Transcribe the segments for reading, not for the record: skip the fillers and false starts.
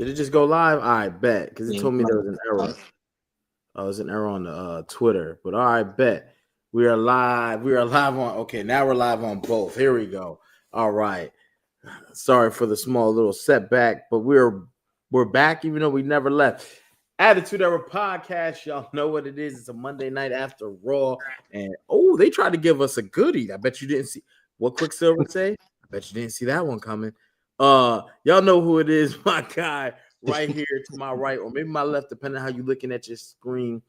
Did it just go live? I bet because it Yeah, told me there was an error. Oh, there's an error on the Twitter. But all right, bet we are live. We are live on. Okay, now we're live on both. Here we go. All right. Sorry for the small little setback, but we're back even though we never left. Attitude Era podcast, y'all know what it is. It's a Monday night after Raw, and they tried to give us a goodie. I bet you didn't see what Quicksilver say. I bet you didn't see that one coming. Y'all know who it is, my guy right here to my right, or maybe my left, depending on how you're looking at your screen.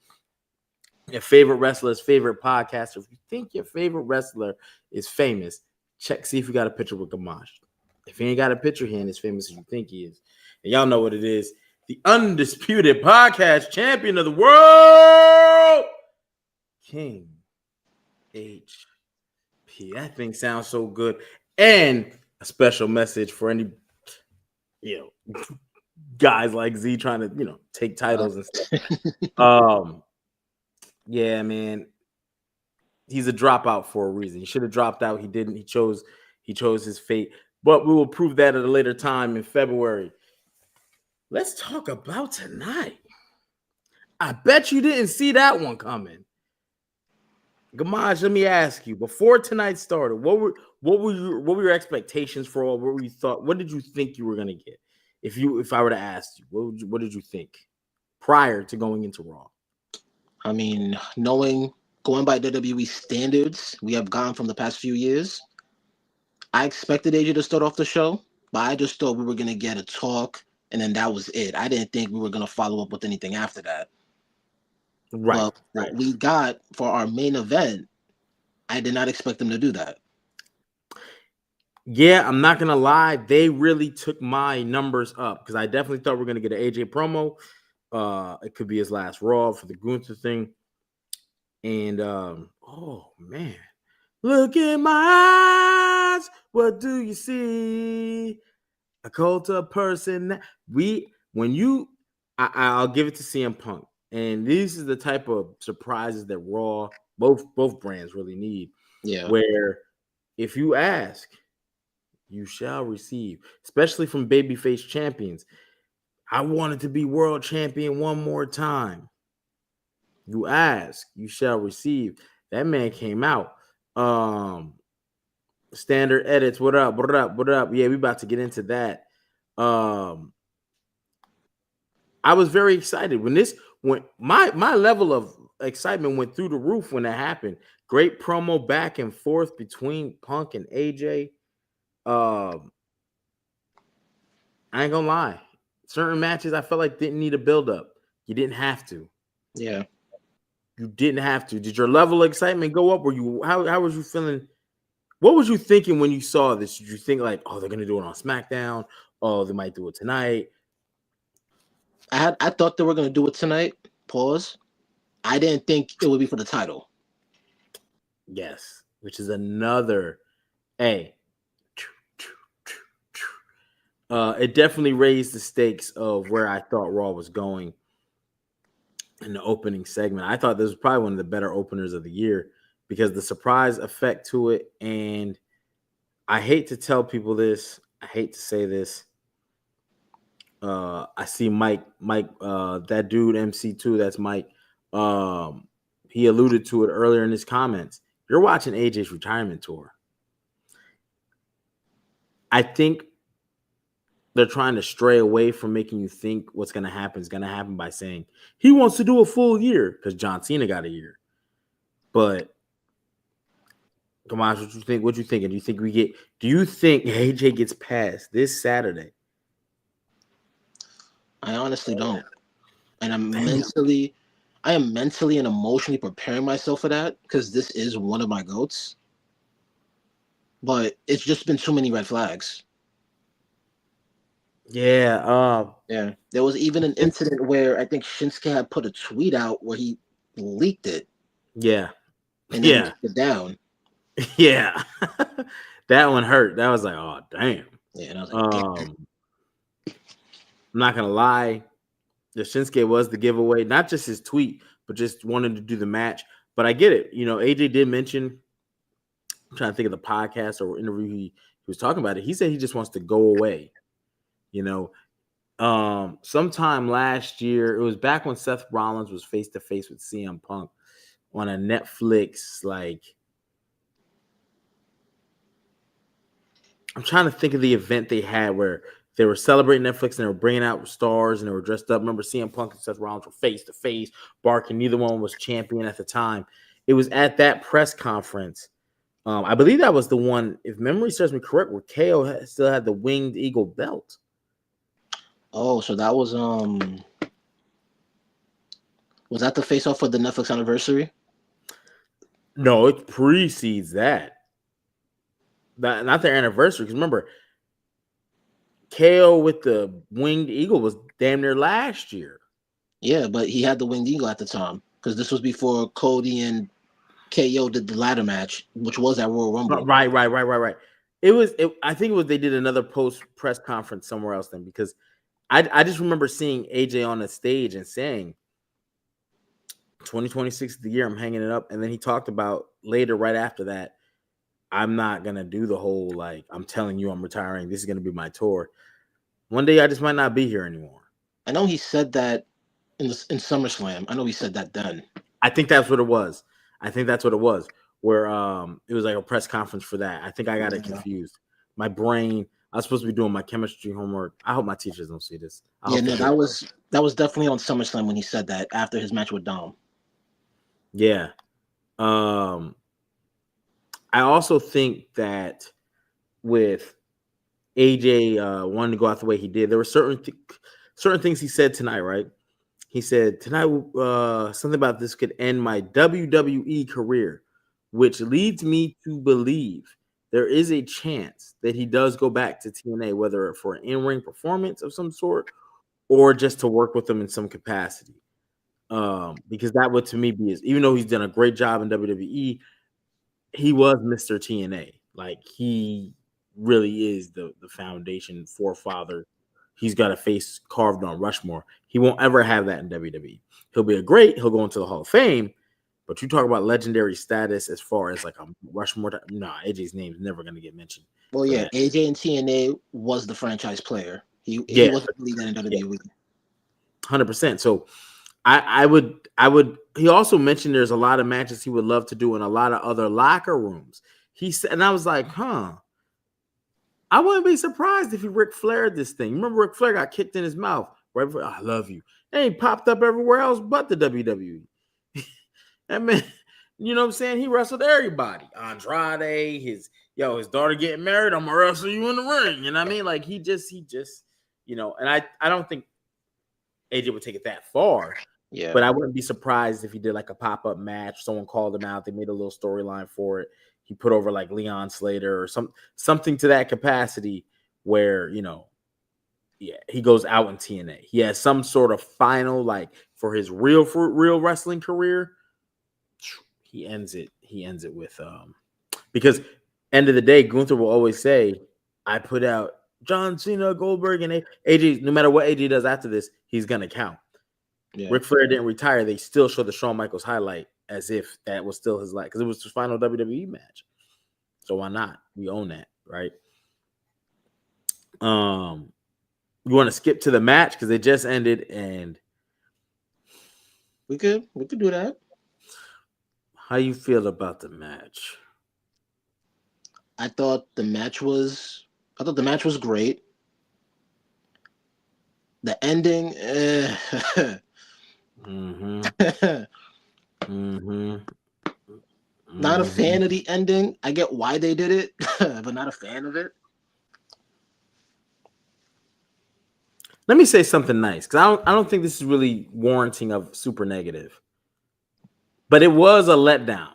Your favorite wrestler's favorite podcaster. If you think your favorite wrestler is famous, see if you got a picture with Gamache. If he ain't got a picture, he ain't as famous as you think he is. And y'all know what it is. The undisputed podcast champion of the world, King HP. That thing sounds so good. And a special message for any, guys like Z trying to, take titles and stuff. Yeah, man. He's a dropout for a reason. He should have dropped out. He didn't. He chose his fate. But we will prove that at a later time in February. Let's talk about tonight. I bet you didn't see that one coming. Gamaj, let me ask you, before tonight started, what were your expectations for all? What did you think you were gonna get? If I were to ask you, what did you think prior to going into Raw? I mean, going by WWE standards, we have gone from the past few years. I expected AJ to start off the show, but I just thought we were gonna get a talk, and then that was it. I didn't think we were gonna follow up with anything after that. Right. But what we got for our main event, I did not expect them to do that. Yeah, I'm not gonna lie, they really took my numbers up because I definitely thought we are gonna get an AJ promo. It could be his last Raw for the Gunther thing. And oh man, look in my eyes. What do you see? A cult of person. I'll give it to CM Punk. And this is the type of surprises that Raw, both brands really need. Yeah. Where if you ask, you shall receive, especially from babyface champions. I wanted to be world champion one more time. You ask, you shall receive. That man came out. Standard edits. What up? What up? What up? Yeah, we about to get into that. I was very excited when my level of excitement went through the roof when that happened. Great promo back and forth between Punk and AJ. I ain't gonna lie. Certain matches I felt like didn't need a build up. You didn't have to. Yeah. You didn't have to. Did your level of excitement go up? Were you how was you feeling? What was you thinking when you saw this? Did you think like, oh, they're gonna do it on SmackDown? Oh, they might do it tonight. I thought they were gonna do it tonight. Pause. I didn't think it would be for the title. Yes, which is another. Hey, it definitely raised the stakes of where I thought Raw was going in the opening segment. I thought this was probably one of the better openers of the year because the surprise effect to it. And I hate to tell people this. I hate to say this. I see Mike, that dude MC2, that's Mike. He alluded to it earlier in his comments. You're watching AJ's retirement tour. I think they're trying to stray away from making you think what's going to happen is going to happen by saying he wants to do a full year because John Cena got a year. But come on, what you think? What you thinking? Do you think AJ gets past this Saturday? I honestly don't. And I am mentally and emotionally preparing myself for that because this is one of my goats. But it's just been too many red flags. Yeah. Yeah. There was even an incident where I think Shinsuke had put a tweet out where he leaked it. Yeah. And then he took it down. Yeah. That one hurt. That was like, oh damn. Yeah, and I was like, damn. I'm not gonna lie. The Shinsuke was the giveaway, not just his tweet, but just wanted to do the match. But I get it. AJ did mention, I'm trying to think of the podcast or interview he was talking about it. He said he just wants to go away. Sometime last year, it was back when Seth Rollins was face to face with CM Punk on a Netflix. Like, I'm trying to think of the event they had where they were celebrating Netflix and they were bringing out stars and they were dressed up. Remember, CM Punk and Seth Rollins were face to face, barking. Neither one was champion at the time. It was at that press conference. I believe that was the one, if memory serves me correct, where KO still had the Winged Eagle belt. Oh, so that was that the face off for the Netflix anniversary? No, it precedes that. Not their anniversary. Because remember, KO with the Winged Eagle was damn near last year. Yeah, but he had the Winged Eagle at the time because this was before Cody and KO did the ladder match, which was at Royal Rumble. Right. I think it was they did another post press conference somewhere else then, because I just remember seeing AJ on the stage and saying 2026 is the year I'm hanging it up. And then he talked about later, right after that, I'm not going to do the whole, like, I'm telling you I'm retiring. This is going to be my tour. One day I just might not be here anymore. I know he said that in SummerSlam. I know he said that then. I think that's what it was. Where it was like a press conference for that. I think I got it confused. My brain, I was supposed to be doing my chemistry homework. I hope my teachers don't see this. That was definitely on SummerSlam when he said that after his match with Dom. Yeah. I also think that with AJ wanting to go out the way he did, there were certain things he said tonight, right? He said tonight something about this could end my WWE career, which leads me to believe there is a chance that he does go back to TNA, whether for an in-ring performance of some sort or just to work with them in some capacity. Because that would, to me, be even though he's done a great job in WWE, he was Mr. TNA. Like, he really is the foundation, forefather. He's got a face carved on Rushmore. He won't ever have that in WWE. He'll go into the Hall of Fame, but you talk about legendary status as far as like a Rushmore. AJ's name is never going to get mentioned. Well, yeah, that. AJ in TNA was the franchise player. He wasn't really that in WWE. 100%. So I would. He also mentioned there's a lot of matches he would love to do in a lot of other locker rooms. He said, and I was like, I wouldn't be surprised if he Ric Flaired this thing. Remember, Ric Flair got kicked in his mouth right before, I love you. And he popped up everywhere else but the WWE. That man, you know what I'm saying? He wrestled everybody. Andrade, his daughter getting married, I'm gonna wrestle you in the ring. You know what I mean? Like, he just, and I don't think AJ would take it that far. Yeah. But I wouldn't be surprised if he did like a pop-up match. Someone called him out. They made a little storyline for it. He put over like Leon Slater or something to that capacity where, he goes out in TNA. He has some sort of final, like, for his real wrestling career. He ends it with because end of the day, Gunther will always say, I put out John Cena, Goldberg, and AJ. No matter what AJ does after this, he's gonna count. Yeah. Ric Flair didn't retire. They still show the Shawn Michaels highlight as if that was still his life because it was his final WWE match. So why not? We own that, right? You want to skip to the match because it just ended, and we could do that. How you feel about the match? I thought the match was great. The ending, Not a fan of the ending. I get why they did it, but not a fan of it. Let me say something nice because I don't think this is really warranting of super negative, but it was a letdown.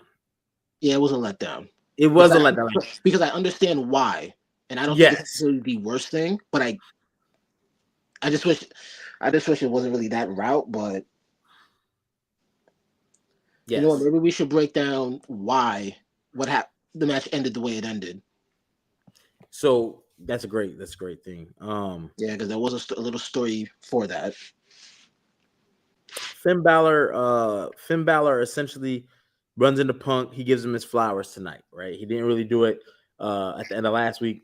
Yeah, it was a letdown. It was a letdown because I understand why, and I don't think it's really the worst thing. But I just wish it wasn't really that route. But maybe we should break down why the match ended the way it ended. So that's a great thing. Because there was a little story for that. Finn Balor essentially runs into Punk. He gives him his flowers tonight, right? He didn't really do it at the end of last week.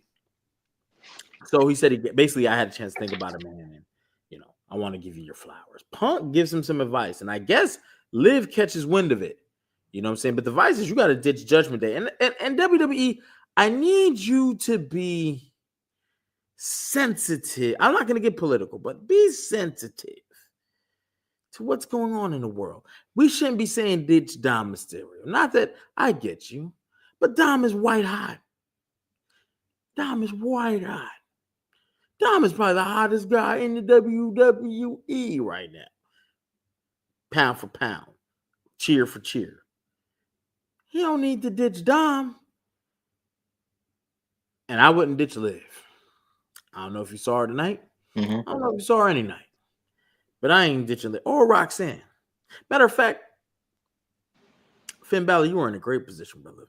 So he said I had a chance to think about it, man. I want to give you your flowers. Punk gives him some advice, and I guess Liv catches wind of it. You know what I'm saying? But the advice is you got to ditch Judgment Day. And WWE, I need you to be sensitive. I'm not going to get political, but be sensitive to what's going on in the world. We shouldn't be saying ditch Dom Mysterio. Not that I get you, but Dom is white hot. Dom is white hot. Dom is probably the hottest guy in the WWE right now. Pound for pound. Cheer for cheer. He don't need to ditch Dom. And I wouldn't ditch Liv. I don't know if you saw her tonight. Mm-hmm. I don't know if you saw her any night. But I ain't ditching Liv. Or Roxanne. Matter of fact, Finn Balor, you were in a great position, brother.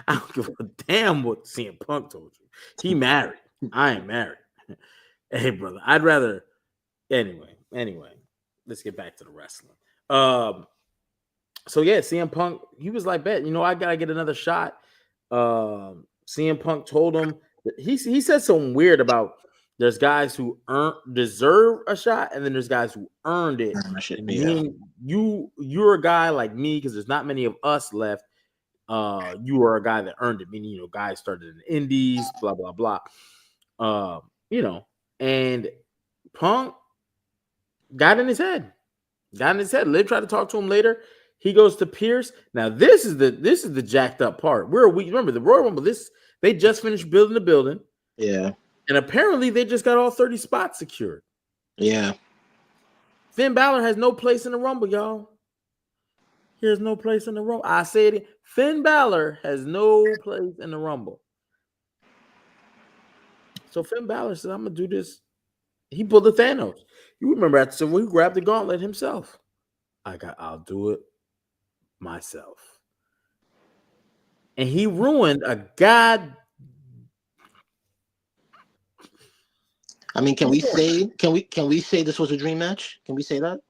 I don't give a damn what CM Punk told you. He married. I ain't married. Hey, brother, I'd rather. Anyway, let's get back to the wrestling. So yeah, CM Punk, he was like, bet, I gotta get another shot. CM Punk told him that he said something weird about there's guys who deserve a shot, and then there's guys who earned it. You're a guy like me because there's not many of us left. You are a guy that earned it, meaning guys started in the indies, blah blah blah. And Punk got in his head. Liv tried to talk to him later. He goes to Pierce. Now this is the jacked up part. Remember the Royal Rumble. They just finished building the building. Yeah. And apparently they just got all 30 spots secured. Yeah. Finn Balor has no place in the Rumble, y'all. He has no place in the Rumble. I say it. Finn Balor has no place in the Rumble. So Finn Balor said, I'm going to do this. He pulled the Thanos. You remember at Civil War, he grabbed the gauntlet himself. I'll do it myself. And he ruined a god. I mean, can we say this was a dream match? Can we say that?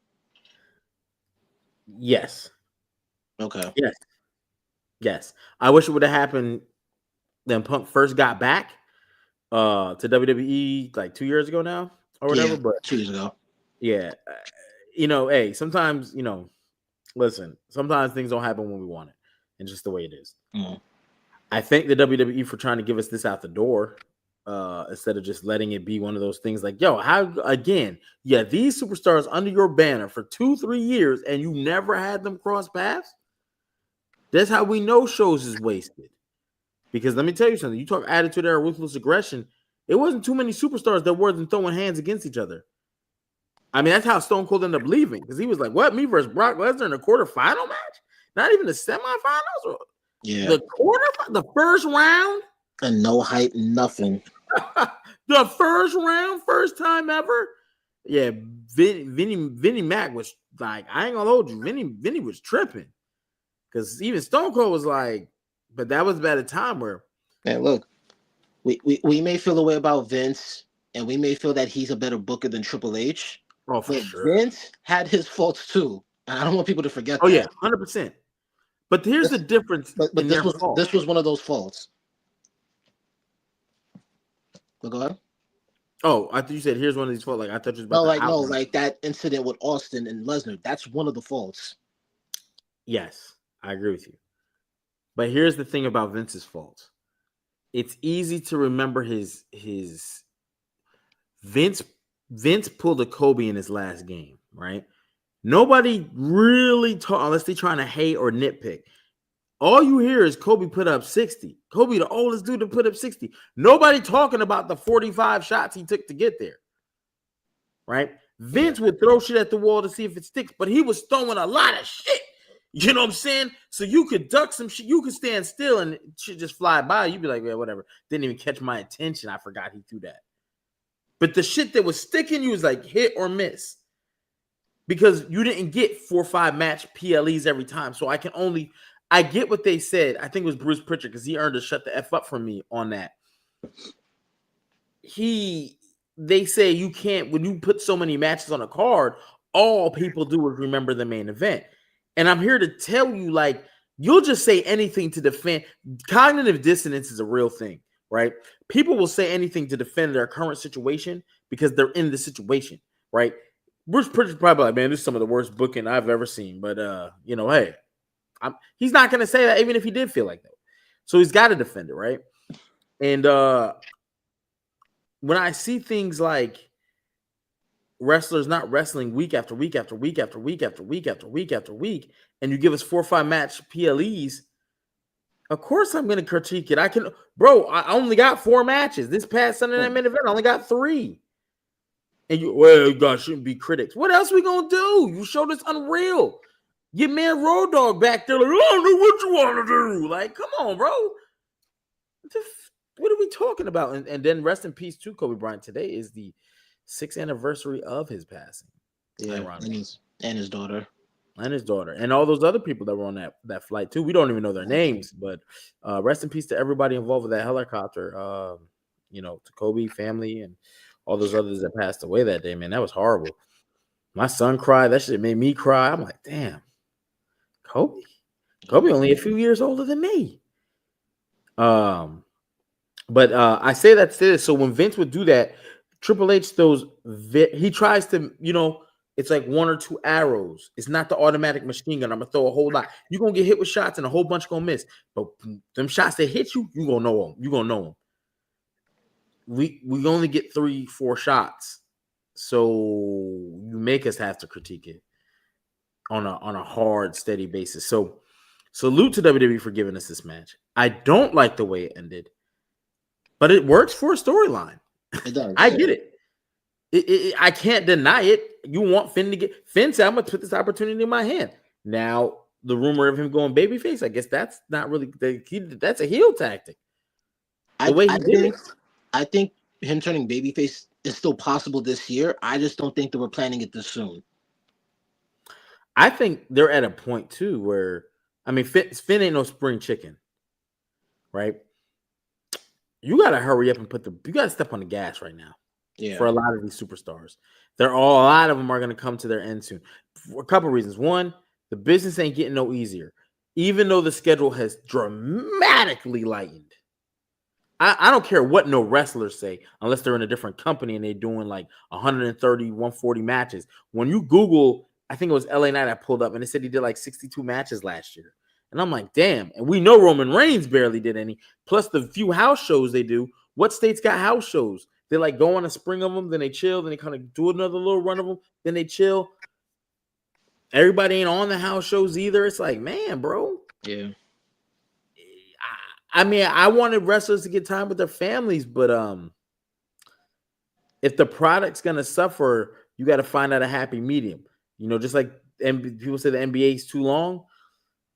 Yes. Okay. Yes. I wish it would have happened when Punk first got back to WWE like 2 years ago now or whatever. Yeah, but 2 years ago. Yeah. Hey, sometimes, listen, sometimes things don't happen when we want it. And just the way it is. Mm. I thank the WWE for trying to give us this out the door. Instead of just letting it be one of those things like, these superstars under your banner for 2-3 years and you never had them cross paths. That's how we know shows is wasted. Because let me tell you something, you talk attitude era, ruthless aggression, it wasn't too many superstars that were throwing hands against each other. I mean, that's how Stone Cold ended up leaving, because he was like, what, me versus Brock Lesnar in a quarterfinal match? Not even the semifinals? Or the first round? And no hype, nothing. The first round, first time ever. Yeah, Vinnie Mac was like, I ain't gonna hold you. Vinnie was tripping. Because even Stone Cold was like, but that was about a time where. Man, look, we may feel a way about Vince, and we may feel that he's a better booker than Triple H. Oh, for but sure. Vince had his faults too. And I don't want people to forget that. Oh, yeah, 100%. But here's the difference. But this was one of those faults. Go ahead. Oh, I thought you said here's one of these faults. Like I thought you was about like that incident with Austin and Lesnar. That's one of the faults. Yes, I agree with you. But here's the thing about Vince's faults. It's easy to remember his Vince pulled a Kobe in his last game, right? Nobody really talk unless they're trying to hate or nitpick. All you hear is Kobe put up 60. Kobe, the oldest dude to put up 60. Nobody talking about the 45 shots he took to get there. Right? Vince would throw shit at the wall to see if it sticks, but he was throwing a lot of shit. You know what I'm saying? So you could duck some shit. You could stand still and shit just fly by. You'd be like, yeah, whatever. Didn't even catch my attention. I forgot he threw that. But the shit that was sticking, you was like hit or miss. Because you didn't get 4 or 5 match PLEs every time. So I get what they said. I think it was Bruce Pritchard because he earned a shut the F up from me on that. They say you can't, when you put so many matches on a card, all people do is remember the main event. And I'm here to tell you, like, you'll just say anything to defend. Cognitive dissonance is a real thing, right? People will say anything to defend their current situation because they're in the situation, right? Bruce Pritchard's probably like, man, this is some of the worst booking I've ever seen. But hey, he's not gonna say that even if he did feel like that. So he's got to defend it, right? And when I see things like wrestlers not wrestling week after week after week after week after week after week after week, and you give us 4 or 5 match PLEs, of course I'm gonna critique it. I only got 4 matches. This past Sunday Night Main Event, I only got 3. And you guys shouldn't be critics. What else we gonna do? You showed us Unreal. Your man Road Dogg back there like, I don't know what you want to do. Like, come on, bro. What are we talking about? And then rest in peace to Kobe Bryant. Today is the 6th anniversary of his passing. Yeah, and his daughter. And his daughter. And all those other people that were on that flight too. We don't even know their names, but rest in peace to everybody involved with that helicopter. To Kobe family and all those others that passed away that day, man. That was horrible. My son cried. That shit made me cry. I'm like, damn. Kobe only a few years older than me. But I say that to this. So when Vince would do that, Triple H he tries to, it's like 1 or 2 arrows. It's not the automatic machine gun. I'm gonna throw a whole lot. You're gonna get hit with shots and a whole bunch gonna miss. But them shots that hit you, you gonna know them. You gonna know them. We only get 3-4 shots, so you make us have to critique it on a hard, steady basis. So salute to WWE for giving us this match. I don't like the way it ended, but it works for a storyline. It does. I get it. I can't deny it. You want Finn to get Finn said, I'm gonna put this opportunity in my hand. Now the rumor of him going babyface, I guess that's not really that's a heel tactic. I think him turning babyface is still possible this year. I just don't think that we're planning it this soon. I think they're at a point too where Finn ain't no spring chicken, right? You gotta hurry up and you gotta step on the gas right now. Yeah. For a lot of these superstars. A lot of them are gonna come to their end soon. For a couple of reasons. One, the business ain't getting no easier, even though the schedule has dramatically lightened. I don't care what no wrestlers say, unless they're in a different company and they're doing like 130, 140 matches. When you Google, I think it was LA Knight I pulled up, and it said he did like 62 matches last year. And I'm like, damn. And we know Roman Reigns barely did any. Plus the few house shows they do. What states got house shows? They like go on a spring of them, then they chill, then they kind of do another little run of them, then they chill. Everybody ain't on the house shows either. It's like, man, bro. Yeah. I wanted wrestlers to get time with their families, but if the product's gonna suffer, you got to find out a happy medium. Just like people say the NBA is too long.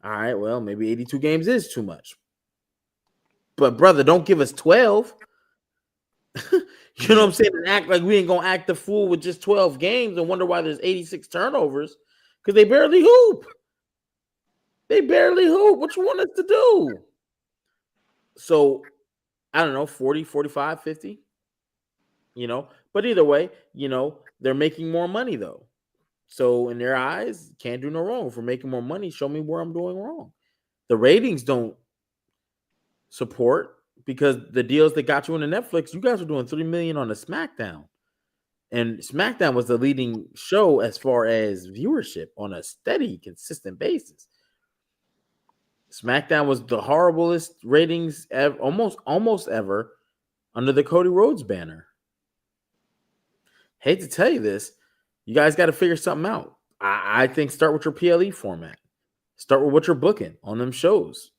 All right, well, maybe 82 games is too much. But brother, don't give us 12. You know what I'm saying? And act like we ain't gonna act the fool with just 12 games and wonder why there's 86 turnovers because they barely hoop. What you want us to do? So, I don't know, 40, 45, 50, but either way, they're making more money though. So in their eyes, can't do no wrong. If we're making more money, show me where I'm doing wrong. The ratings don't support because the deals that got you on the Netflix, you guys were doing $3 million on the SmackDown. And SmackDown was the leading show as far as viewership on a steady, consistent basis. SmackDown was the horriblest ratings ever, almost ever under the Cody Rhodes banner. Hate to tell you this, you guys got to figure something out. I think start with your PLE format. Start with what you're booking on them shows.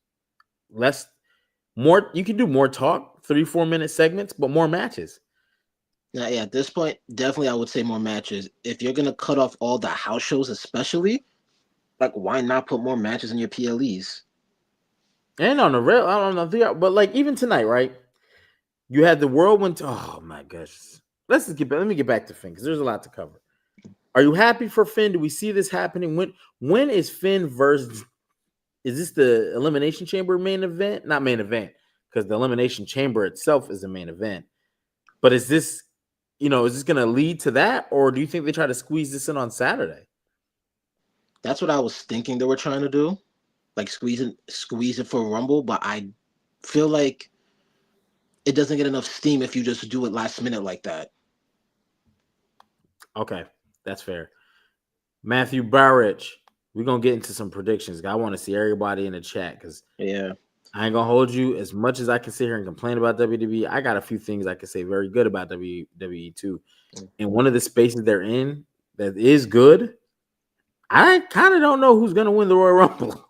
You can do more talk, 3-4 minute segments, but more matches. Now, yeah, at this point, definitely I would say more matches. If you're gonna cut off all the house shows, especially, like why not put more matches in your PLEs? And on the real, I don't know, but like even tonight, right? You had the whirlwind. Oh my gosh! Let me get back to Finn because there's a lot to cover. Are you happy for Finn? Do we see this happening? When is Finn versus? Is this the Elimination Chamber main event? Not main event because the Elimination Chamber itself is a main event. But is this, is this going to lead to that, or do you think they try to squeeze this in on Saturday? That's what I was thinking they were trying to do. Like squeeze it for Rumble, but I feel like it doesn't get enough steam if you just do it last minute like that. Okay, that's fair. Matthew Barrich, we're gonna get into some predictions. I want to see everybody in the chat because Yeah. I ain't gonna hold you as much as I can sit here and complain about WWE. I got a few things I can say very good about WWE too. And one of the spaces they're in that is good, I kind of don't know who's gonna win the Royal Rumble.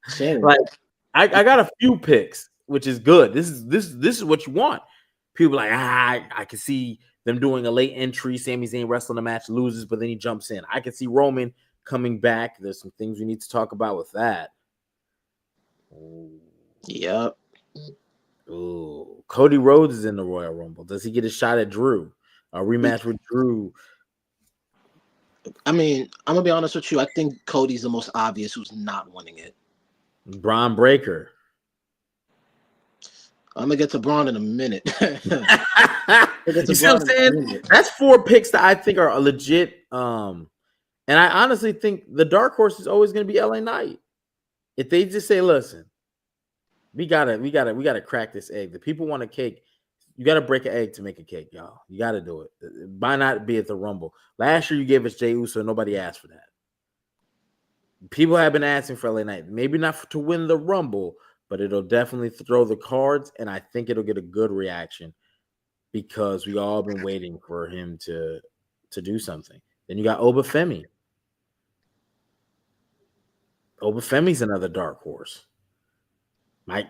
Same. Like, I got a few picks, which is good. This is what you want. People like, I can see them doing a late entry. Sami Zayn wrestling the match, loses, but then he jumps in. I can see Roman coming back. There's some things we need to talk about with that. Yep. Ooh, Cody Rhodes is in the Royal Rumble. Does he get a shot at Drew? A rematch with Drew? I mean, I'm gonna be honest with you. I think Cody's the most obvious who's not winning it. Braun Breaker. I'm gonna get to Braun in a minute. You see what I'm saying? That's 4 picks that I think are legit. And I honestly think the dark horse is always going to be LA Knight. If they just say, "Listen, we gotta crack this egg. The people want a cake. You gotta break an egg to make a cake, y'all. You gotta do it. Why not be at the Rumble? Last year you gave us Jey Uso, nobody asked for that. People have been asking for LA Knight, maybe not to win the Rumble, but it'll definitely throw the cards, and I think it'll get a good reaction because we all been waiting for him to do something. Then you got Obafemi. Obafemi's another dark horse.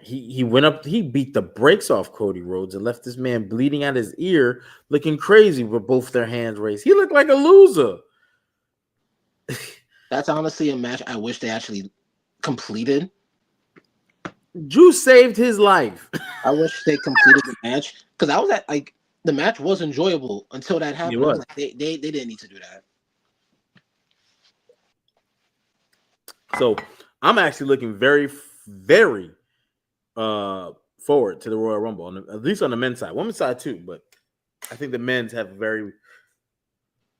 He went up, he beat the brakes off Cody Rhodes and left this man bleeding out his ear, looking crazy with both their hands raised. He looked like a loser. That's honestly a match I wish they actually completed. Drew saved his life. I wish they completed the match because I was at the match was enjoyable until that happened. I was like, they didn't need to do that. So I'm actually looking very, very forward to the Royal Rumble, at least on the men's side. Women's side too, but I think the men's have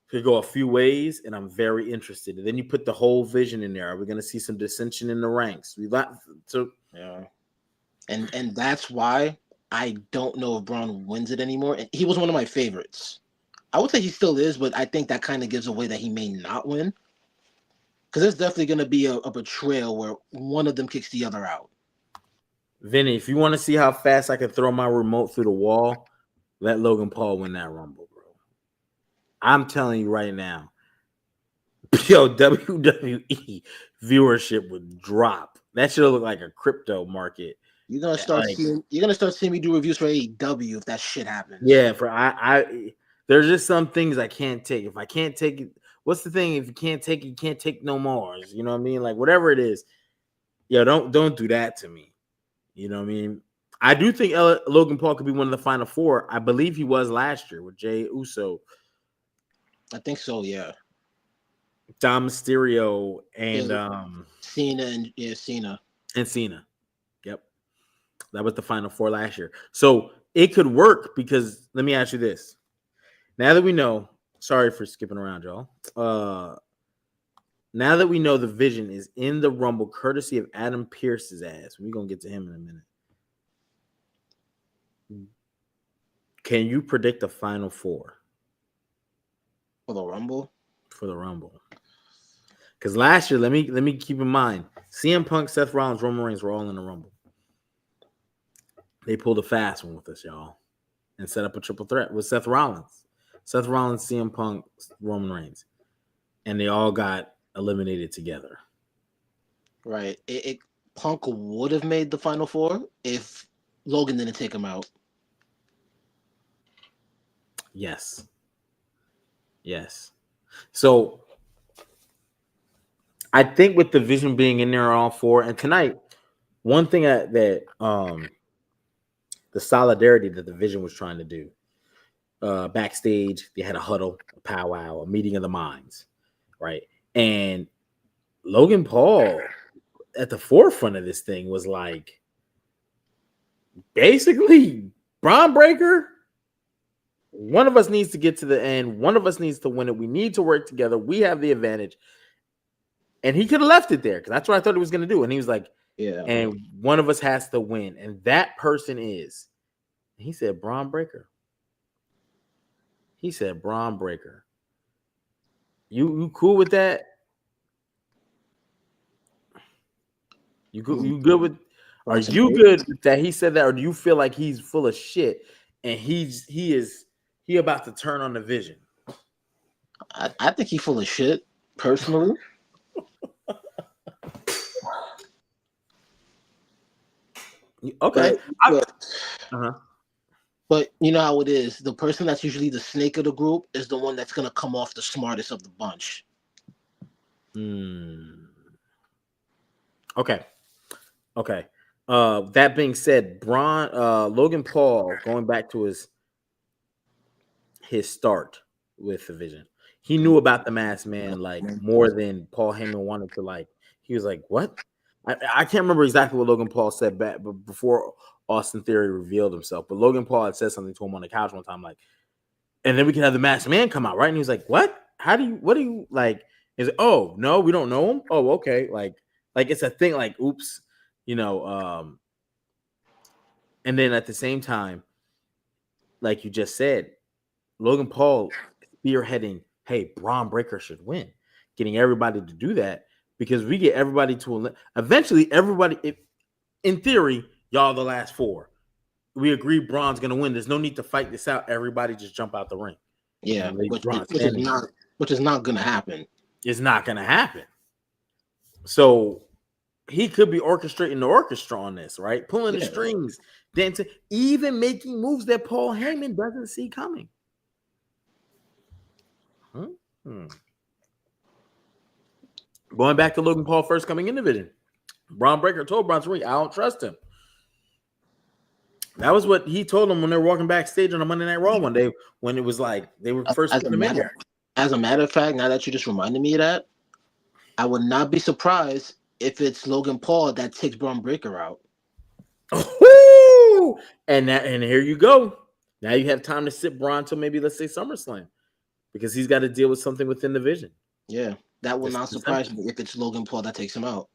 could go a few ways, and I'm very interested. And then you put the whole vision in there. Are we going to see some dissension in the ranks? And that's why I don't know if Braun wins it anymore. And he was one of my favorites. I would say he still is, but I think that kind of gives away that he may not win. Because there's definitely going to be a betrayal where one of them kicks the other out. Vinny, if you want to see how fast I can throw my remote through the wall, let Logan Paul win that Rumble, bro. I'm telling you right now, WWE viewership would drop. That should look like a crypto market. You're gonna start seeing me do reviews for AEW if that shit happens. Yeah, there's just some things I can't take. If I can't take it, what's the thing? If you can't take it, you can't take no more. You know what I mean? Like whatever it is, don't do that to me. You know what I mean? I do think Logan Paul could be one of the final 4. I believe he was last year with Jey Uso. I think so, yeah. Dom Mysterio and Cena. And Cena. Yep. That was the final 4 last year. So it could work because let me ask you this. Now that we know, sorry for skipping around, y'all. Now that we know the Vision is in the Rumble, courtesy of Adam Pearce's ass, we're going to get to him in a minute. Can you predict the final 4? For the Rumble? For the Rumble. Because last year, let me keep in mind, CM Punk, Seth Rollins, Roman Reigns were all in the Rumble. They pulled a fast one with us, y'all, and set up a triple threat with Seth Rollins, CM Punk, Roman Reigns, and they all got eliminated together. Right. Punk would have made the final 4 if Logan didn't take him out. Yes. So I think with the Vision being in there all 4, and tonight, one thing that the solidarity that the Vision was trying to do, backstage, they had a huddle, a powwow, a meeting of the minds, right? And Logan Paul at the forefront of this thing was like, basically, Braun Breaker, one of us needs to get to the end. One of us needs to win it. We need to work together. We have the advantage. And he could have left it there because that's what I thought he was going to do. And he was like, yeah. And one of us has to win. And that person is, he said, Braun Breaker. He said, Braun Breaker. You cool with that? You good with? Are you good with that he said that, or do you feel like he's full of shit and he about to turn on the Vision? I think he's full of shit, personally. Okay. But you know how it is. The person that's usually the snake of the group is the one that's gonna come off the smartest of the bunch. Okay. That being said, Logan Paul, going back to his start with the Vision, he knew about the Masked Man like more than Paul Heyman wanted to. Like, he was like, "What?" I can't remember exactly what Logan Paul said back, but before Austin Theory revealed himself. But Logan Paul had said something to him on the couch one time, like, and then we can have the Masked Man come out, right? And he was like, "What? What do you like?" He's like, "Oh, no, we don't know him. Oh, okay." Like it's a thing, like, oops, and then at the same time, like you just said, Logan Paul spearheading, hey, Braun Breaker should win, getting everybody to do that, because we get everybody to eventually everybody, in theory, y'all the last four. We agree Braun's gonna win. There's no need to fight this out. Everybody just jump out the ring. Yeah, which is not gonna happen. It's not gonna happen. So he could be orchestrating the orchestra on this, right? Pulling the strings, dancing, even making moves that Paul Heyman doesn't see coming. Going back to Logan Paul first coming in the Division, Braun Breaker told Bronson Reed, "I don't trust him." That was what he told him when they were walking backstage on a Monday Night Raw one day, when it was like they were first putting him in there. As a matter of fact, now that you just reminded me of that, I would not be surprised if it's Logan Paul that takes Braun Breaker out. Oh, and here you go. Now you have time to sit Braun till maybe, let's say, SummerSlam, because he's got to deal with something within the Vision. Yeah, that would not surprise me if it's Logan Paul that takes him out.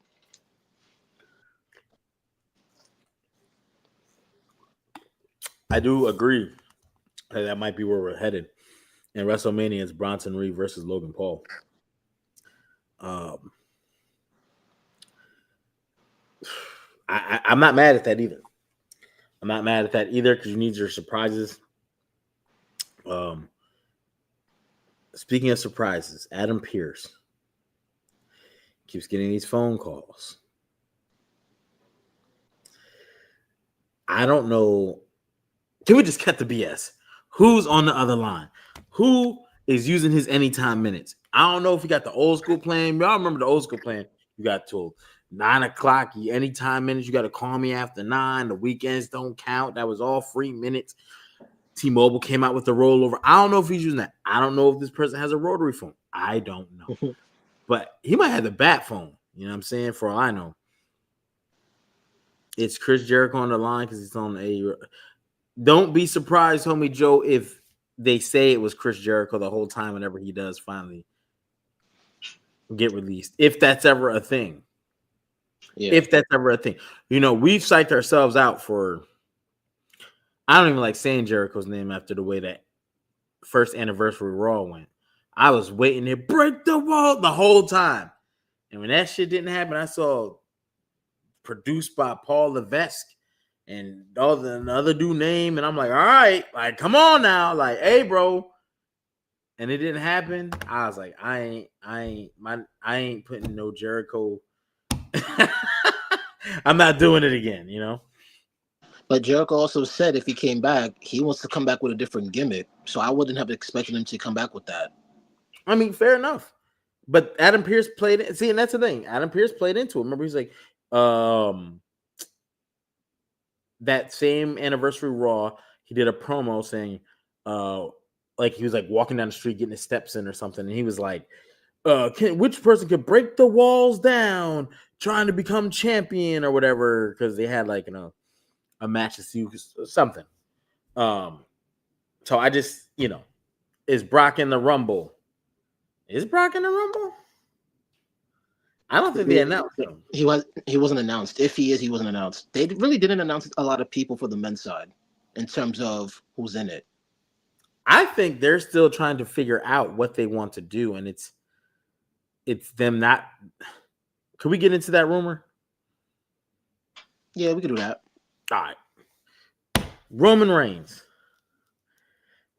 I do agree that might be where we're headed. And WrestleMania is Bronson Reed versus Logan Paul. I'm not mad at that either. Because you need your surprises. Speaking of surprises, Adam Pearce keeps getting these phone calls. I don't know. Can we just cut the BS? Who's on the other line? Who is using his anytime minutes? I don't know if you got the old school plan. Y'all remember the old school plan? You got till 9 o'clock. Anytime minutes. You got to call me after 9. The weekends don't count. That was all free minutes. T-Mobile came out with the rollover. I don't know if he's using that. I don't know if this person has a rotary phone. I don't know. But he might have the bat phone. You know what I'm saying? For all I know. It's Chris Jericho on the line because he's on the A. Don't be surprised, homie Joe, if they say it was Chris Jericho the whole time whenever he does finally get released. If that's ever a thing. Yeah. If that's ever a thing. We've psyched ourselves out for... I don't even like saying Jericho's name after the way that first anniversary Raw went. I was waiting to break the wall the whole time. And when that shit didn't happen, I saw produced by Paul Levesque and all the other dude name. And I'm like, all right, like, come on now. Like, hey, bro. And it didn't happen. I was like, I ain't putting no Jericho. I'm not doing it again, But Jericho also said if he came back, he wants to come back with a different gimmick. So I wouldn't have expected him to come back with that. I mean, fair enough. But Adam Pearce played it. See, and that's the thing. Adam Pearce played into it. Remember, he's like, that same anniversary Raw, he did a promo saying, like he was like walking down the street getting his steps in or something. And he was like, which person could break the walls down trying to become champion or whatever? Because they had like, a match to see something. So I just, is Brock in the Rumble? Is Brock in the Rumble? I don't think they announced him. He wasn't announced. If he is, he wasn't announced. They really didn't announce a lot of people for the men's side in terms of who's in it. I think they're still trying to figure out what they want to do, and it's it's them not. Could we get into that rumor? Yeah, we could do that. All right. Roman Reigns.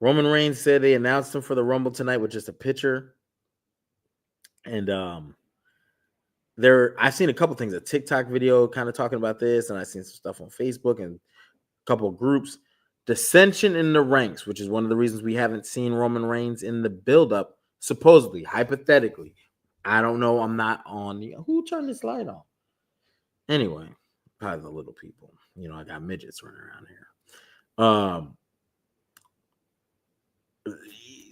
Roman Reigns said they announced him for the Rumble tonight with just a picture. And I've seen a couple things, a TikTok video kind of talking about this, and I've seen some stuff on Facebook and a couple of groups. Dissension in the ranks, which is one of the reasons we haven't seen Roman Reigns in the buildup, supposedly, hypothetically. I don't know. I'm not on. Who turned this light on? Anyway, probably the little people. I got midgets running around here.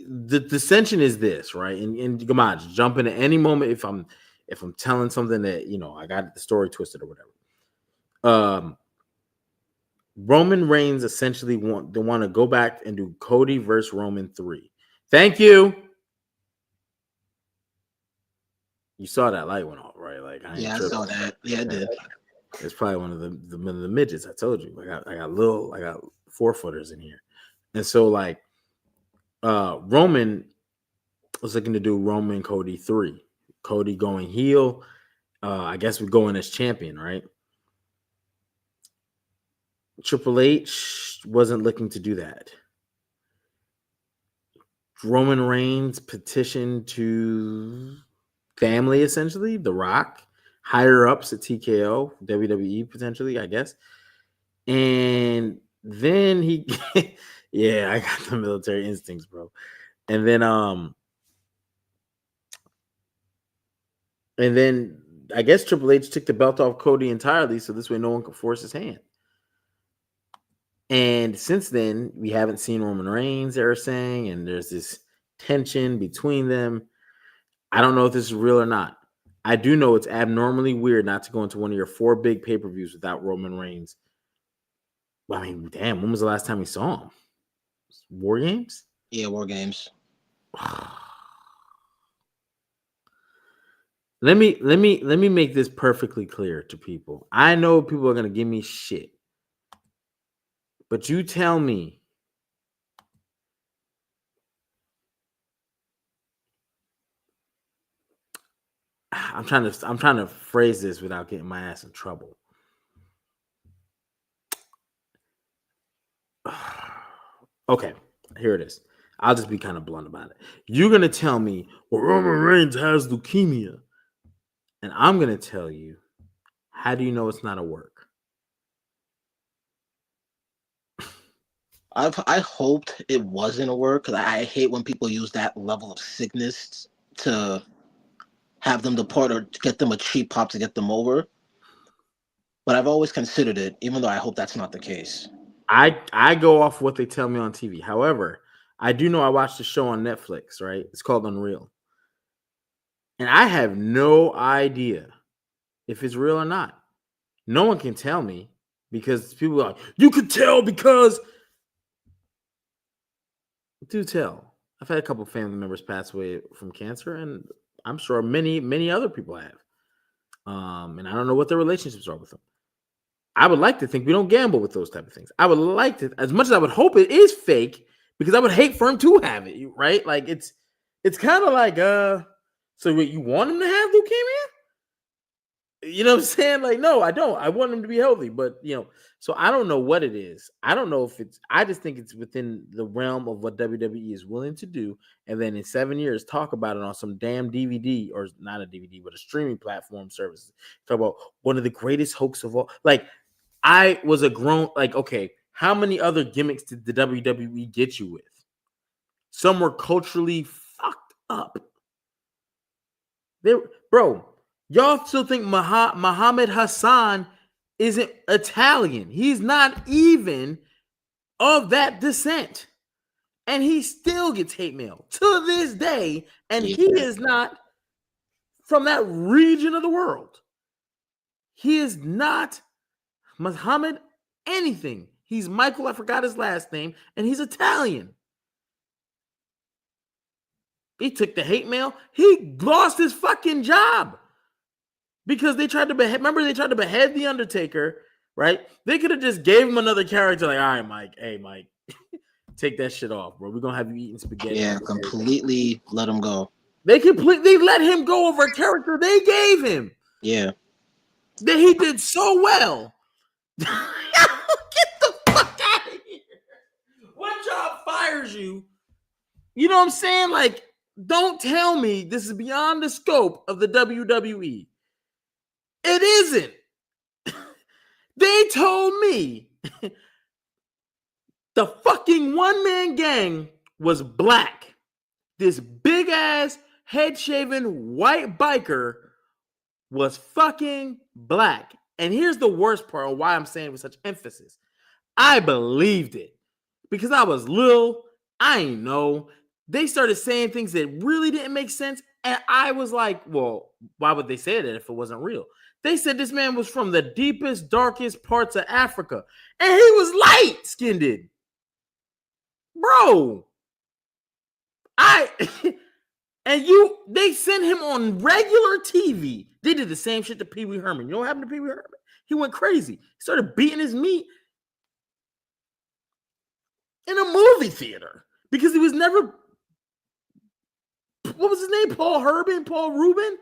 The dissension is this, right? And come on, just jump in at any moment if I'm telling something that I got the story twisted or whatever. Roman Reigns essentially want to go back and do Cody versus Roman 3. Thank you. You saw that light went off, right? Like I saw that. Yeah, I did. It's probably one of the midgets. I told you. I got 4-footers in here, and so like Roman was looking to do Roman Cody 3. Cody going heel. I guess we're going as champion, right? Triple H wasn't looking to do that. Roman Reigns petitioned to family, essentially, The Rock, higher ups at TKO, WWE potentially, I guess. And then he, yeah, I got the military instincts, bro. And then I guess Triple H took the belt off Cody entirely, so this way no one could force his hand. And since then, we haven't seen Roman Reigns, they're saying, and there's this tension between them. I don't know if this is real or not. I do know it's abnormally weird not to go into one of your 4 big pay-per-views without Roman Reigns. I mean, damn, when was the last time we saw him? War Games? Yeah, War Games. Let me make this perfectly clear to people. I know people are gonna give me shit. But you tell me, I'm trying to phrase this without getting my ass in trouble. Okay, here it is. I'll just be kind of blunt about it. You're gonna tell me, well, Roman Reigns has leukemia, and I'm gonna tell you, how do you know it's not a work? I hoped it wasn't a work, because I hate when people use that level of sickness to have them depart or get them a cheap pop to get them over. But I've always considered it, even though I hope that's not the case. I go off what they tell me on TV. However, I do know I watched a show on Netflix, right? It's called Unreal. And I have no idea if it's real or not. No one can tell me, because people are like, you could tell because... Do tell. I've had a couple of family members pass away from cancer, and I'm sure many other people have. And I don't know what their relationships are with them. I would like to think we don't gamble with those type of things. I would like to, as much as I would hope it is fake, because I would hate for him to have it, right? Like it's kind of like, so wait, you want him to have leukemia? You know what I'm saying? Like, no, I don't. I want him to be healthy, but so I don't know what it is. I don't know if I just think it's within the realm of what WWE is willing to do. And then in 7 years, talk about it on some damn DVD, or not a DVD, but a streaming platform service. Talk about one of the greatest hoax of all. Like, I was a grown, like, okay, how many other gimmicks did the WWE get you with? Some were culturally fucked up. Bro, y'all still think Muhammad Hassan isn't Italian. He's not even of that descent. And he still gets hate mail to this day. And he is not from that region of the world. He is not Muhammad anything. He's Michael, I forgot his last name, and he's Italian. He took the hate mail. He lost his fucking job. Because they tried to behead The Undertaker, right? They could have just gave him another character, like, all right, Mike, hey, Mike, take that shit off, bro. We're going to have you eating spaghetti. Yeah, completely let him go. They completely let him go over a character they gave him. Yeah. That he did so well. Get the fuck out of here. One job fires you. You know what I'm saying? Like, don't tell me this is beyond the scope of the WWE. It isn't. They told me the fucking one-man gang was black. This big-ass, head-shaven white biker was fucking black. And here's the worst part of why I'm saying it with such emphasis. I believed it because I was little. I ain't know. They started saying things that really didn't make sense. And I was like, well, why would they say that if it wasn't real? They said this man was from the deepest, darkest parts of Africa. And he was light-skinned. Bro. They sent him on regular TV. They did the same shit to Pee Wee Herman. You know what happened to Pee Wee Herman? He went crazy. He started beating his meat in a movie theater because he was never, what was his name? Paul Rubin?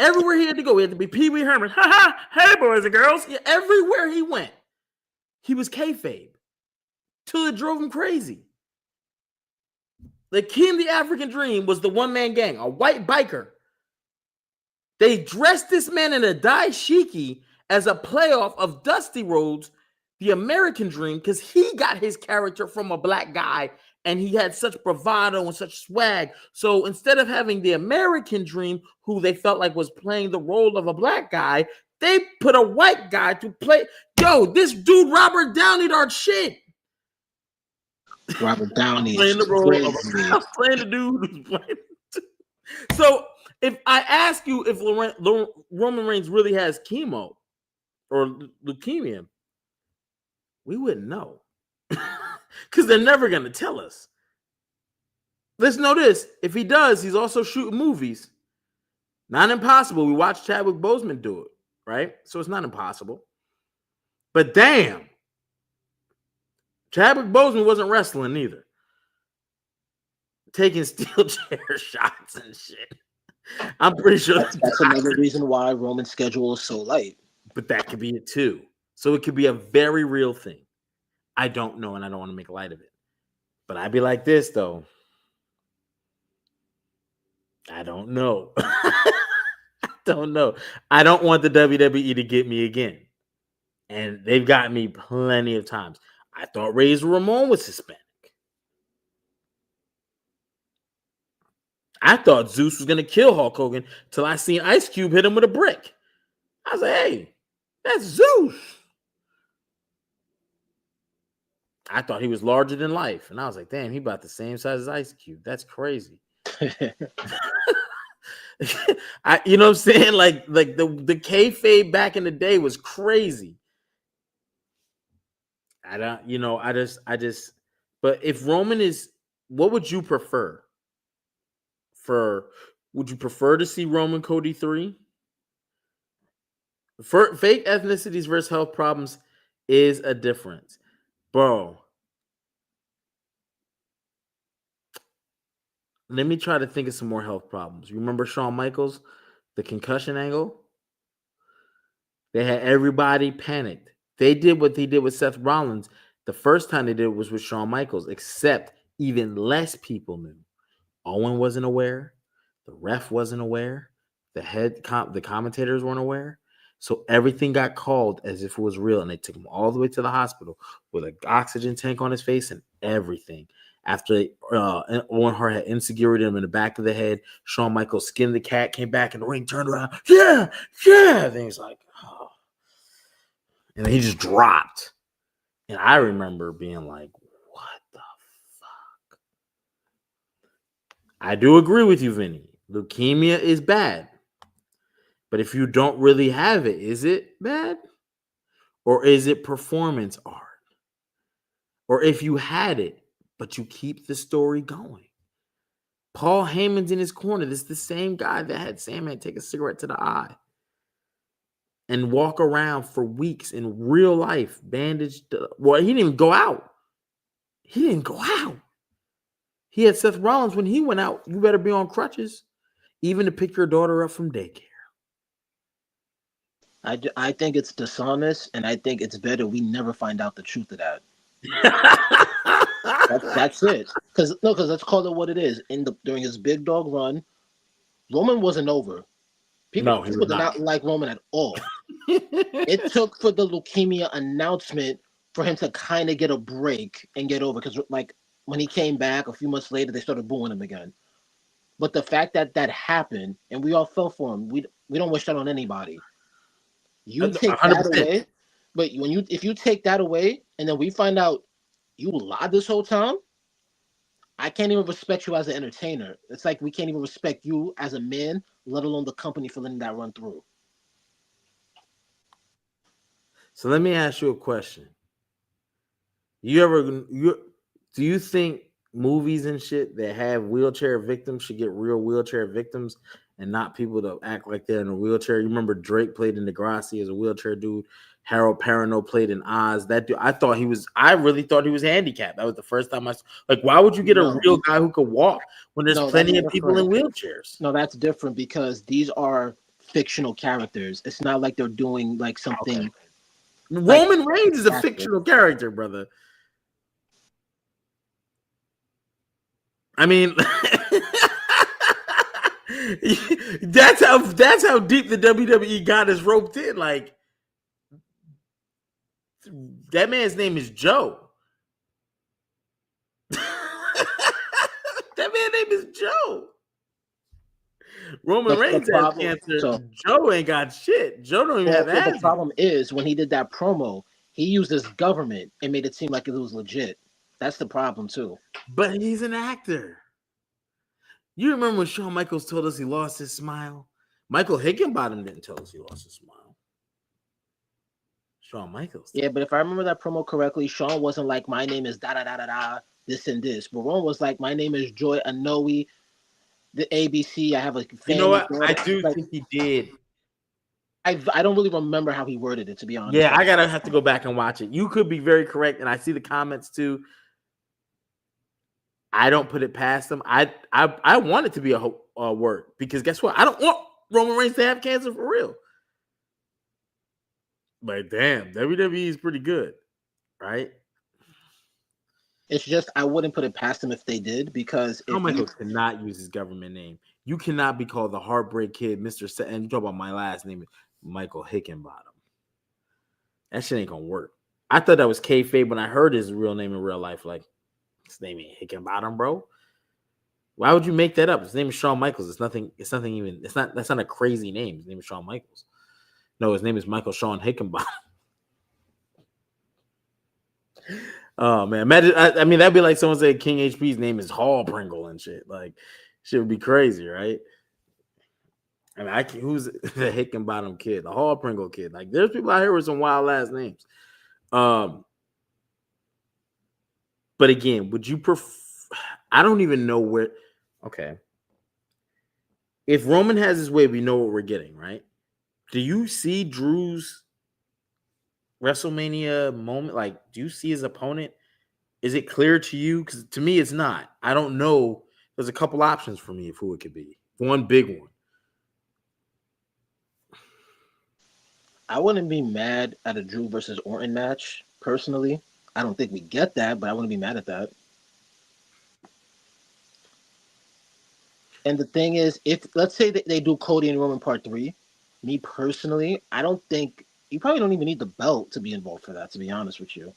Everywhere he had to go, he had to be Pee Wee Herman. Ha ha! Hey, boys and girls. Yeah, everywhere he went, he was kayfabe till it drove him crazy. The King, the African Dream, was the one-man gang, a white biker. They dressed this man in a dashiki as a playoff of Dusty Rhodes, the American Dream, because he got his character from a black guy, and he had such bravado and such swag. So instead of having the American Dream, who they felt like was playing the role of a black guy, they put a white guy to play. Yo, this dude, Robert Downey, our shit. Robert Downey playing the role crazy. of playing the dude who's playing. So if I ask you if Roman Reigns really has chemo or leukemia, we wouldn't know because they're never going to tell us. Let's know this: if he does, he's also shooting movies. Not impossible. We watched Chadwick Boseman do it, right? So it's not impossible. But damn. Chadwick Boseman wasn't wrestling either. Taking steel chair shots and shit. I'm pretty sure that's another reason why Roman's schedule is so light. But that could be it too. So it could be a very real thing. I don't know, and I don't want to make light of it. But I'd be like this, though. I don't know. I don't know. I don't want the WWE to get me again. And they've got me plenty of times. I thought Razor Ramon was Hispanic. I thought Zeus was going to kill Hulk Hogan till I seen Ice Cube hit him with a brick. I was like, hey, that's Zeus. I thought he was larger than life. And I was like, damn, he about the same size as Ice Cube. That's crazy. You know what I'm saying? Like the kayfabe back in the day was crazy. But if Roman is, what would you prefer? Would you prefer to see Roman Cody 3? Fake ethnicities versus health problems is a difference. Bro. Let me try to think of some more health problems. You remember Shawn Michaels, the concussion angle? They had everybody panicked. They did what they did with Seth Rollins. The first time they did it was with Shawn Michaels, except even less people knew. Owen wasn't aware. The ref wasn't aware. The commentators weren't aware. So everything got called as if it was real, and they took him all the way to the hospital with an oxygen tank on his face and everything. After Owen Hart had insecurity him in the back of the head, Shawn Michaels skinned the cat, came back in the ring, turned around, yeah. And he's like, oh. And then he just dropped. And I remember being like, what the fuck? I do agree with you, Vinny. Leukemia is bad. But if you don't really have it, is it bad? Or is it performance art? Or if you had it, but you keep the story going. Paul Heyman's in his corner. This is the same guy that had Sandman take a cigarette to the eye and walk around for weeks in real life, bandaged. Well, he didn't even go out. He He had Seth Rollins when he went out. You better be on crutches, even to pick your daughter up from daycare. I think it's dishonest, and I think it's better we never find out the truth of that. That's it. Because let's call it what it is. During his big dog run, Roman wasn't over. People did not like Roman at all. It took for the leukemia announcement for him to kind of get a break and get over. Because like when he came back a few months later, they started booing him again. But the fact that happened and we all fell for him, we don't wish that on anybody. You take 100%. That away, but if you take that away and then we find out you lied this whole time, I can't even respect you as an entertainer. It's like we can't even respect you as a man, let alone the company for letting that run through. So let me ask you a question. Do you think movies and shit that have wheelchair victims should get real wheelchair victims and not people to act like they're in a wheelchair? You remember Drake played in Degrassi as a wheelchair dude. Harold Perrineau played in Oz. That dude, I really thought he was handicapped. That was the first time why would you get a real guy who could walk when there's plenty of people in wheelchairs? No, that's different because these are fictional characters. It's not like they're doing like something. Okay. Roman Reigns is a fictional character, brother. I mean, that's how deep the WWE got us roped in. Like, that man's name is Joe. That man's name is Joe. Roman Reigns has cancer. So, Joe ain't got shit. Joe don't even have asthma. The problem is when he did that promo, he used his government and made it seem like it was legit. That's the problem too. But he's an actor. You remember when Shawn Michaels told us he lost his smile? Michael Hickenbottom didn't tell us he lost his smile. Shawn Michaels. Yeah, but if I remember that promo correctly, Shawn wasn't like, my name is da-da-da-da-da, this and this. But Ron was like, my name is Joy Anoa'i, the ABC. I have a family. You know what? I do think he did. I don't really remember how he worded it, to be honest. Yeah, I have to go back and watch it. You could be very correct, and I see the comments too. I don't put it past him. I want it to be a word because guess what? I don't want Roman Reigns to have cancer for real. But damn, WWE is pretty good, right? It's just I wouldn't put it past him if they did because Shawn Michaels cannot use his government name. You cannot be called the Heartbreak Kid, Mr. And you talk about my last name, Michael Hickenbottom. That shit ain't gonna work. I thought that was kayfabe when I heard his real name in real life. Like, his name ain't Hickenbottom, bro. Why would you make that up? His name is Shawn Michaels. It's nothing even. That's not a crazy name. His name is Shawn Michaels. No, his name is Michael Shawn Hickenbottom. Oh man, imagine. I mean, that'd be like someone saying King HP's name is Hall Pringle and shit. Like, shit would be crazy, right? I mean, who's the Hickenbottom kid, the Hall Pringle kid? Like, there's people out here with some wild last names. But again, would you prefer? I don't even know where. Okay, if Roman has his way, we know what we're getting, right? Do you see Drew's WrestleMania moment? Like, do you see his opponent? Is it clear to you? Because to me, it's not. I don't know. There's a couple options for me of who it could be. One big one. I wouldn't be mad at a Drew versus Orton match, personally. I don't think we get that, but I wouldn't be mad at that. And the thing is, if let's say that they do Cody and Roman Part 3, me personally, I don't think you probably don't even need the belt to be involved for that, to be honest with you.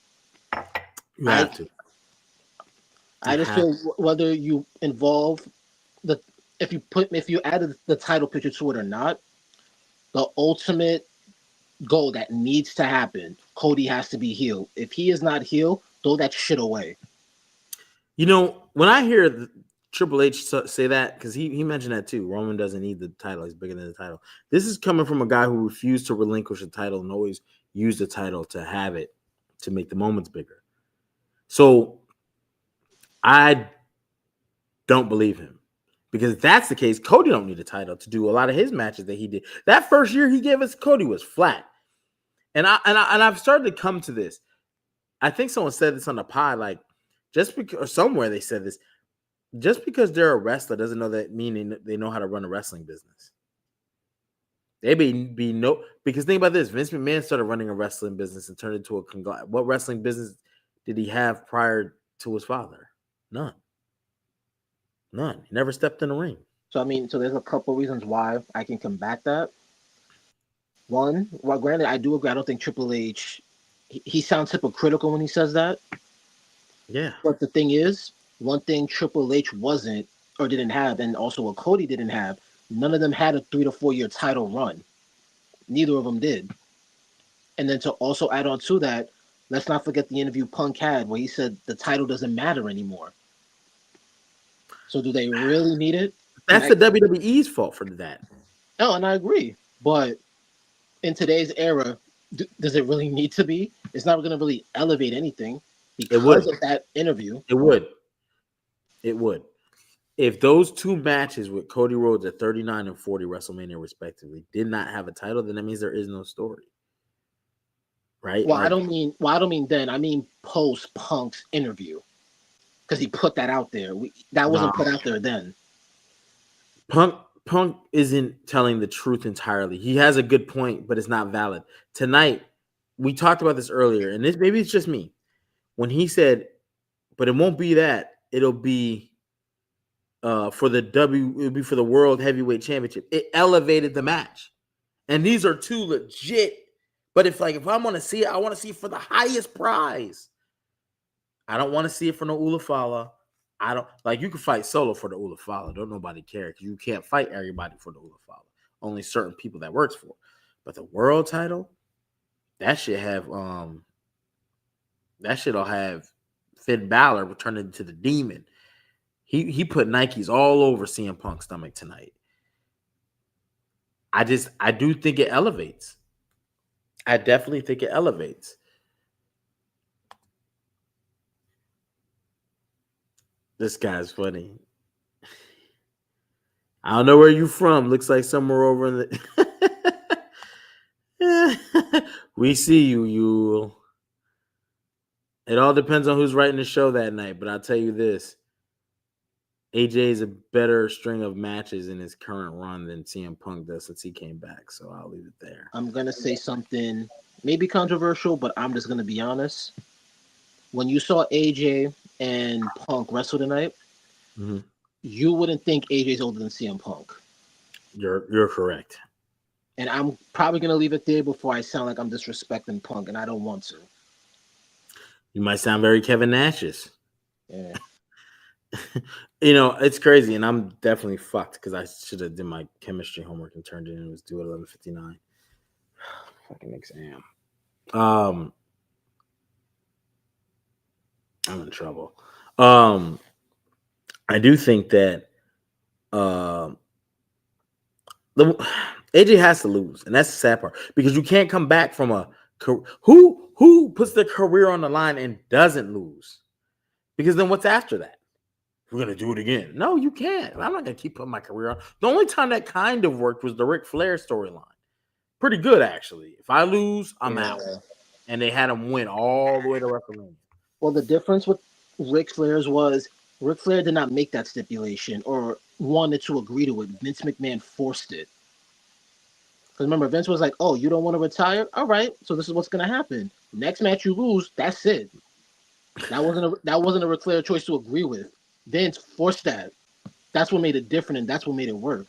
You have to. I just feel whether you involve if you added the title picture to it or not, the ultimate goal that needs to happen, Cody has to be healed. If he is not healed, throw that shit away. You know, when I hear Triple H say that, because he mentioned that too. Roman doesn't need the title. He's bigger than the title. This is coming from a guy who refused to relinquish the title and always used the title to have it, to make the moments bigger. So I don't believe him. Because if that's the case, Cody don't need a title to do a lot of his matches that he did. That first year he gave us, Cody was flat. And I've started to come to this. I think someone said this on the pod, like, just because, or somewhere they said this. just because they're a wrestler doesn't know that mean they know how to run a wrestling business. They be no because think about this: Vince McMahon started running a wrestling business and turned it into a conglomerate. What wrestling business did he have prior to his father? None. None. He never stepped in the ring. So I mean, so there's a couple reasons why I can combat that. One, well, granted, I do agree. I don't think Triple H. He sounds hypocritical when he says that. Yeah. But the thing is, one thing Triple H wasn't or didn't have, and also what Cody didn't have, none of them had a 3 to 4 year title run. Neither of them did. And then to also add on to that, let's not forget the interview Punk had where he said the title doesn't matter anymore. So do they really need it? That's the WWE's fault for that. No, and I agree. But in today's era, does it really need to be? It's not going to really elevate anything because of that interview. It would. It would. If those two matches with Cody Rhodes at 39 and 40 WrestleMania respectively did not have a title, then that means there is no story. Right? Well, I don't mean then. I mean post Punk's interview. Because he put that out there. That wasn't put out there then. Punk isn't telling the truth entirely. He has a good point, but it's not valid. Tonight, we talked about this earlier, and maybe it's just me. When he said, but it won't be that, it'll be it'll be for the World Heavyweight Championship. It elevated the match. And these are two legit, but if I want to see it, I want to see it for the highest prize. I don't want to see it for no Ulafala. I don't you can fight solo for the Ulafala. Don't nobody care because you can't fight everybody for the Ulafala. Only certain people that works for. But the world title, that shit'll have Finn Balor turn into the demon. He put Nikes all over CM Punk's stomach tonight. I do think it elevates. I definitely think it elevates. This guy's funny. I don't know where you from. Looks like somewhere over in the. We see you. It all depends on who's writing the show that night, but I'll tell you this. AJ is a better string of matches in his current run than CM Punk does since he came back, so I'll leave it there. I'm going to say something maybe controversial, but I'm just going to be honest. When you saw AJ and Punk wrestle tonight, you wouldn't think AJ's older than CM Punk. You're correct. And I'm probably going to leave it there before I sound like I'm disrespecting Punk, and I don't want to. You might sound very Kevin Nash's. Yeah. It's crazy, and I'm definitely fucked because I should have did my chemistry homework and turned it in. It was due at 11:59. Fucking exam. I'm in trouble. I do think that AJ has to lose, and that's the sad part because you can't come back from who puts their career on the line and doesn't lose, because then what's after that? We're gonna do it again. No, you can't. I'm not gonna keep putting my career on. The only time that kind of worked was the Ric Flair storyline. Pretty good, actually. If I lose, I'm out. And they had him win all the way to WrestleMania. Well, the difference with Ric Flair's was Ric Flair did not make that stipulation or wanted to agree to it. Vince McMahon forced it. Because remember, Vince was like, "Oh, you don't want to retire? All right. So this is what's gonna happen. Next match you lose, that's it." That wasn't a Ric Flair choice to agree with. Vince forced that. That's what made it different, and that's what made it work.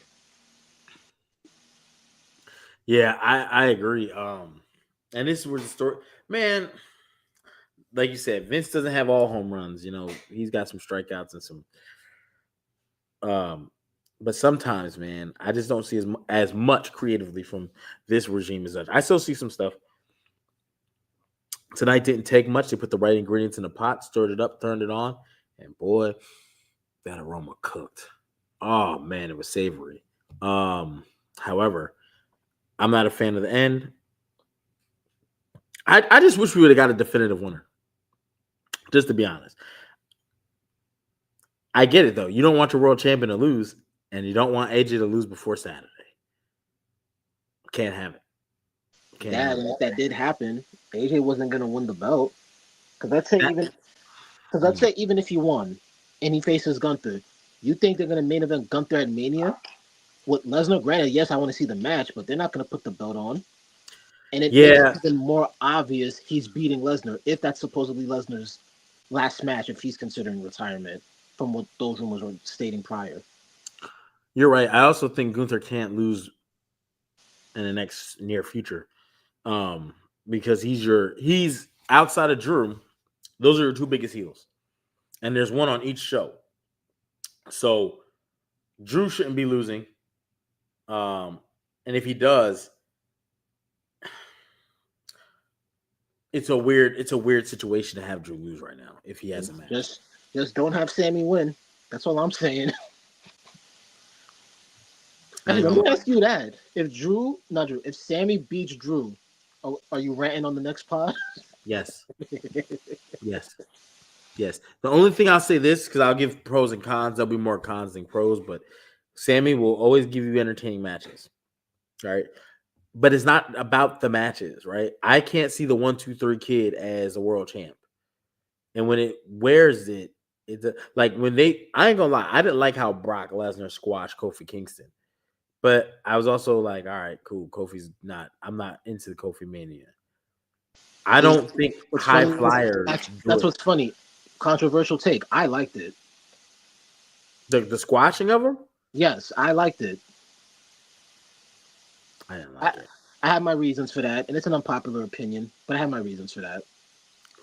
Yeah, I agree. And this is where the story, man. Like you said, Vince doesn't have all home runs. He's got some strikeouts and some. But sometimes, man, I just don't see as much creatively from this regime as such. I still see some stuff. Tonight didn't take much. They put the right ingredients in the pot, stirred it up, turned it on, and boy, that aroma cooked. Oh man, it was savory. However, I'm not a fan of the end. I just wish we would have got a definitive winner. Just to be honest. I get it though. You don't want your world champion to lose, and you don't want AJ to lose before Saturday. Can't have it. And if that did happen, AJ wasn't gonna win the belt. Because let's say even if he won, and he faces Gunther. You think they're gonna main event Gunther at Mania with Lesnar? Granted, yes, I want to see the match, but they're not gonna put the belt on. And it makes it Yeah, even more obvious he's beating Lesnar if that's supposedly Lesnar's last match if he's considering retirement from what those rumors were stating prior. you're right. I also think Gunther can't lose in the next near future. Um, because he's outside of Drew. Those are your two biggest heels, and there's one on each show. So Drew shouldn't be losing. And if he does, it's a weird situation to have Drew lose right now if he has a match. Just don't have Sammy win. That's all I'm saying. Actually, let me ask you that: if Sammy beats Drew, are you ranting on the next pod? Yes. Yes. The only thing I'll say this, because I'll give pros and cons. There'll be more cons than pros, but Sammy will always give you entertaining matches. Right. But it's not about the matches, right? I can't see the 1-2-3 kid as a world champ. And when it wears it, it's like I ain't gonna lie, I didn't like how Brock Lesnar squashed Kofi Kingston. But I was also like, all right, cool. I'm not into the Kofi Mania. I don't think high flyers. That's what's funny. Controversial take. I liked it. The squashing of him? Yes, I liked it. I didn't like it. I have my reasons for that, and it's an unpopular opinion, but I have my reasons for that.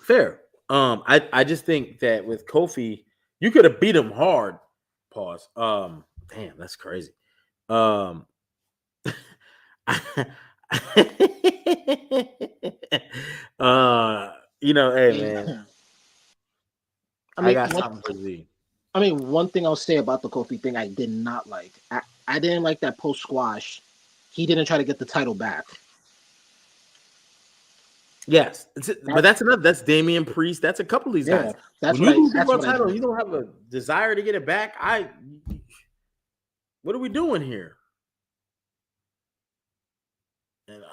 Fair. I just think that with Kofi, you could have beat him hard. Pause. Damn, that's crazy. Hey man. I got something for Z. I mean, one thing I'll say about the Kofi thing I did not like. I didn't like that post squash. He didn't try to get the title back. Yes, but that's Damian Priest. That's a couple of these guys. When you lose the title, you don't have a desire to get it back. What are we doing here? And,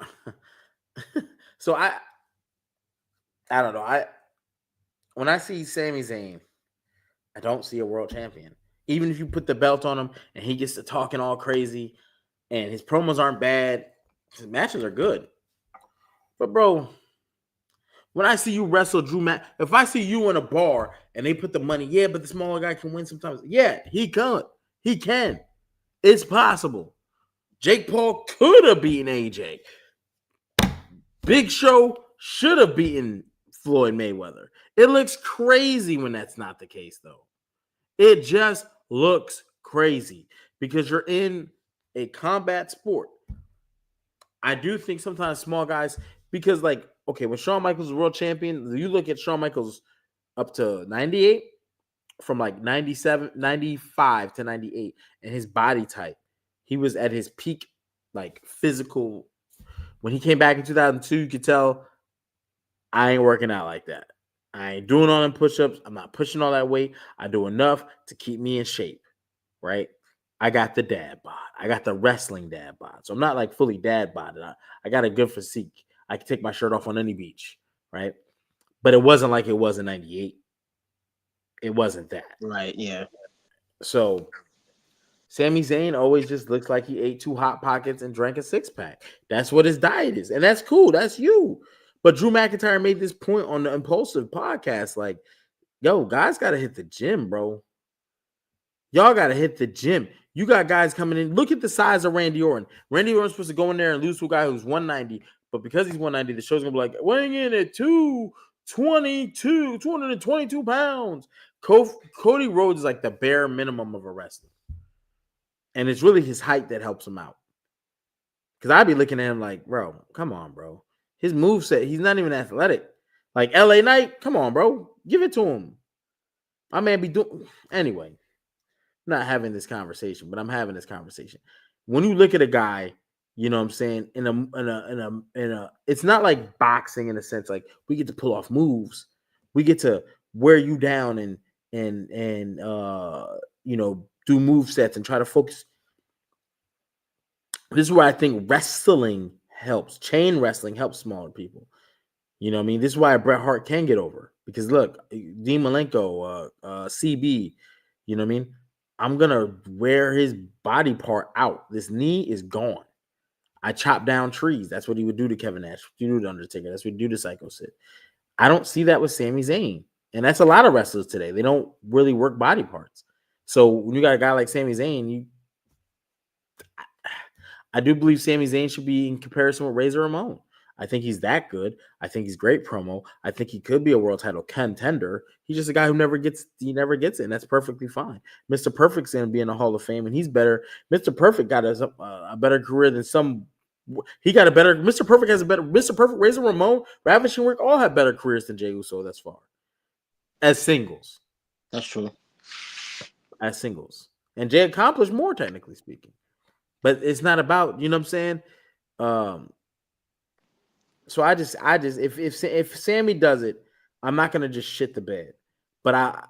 so I don't know. When I see Sami Zayn, I don't see a world champion. Even if you put the belt on him and he gets to talking all crazy, and his promos aren't bad, his matches are good. But bro, when I see you wrestle Drew if I see you in a bar and they put the money, yeah, but the smaller guy can win sometimes. Yeah, he can. He can. It's possible. Jake Paul could have beaten AJ. Big Show should have beaten Floyd Mayweather. It looks crazy when that's not the case, though. It just looks crazy because you're in a combat sport. I do think sometimes small guys, because like, okay, when Shawn Michaels was world champion, you look at Shawn Michaels up to 98, from like 97, 95 to 98, and his body type, he was at his peak, like physical. When he came back in 2002, you could tell I ain't working out like that. I ain't doing all them push-ups. I'm not pushing all that weight. I do enough to keep me in shape, right? I got the dad bod. I got the wrestling dad bod. So I'm not like fully dad bod. I got a good physique. I can take my shirt off on any beach, right? But it wasn't like it was in 98. It wasn't that. Right, yeah. So Sami Zayn always just looks like he ate 2 Hot Pockets and drank a 6-pack. That's what his diet is. And that's cool. That's you. But Drew McIntyre made this point on the Impulsive podcast. Like, yo, guys got to hit the gym, bro. Y'all got to hit the gym. You got guys coming in. Look at the size of Randy Orton. Randy Orton's supposed to go in there and lose to a guy who's 190. But because he's 190, the show's going to be like, weighing in at 222 pounds. Cody Rhodes is like the bare minimum of a wrestler. And it's really his height that helps him out. Because I'd be looking at him like, bro, come on, bro. His moveset, he's not even athletic. Like LA Knight, come on, bro. Give it to him. My man be doing... Anyway, I'm not having this conversation, but I'm having this conversation. When you look at a guy, you know what I'm saying, in a it's not like boxing in a sense, like we get to pull off moves. We get to wear you down and you know, do move sets and try to focus. This is where I think wrestling helps. Chain wrestling helps smaller people. You know what I mean? This is why Bret Hart can get over. Because look, Dean Malenko, CB, You know what I mean? I'm gonna wear his body part out. This knee is gone. I chop down trees. That's what he would do to Kevin Nash. You do to Undertaker. That's what he do to Psycho Sid. I don't see that with Sami Zayn. And that's a lot of wrestlers today. They don't really work body parts. So when you got a guy like Sami Zayn, I do believe Sami Zayn should be in comparison with Razor Ramon. I think he's that good. I think he's great promo. I think he could be a world title contender. He's just a guy who never gets it, and that's perfectly fine. Mr. Perfect's going to be in the Hall of Fame, and he's better. Mr. Perfect got a better career than some. He got a better. Mr. Perfect has a better. Mr. Perfect, Razor Ramon, Ravishing Rick all have better careers than Jey Uso thus far as singles. That's true. As singles, and Jey accomplished more, technically speaking. But it's not about, you know what I'm saying? So I just if Sammy does it, I'm not gonna just shit the bed. But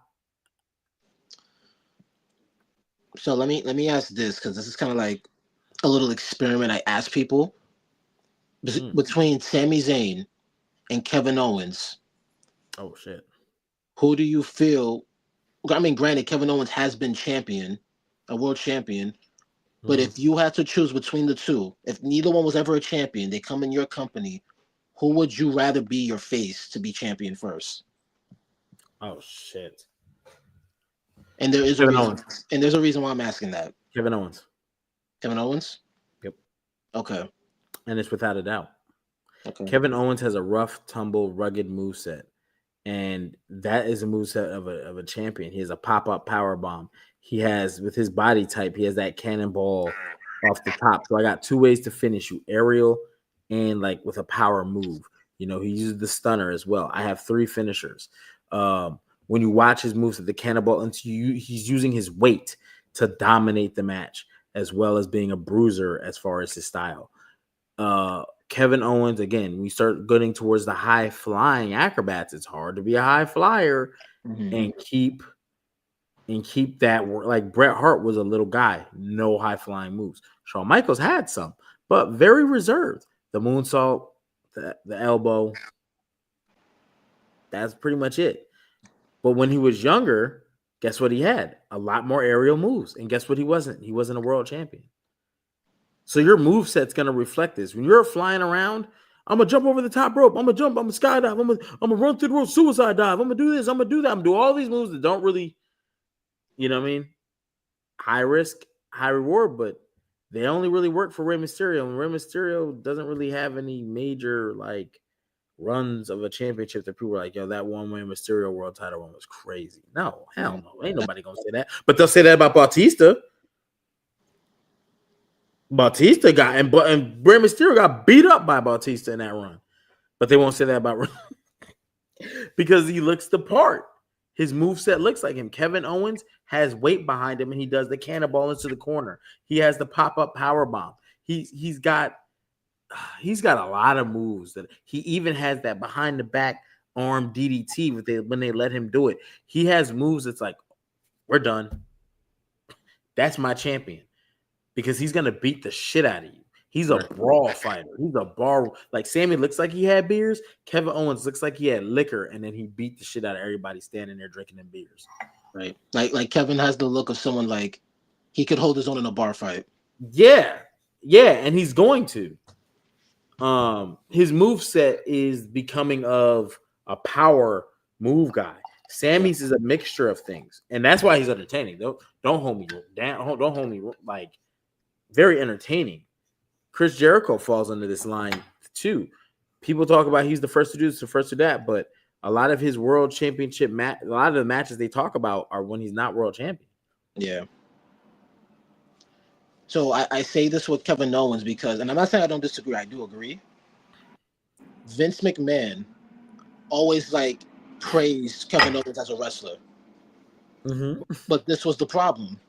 So let me ask this, because this is kind of like a little experiment I ask people. Between Sami Zayn and Kevin Owens. Oh shit. Who do you feel? I mean, granted, Kevin Owens has been a world champion. But if you had to choose between the two, if neither one was ever a champion, they come in your company, who would you rather be your face to be champion first? Oh shit. And there is a reason. And there's a reason why I'm asking that. Kevin Owens. Kevin Owens? Yep. Okay. And it's without a doubt. Okay. Kevin Owens has a rough, tumble, rugged moveset. And that is a moveset of a champion. He has a pop-up power bomb. He has, with his body type, he has that cannonball off the top. So I got two ways to finish you: aerial and like with a power move. You know, he uses the stunner as well. I have three finishers. When you watch his moves at the cannonball, he's using his weight to dominate the match, as well as being a bruiser as far as his style. Kevin Owens, again, we start getting towards the high flying acrobats. It's hard to be a high flyer and keep that. Like Bret Hart was a little guy, no high flying moves. Shawn Michaels had some, but very reserved. The moonsault, the elbow, that's pretty much it. But when he was younger, guess what he had? A lot more aerial moves. And guess what he wasn't? He wasn't a world champion. So your moveset's going to reflect this. When you're flying around, I'm going to jump over the top rope. I'm going to jump. I'm going to skydive. I'm going to run through the rope, suicide dive. I'm going to do this. I'm going to do that. I'm going to do all these moves that don't really, you know what I mean? High risk, high reward, but they only really work for Rey Mysterio. And Rey Mysterio doesn't really have any major, like, runs of a championship that people are like, yo, that one Rey Mysterio world title run was crazy. No, hell no. Ain't nobody going to say that. But they'll say that about Bautista. Bautista got and Rey Mysterio got beat up by Bautista in that run, but they won't say that about because he looks the part. His moveset looks like him. Kevin Owens has weight behind him, and he does the cannonball into the corner. He has the pop-up power bomb. He's got a lot of moves that he even has that behind the back arm DDT when they let him do it. He has moves that's like, we're done. That's my champion. Because he's going to beat the shit out of you. He's a brawl fighter. He's a bar. Like Sammy looks like he had beers. Kevin Owens looks like he had liquor, and then he beat the shit out of everybody standing there drinking them beers. Right. Like Kevin has the look of someone like he could hold his own in a bar fight. Yeah. Yeah, and he's going to. His moveset is becoming of a power move guy. Sammy's is a mixture of things, and that's why he's entertaining. Don't hold me down. Don't hold me like very entertaining. Chris Jericho falls under this line too. People talk about he's the first to do this, the first to that, but a lot of his world championship a lot of the matches they talk about are when he's not world champion. Yeah. So I say this with Kevin Owens because, and I'm not saying I don't disagree, I do agree. Vince McMahon always like praised Kevin Owens as a wrestler. But this was the problem.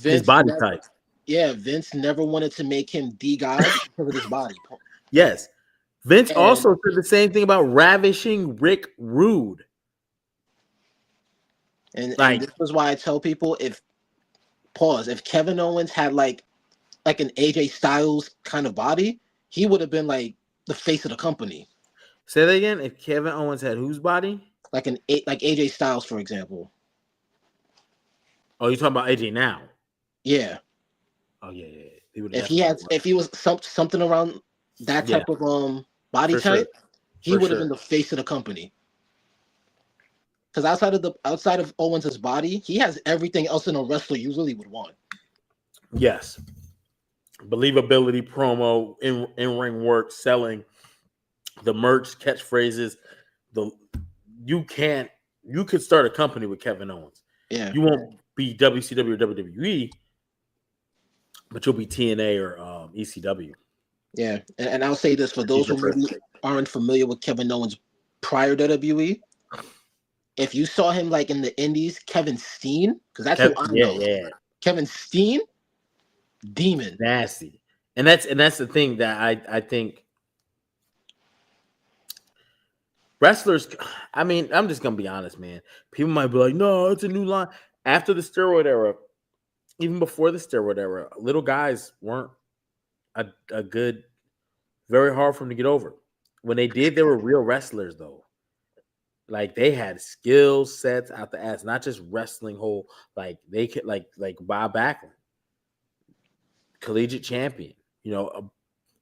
His body type. Yeah, Vince never wanted to make him the guy because of his body. Yes. Vince also said the same thing about Ravishing Rick Rude. And this is why I tell people if Kevin Owens had like an AJ Styles kind of body, he would have been like the face of the company. Say that again. If Kevin Owens had whose body? Like AJ Styles, for example. Oh, you talking about AJ now? Yeah. Oh yeah. If he was something around that type of body for sure, type, he for would have been sure. the face of the company. Because outside of Owens' body, he has everything else in a wrestler usually would want. Yes, believability, promo, in ring work, selling, the merch, catchphrases. You could start a company with Kevin Owens. Yeah. You won't be WCW or WWE, but you'll be TNA or ECW. Yeah, and I'll say this for those He's the who maybe first. aren't familiar with Kevin Owens prior to WWE. If you saw him like in the Indies, Kevin Steen, because that's who I know. Yeah, Kevin Steen, demon. nasty, and that's the thing that I think wrestlers. I mean, I'm just gonna be honest, man. People might be like, "No, it's a new line." After the steroid era, even before the steroid era, little guys weren't a good. Very hard for them to get over. When they did, they were real wrestlers, though. Like they had skill sets out the ass, not just wrestling whole. Like they could, like Bob Backlund, collegiate champion.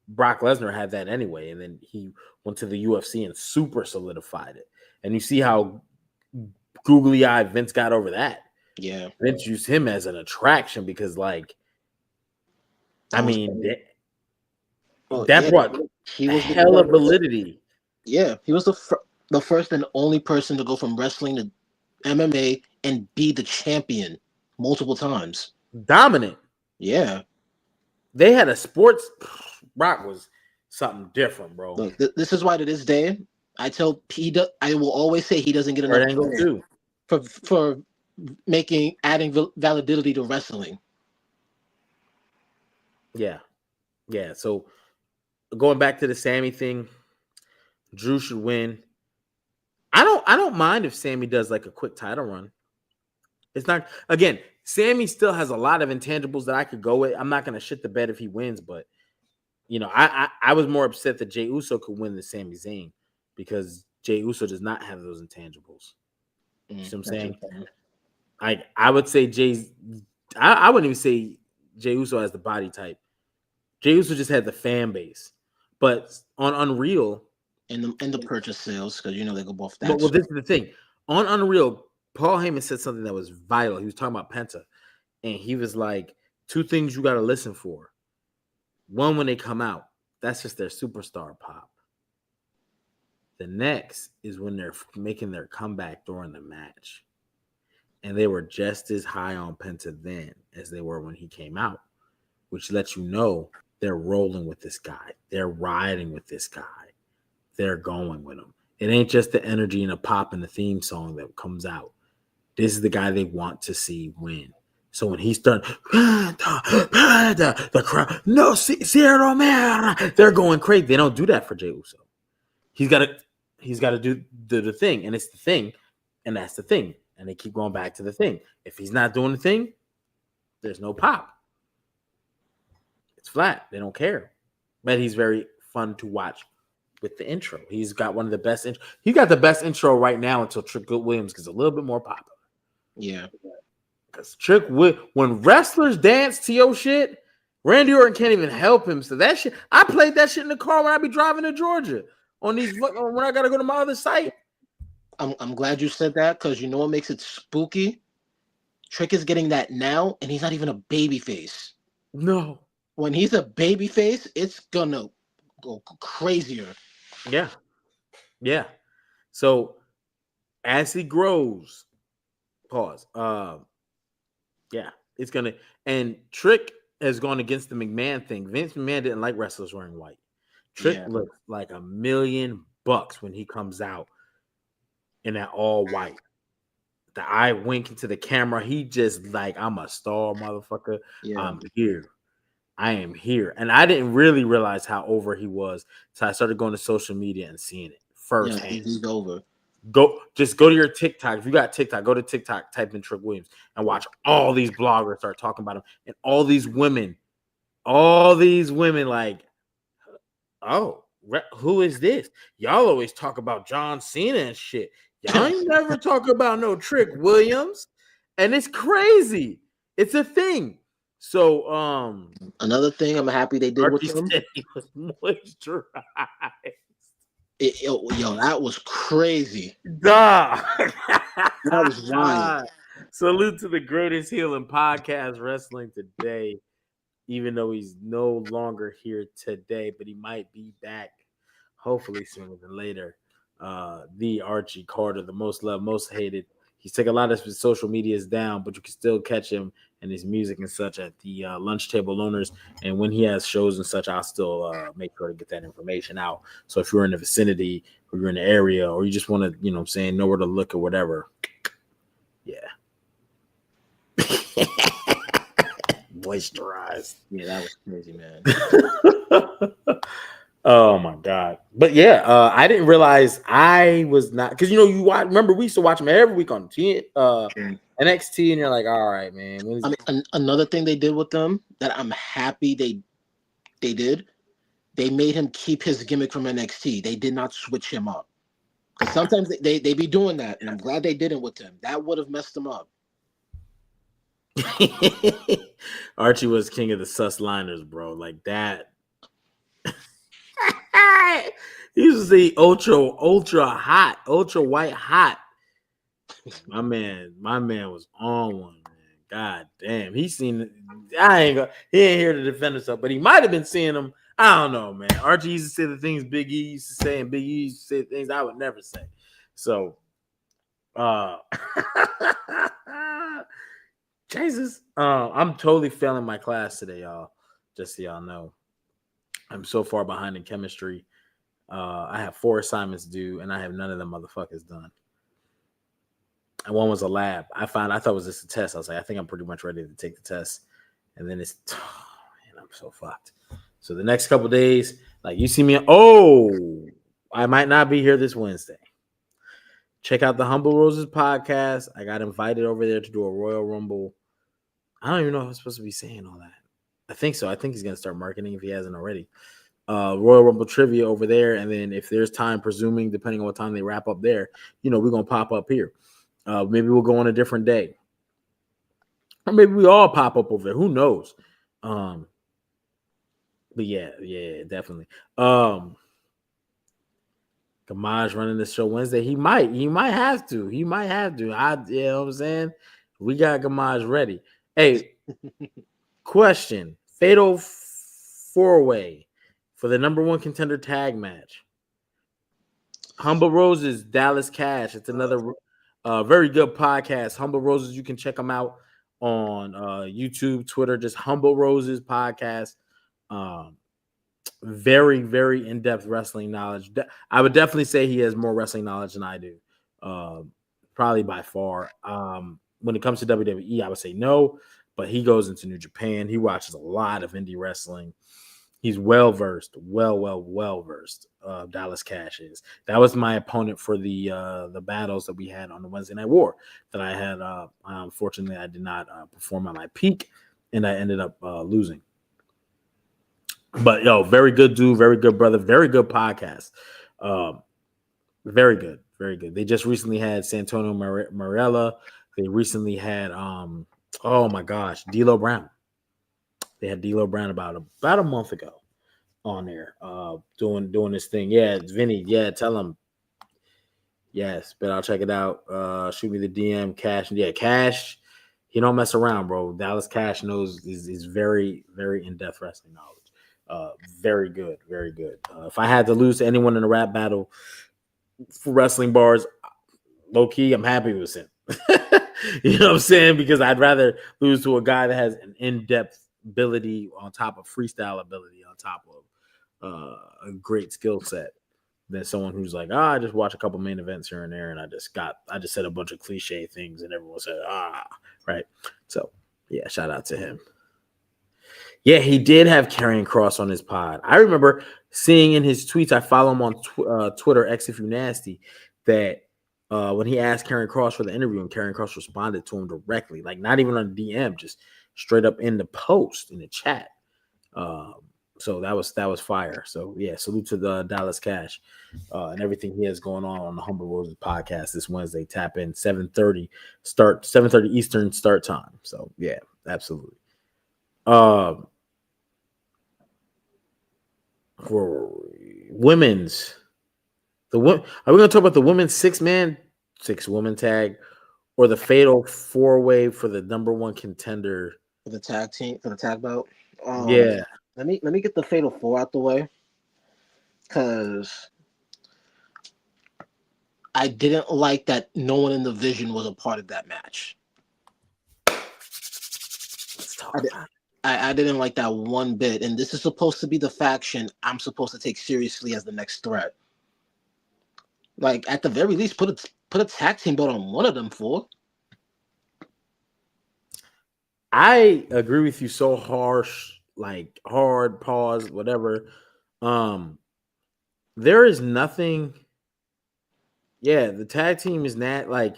Brock Lesnar had that anyway, and then he went to the UFC and super solidified it. And you see how googly eyed Vince got over that. Yeah, Vince used him as an attraction because, like, I mean, that brought he was hell of validity. Yeah, he was the first and only person to go from wrestling to MMA and be the champion multiple times. Dominant. Yeah. They had a sports. Brock was something different, bro. Look, this is why to this day I will always say he doesn't get enough credit for adding validity to wrestling. Yeah. So going back to the Sammy thing, Drew should win. I don't mind if Sammy does like a quick title run. It's not, again, Sammy still has a lot of intangibles that I could go with. I'm not gonna shit the bed if he wins, but I was more upset that Jey Uso could win the Sami Zayn because Jey Uso does not have those intangibles. You see what I'm saying? I would say I wouldn't even say Jey Uso has the body type. Jey Uso just had the fan base. But on Unreal and the purchase sales, because they go both. Well, this is the thing. On Unreal, Paul Heyman said something that was vital. He was talking about Penta, and he was like, 2 things you got to listen for. One, when they come out, that's just their superstar pop. The next is when they're making their comeback during the match. And they were just as high on Penta then as they were when he came out, which lets you know they're rolling with this guy. They're riding with this guy. They're going with him. It ain't just the energy and the pop in the theme song that comes out. This is the guy they want to see win. So when he's done, the crowd, no, Sierra Romero, they're going crazy. They don't do that for Jey Uso. He's got to do the thing, and it's the thing, and that's the thing. And they keep going back to the thing. If he's not doing the thing, there's no pop. It's flat. They don't care. But he's very fun to watch with the intro. He's got one of the best intro. He got the best intro right now until Trick Williams gets a little bit more popular. Yeah. Because when wrestlers dance to your shit, Randy Orton can't even help him. So that shit, I played that shit in the car when I be driving to Georgia when I gotta go to my other site. I'm glad you said that because what makes it spooky? Trick is getting that now, and he's not even a baby face. No. When he's a baby face, it's gonna go crazier. Yeah. So as he grows, pause. It's gonna, and Trick has gone against the McMahon thing. Vince McMahon didn't like wrestlers wearing white. Trick looks like $1 million when he comes out in that all white. The eye winking to the camera. He just like, I'm a star, motherfucker. Yeah. I'm here. I am here. And I didn't really realize how over he was. So I started going to social media and seeing it firsthand. Yeah, he's over. Go to your TikTok. If you got TikTok, go to TikTok, type in Trick Williams and watch all these bloggers start talking about him. And all these women like, oh, who is this? Y'all always talk about John Cena and shit. Y'all ain't never talk about no Trick Williams. And it's crazy. It's a thing. So Another thing I'm happy they did with Archie them. said he was moisturized. Yo, that was crazy. Duh. That was wild. Salute to the greatest heel in podcast wrestling today, even though he's no longer here today, but he might be back hopefully sooner than later. The Archie Carter, the most loved, most hated. He's taken a lot of his social medias down, but you can still catch him and his music and such at the Lunch Table Owners. And when he has shows and such, I'll still make sure to get that information out. So if you're in the vicinity or you're in the area or you just want to, you know what I'm saying, know where to look or whatever, yeah. Moisturized. Yeah, that was crazy, man. Oh my god! But yeah, I didn't realize I was not because you watch. Remember, we used to watch him every week on NXT, and you're like, all right, man. I mean, another thing they did with them that I'm happy they did. They made him keep his gimmick from NXT. They did not switch him up because sometimes they be doing that, and I'm glad they didn't with him. That would have messed him up. Archie was king of the sus liners, bro. Like that. He used to say ultra hot, ultra white hot. My man was on one, man. God damn. He ain't here to defend himself, but he might have been seeing them. I don't know, man. Archie used to say the things Big E used to say, and Big E used to say things I would never say. So Jesus. I'm totally failing my class today, y'all. Just so y'all know. I'm so far behind in chemistry. I have 4 assignments due, and I have none of them motherfuckers done. And one was a lab. I thought it was just a test. I was like, I think I'm pretty much ready to take the test. And then man, I'm so fucked. So the next couple days, like you see me, I might not be here this Wednesday. Check out the Humble Roses podcast. I got invited over there to do a Royal Rumble. I don't even know if I'm supposed to be saying all that. I think so. I think he's going to start marketing if he hasn't already. Royal Rumble trivia over there. And then if there's time, presuming, depending on what time they wrap up there, we're going to pop up here. Maybe we'll go on a different day. Or maybe we all pop up over there. Who knows? But yeah, definitely. Gamaj running this show Wednesday. He might have to. You know what I'm saying? We got Gamaj ready. Hey, question. Fatal 4-way for the number 1 contender tag match. Humble Roses, Dallas Cash. It's another very good podcast. Humble Roses. You can check them out on YouTube, Twitter. Just Humble Roses podcast. Very, very in-depth wrestling knowledge. I would definitely say he has more wrestling knowledge than I do. Probably by far. When it comes to WWE, I would say no, but he goes into New Japan. He watches a lot of indie wrestling. He's well-versed, well-versed. Dallas Cash is. That was my opponent for the battles that we had on the Wednesday Night War that I had. Unfortunately, I did not perform at my peak, and I ended up losing. But, very good dude, very good brother, very good podcast. Very good, very good. They just recently had Santonio Marella. They recently had, oh my gosh, D'Lo Brown. They had D'Lo Brown about a month ago on there, doing this thing. Yeah, Vinny. Yeah, tell him. Yes, but I'll check it out. Shoot me the DM, Cash. Yeah, Cash. He don't mess around, bro. Dallas Cash knows is very, very in-depth wrestling knowledge. Very good, very good. If I had to lose to anyone in a rap battle for wrestling bars, low key, I'm happy with him. You know what I'm saying? Because I'd rather lose to a guy that has an in-depth ability on top of freestyle ability on top of a great skill set than someone who's like, I just watch a couple main events here and there, and I just said a bunch of cliche things, and everyone said, right. So yeah, shout out to him. Yeah, he did have Karrion Kross on his pod. I remember seeing in his tweets, I follow him on Twitter, X If You Nasty, that when he asked Karrion Kross for the interview, and Karrion Kross responded to him directly, like not even on DM, just straight up in the post, in the chat. So that was fire. So yeah, salute to the Dallas Cash and everything he has going on the Humble Roses podcast this Wednesday. Tap in 7:30 Eastern start time. So yeah, absolutely. For women's, are we going to talk about the women's 6-woman tag, or the fatal 4-way for the number one contender for the tag belt? Yeah. Let me get the fatal 4 out the way, because I didn't like that no one in the Vision was a part of that match. Let's talk about it. I didn't like that one bit, and this is supposed to be the faction I'm supposed to take seriously as the next threat. Like, at the very least, put a tag team belt on one of them for. I agree with you so harsh, like hard, pause, whatever. There is nothing. Yeah, the tag team is not like,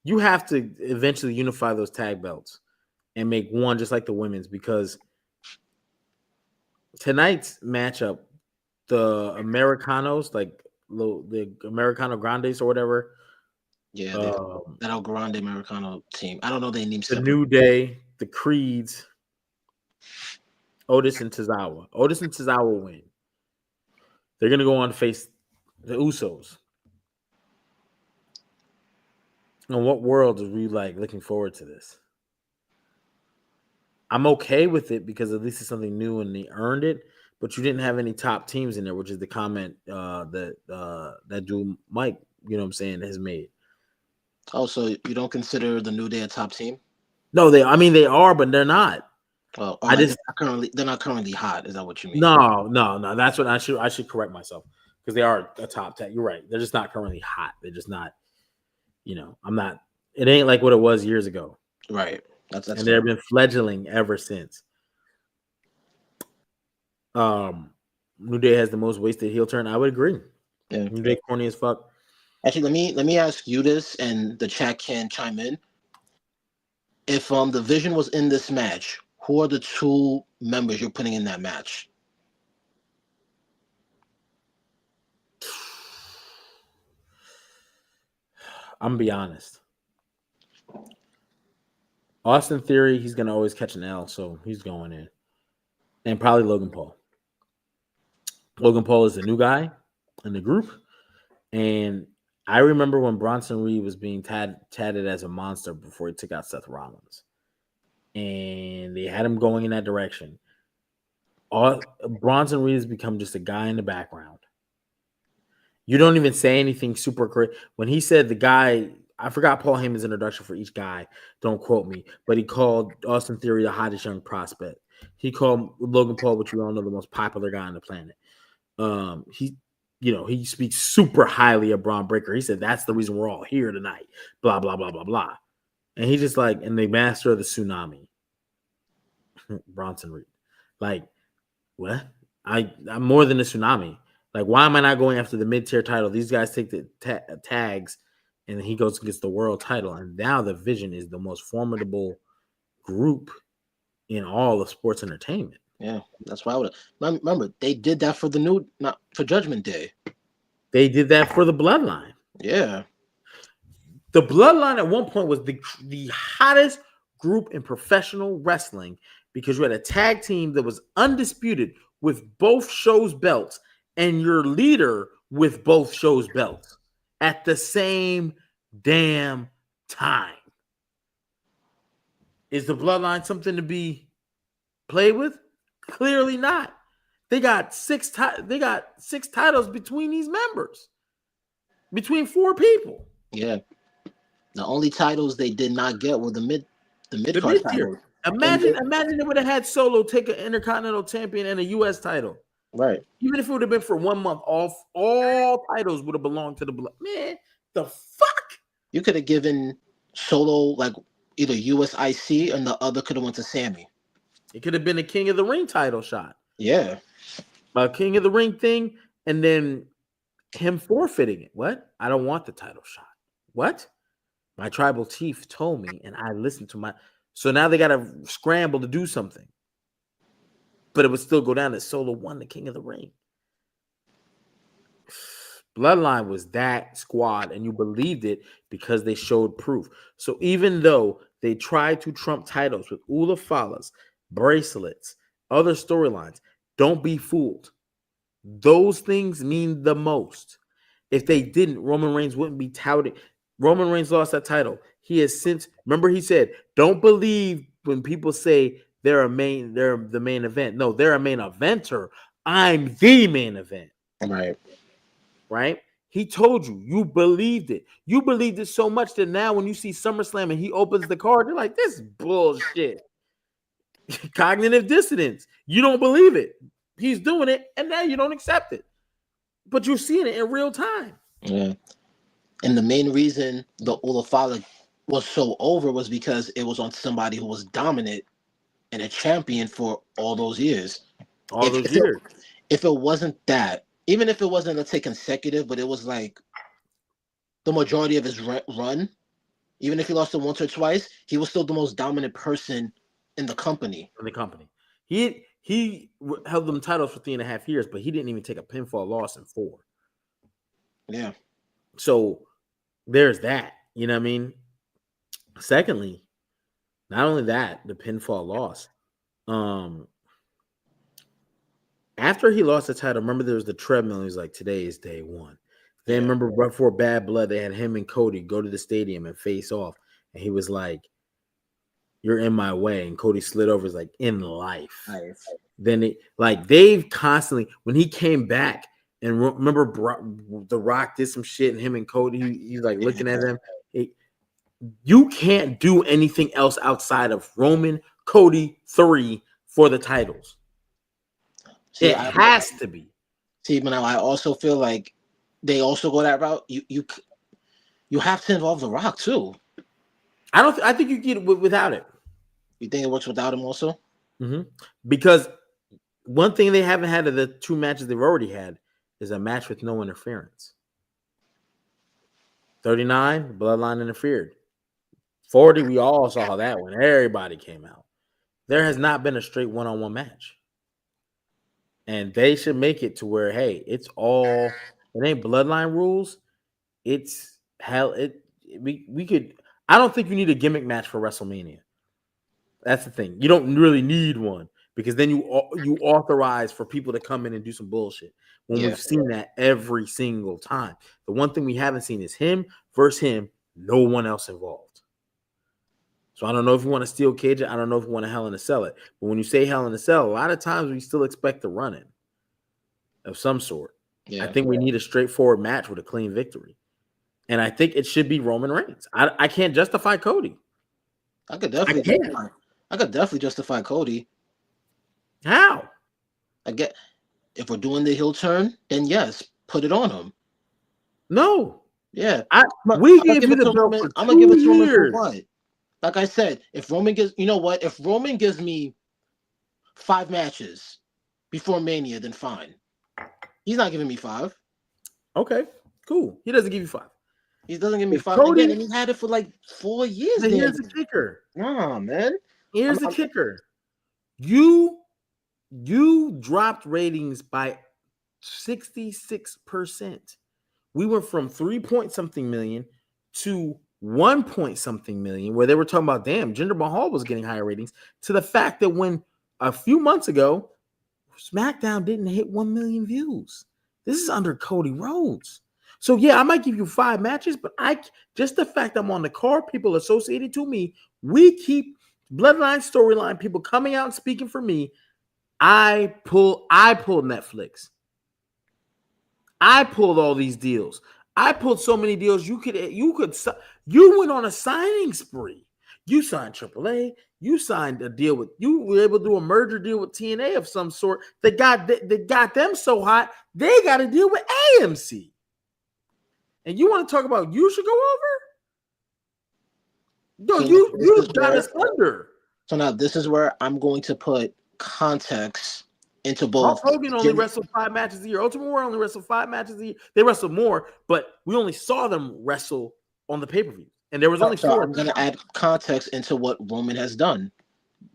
you have to eventually unify those tag belts and make one just like the women's, because tonight's matchup, the Americanos, like the Americano Grandes or whatever. Yeah, that El Grande Americano team. I don't know their names. The New Day, the Creeds, Otis and Tozawa. Otis and Tozawa win. They're going to go on to face the Usos. In what world are we like looking forward to this? I'm okay with it because at least it's something new and they earned it. But you didn't have any top teams in there, which is the comment that dude Mike, you know what I'm saying, has made. Oh, so you don't consider the New Day a top team? No, they are, but they're not. Oh, they're not currently hot. Is that what you mean? No. That's what I should correct myself, because they are a top 10. You're right. They're just not currently hot. They're just not. I'm not. It ain't like what it was years ago. Right. That's and they've been fledgling ever since. New Day has the most wasted heel turn. I would agree. Yeah. New Day corny as fuck. Actually, let me ask you this, and the chat can chime in. If the Vision was in this match, who are the 2 members you're putting in that match? I'm gonna be honest. Austin Theory, he's gonna always catch an L, so he's going in. And probably Logan Paul. Logan Paul is the new guy in the group. And I remember when Bronson Reed was being tatted as a monster before he took out Seth Rollins. And they had him going in that direction. Bronson Reed has become just a guy in the background. You don't even say anything super great. When he said the guy, I forgot Paul Heyman's introduction for each guy. Don't quote me. But he called Austin Theory the hottest young prospect. He called Logan Paul, which we all know, the most popular guy on the planet. He speaks super highly of Braun Breaker. He said that's the reason we're all here tonight. Blah, blah, blah, blah, blah. And he just like, and the master of the tsunami. Bronson Reed. Like, what? I'm more than a tsunami. Like, why am I not going after the mid-tier title? These guys take the tags, and he goes and gets the world title. And now the Vision is the most formidable group in all of sports entertainment. Yeah, that's why I would remember they did that for not for Judgment Day. They did that for the Bloodline. Yeah. The Bloodline at one point was the hottest group in professional wrestling, because you had a tag team that was undisputed with both shows' belts and your leader with both shows' belts at the same damn time. Is the Bloodline something to be played with? Clearly not. They got six titles between these members, between 4 people. Yeah. The only titles they did not get were the mid-card titles. Imagine they would have had Solo take an Intercontinental Champion and a U.S. title. Right. Even if it would have been for 1 month, all titles would have belonged to the Blood. Man, the fuck? You could have given Solo like either USIC and the other could have went to Sammy. It could have been a King of the Ring title shot. Yeah. A King of the Ring thing, and then him forfeiting it. What? I don't want the title shot. What? My tribal chief told me, and I listened to my... So now they got to scramble to do something. but it would still go down that Solo won the King of the Ring. Bloodline was that squad, and you believed it because they showed proof. So even though they tried to trump titles with Ula Falas, bracelets, other storylines, don't be fooled. Those things mean the most. If they didn't, Roman Reigns wouldn't be touted. Roman Reigns lost that title. He has since, remember he said, don't believe when people say they're the main event. No, they're a main eventer. I'm the main event. Right? He told you. You believed it. You believed it so much that now when you see SummerSlam and he opens the card, you're like, this is bullshit. Cognitive dissonance. You don't believe it. He's doing it, and now you don't accept it. But you're seeing it in real time. Yeah. And the main reason the Olafala was so over was because it was on somebody who was dominant and a champion for all those years. If it wasn't that, even if it wasn't, let's say, consecutive, but it was like the majority of his run, even if he lost it once or twice, he was still the most dominant person in the company. He held them titles for 3.5 years, but he didn't even take a pinfall loss in 4. Yeah. So there's that. You know what I mean? Secondly, not only that, the pinfall loss. After he lost the title, remember there was the treadmill. He's like, today is day 1. Then remember before Bad Blood, they had him and Cody go to the stadium and face off. And he was like, you're in my way. And Cody slid over. Is like, in life. Then they've constantly, when he came back, and remember The Rock did some shit, and him and Cody, he's like looking at him. You can't do anything else outside of Roman, Cody, 3 for the titles. See, it has to be. See, but now I also feel like they also go that route. You have to involve The Rock too. I think you get it without it. You think it works without him also? Mm-hmm. Because one thing they haven't had of the 2 matches they've already had is a match with no interference. 39, Bloodline interfered. 40, we all saw that when everybody came out. There has not been a straight one-on-one match. And they should make it to where, hey, it ain't Bloodline rules. It's hell. We could. I don't think you need a gimmick match for WrestleMania. That's the thing. You don't really need one because then you authorize for people to come in and do some bullshit. When we've seen that every single time. The one thing we haven't seen is him versus him, no one else involved. So I don't know if you want to steel cage it. I don't know if you want to Hell in a Cell it. But when you say Hell in a Cell, a lot of times we still expect a run-in of some sort. Yeah. I think we need a straightforward match with a clean victory. And I think it should be Roman Reigns. I can't justify Cody. I could definitely justify Cody. How? If we're doing the heel turn, then yes, put it on him. No. Yeah. We gave you the belt for 2 I'm gonna give it to Roman years. For what? Like I said, if Roman gives me 5 matches before Mania, then fine. He's not giving me 5. Okay, cool. He doesn't give you 5. He doesn't give me 5. Cody, again, and he had it for like 4 years. Here's the kicker. Nah, man. Here's the kicker. You dropped ratings by 66%. We went from 3-point-something million to 1-point-something million, where they were talking about, damn, Jinder Mahal was getting higher ratings, to the fact that when a few months ago, SmackDown didn't hit 1 million views. This is under Cody Rhodes. So, yeah, I might give you 5 matches, but just the fact I'm on the card, people associated to me, we keep Bloodline storyline, people coming out and speaking for me. I pulled Netflix. I pulled all these deals. I pulled so many deals. You went on a signing spree. You signed AAA. You signed a deal with. You were able to do a merger deal with TNA of some sort. That got them so hot. They got a deal with AMC. And you want to talk about you should go over? No, you got us under. So now this is where I'm going to put context into both. Hulk Hogan only wrestled 5 matches a year. Ultimate Warrior only wrestled 5 matches a year. They wrestled more, but we only saw them wrestle on the pay-per-view. And there was only 4. I'm going to add context into what Roman has done.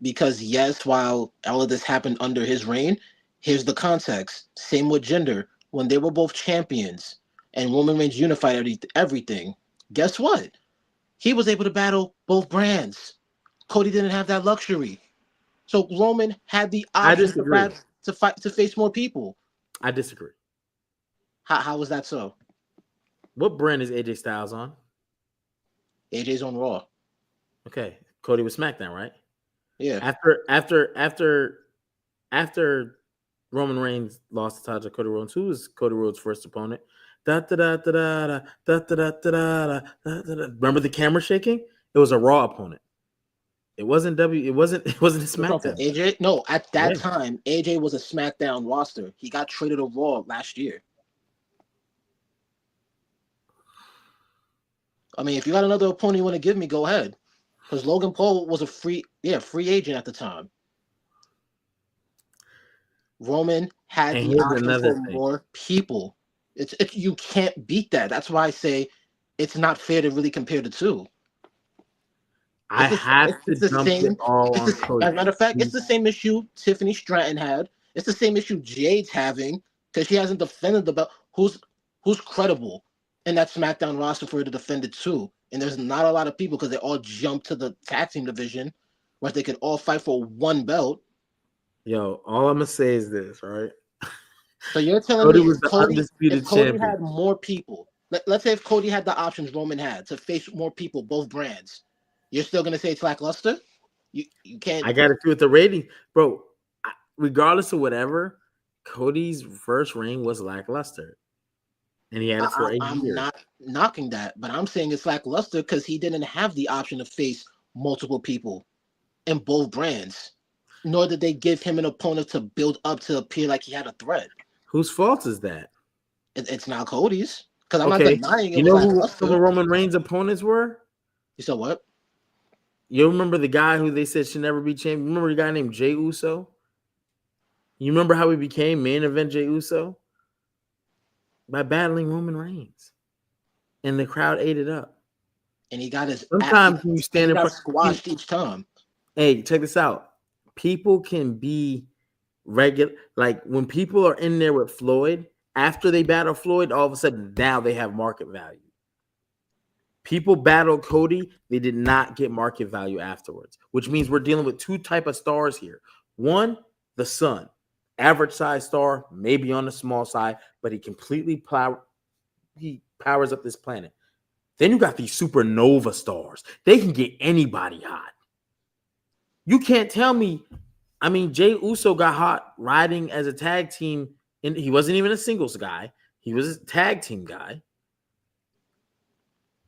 because yes, while all of this happened under his reign, here's the context. Same with Jinder. When they were both champions and Roman Reigns unified everything, guess what? He was able to battle both brands. Cody didn't have that luxury. So Roman had the I option disagree. to face more people. I disagree. How was that so? What brand is AJ Styles on? AJ's on Raw. Okay, Cody was SmackDown, right? Yeah. After Roman Reigns lost the title to Cody Rhodes, who was Cody Rhodes' first opponent? Remember the camera shaking? It was a Raw opponent. It wasn't a SmackDown. AJ? No, at that time, AJ was a SmackDown roster. He got traded to Raw last year. I mean, if you got another opponent you want to give me, go ahead. Because Logan Paul was a free agent at the time. Roman had the option for more people. It's you can't beat that. That's why I say it's not fair to really compare the two. It's the As a matter of fact, it's the same issue Tiffany Stratton had. It's the same issue Jade's having because she hasn't defended the belt. Who's credible in that SmackDown roster for her to defend it too? And there's not a lot of people because they all jump to the tag team division where they can all fight for one belt. Yo, all I'm gonna say is this, right? So you're telling me if Cody had more people, let's say if Cody had the options Roman had to face more people, both brands, you're still gonna say it's lackluster? You can't. I got to do with the rating, bro. Regardless of whatever, Cody's first reign was lackluster, and he had it for 8 years. I'm not knocking that, but I'm saying it's lackluster because he didn't have the option to face multiple people in both brands, nor did they give him an opponent to build up to appear like he had a threat. Whose fault is that? It's not Cody's because I'm not denying it. You know who some of Roman Reigns' opponents were? You said what? You remember the guy who they said should never be champion? Remember a guy named Jey Uso? You remember how he became main event Jey Uso? By battling Roman Reigns. And the crowd ate it up. And he got his sometimes when you stand in front squashed each time. Hey, check this out. People can be regular, like when people are in there with Floyd, after they battle Floyd, all of a sudden now they have market value. People battle Cody, they did not get market value afterwards, which means we're dealing with two type of stars here. One, the Sun, average size star, maybe on the small side, but he completely powers up this planet. Then you got these supernova stars. They can get anybody hot. You can't tell me. I mean, Jey Uso got hot riding as a tag team, and he wasn't even a singles guy. He was a tag team guy.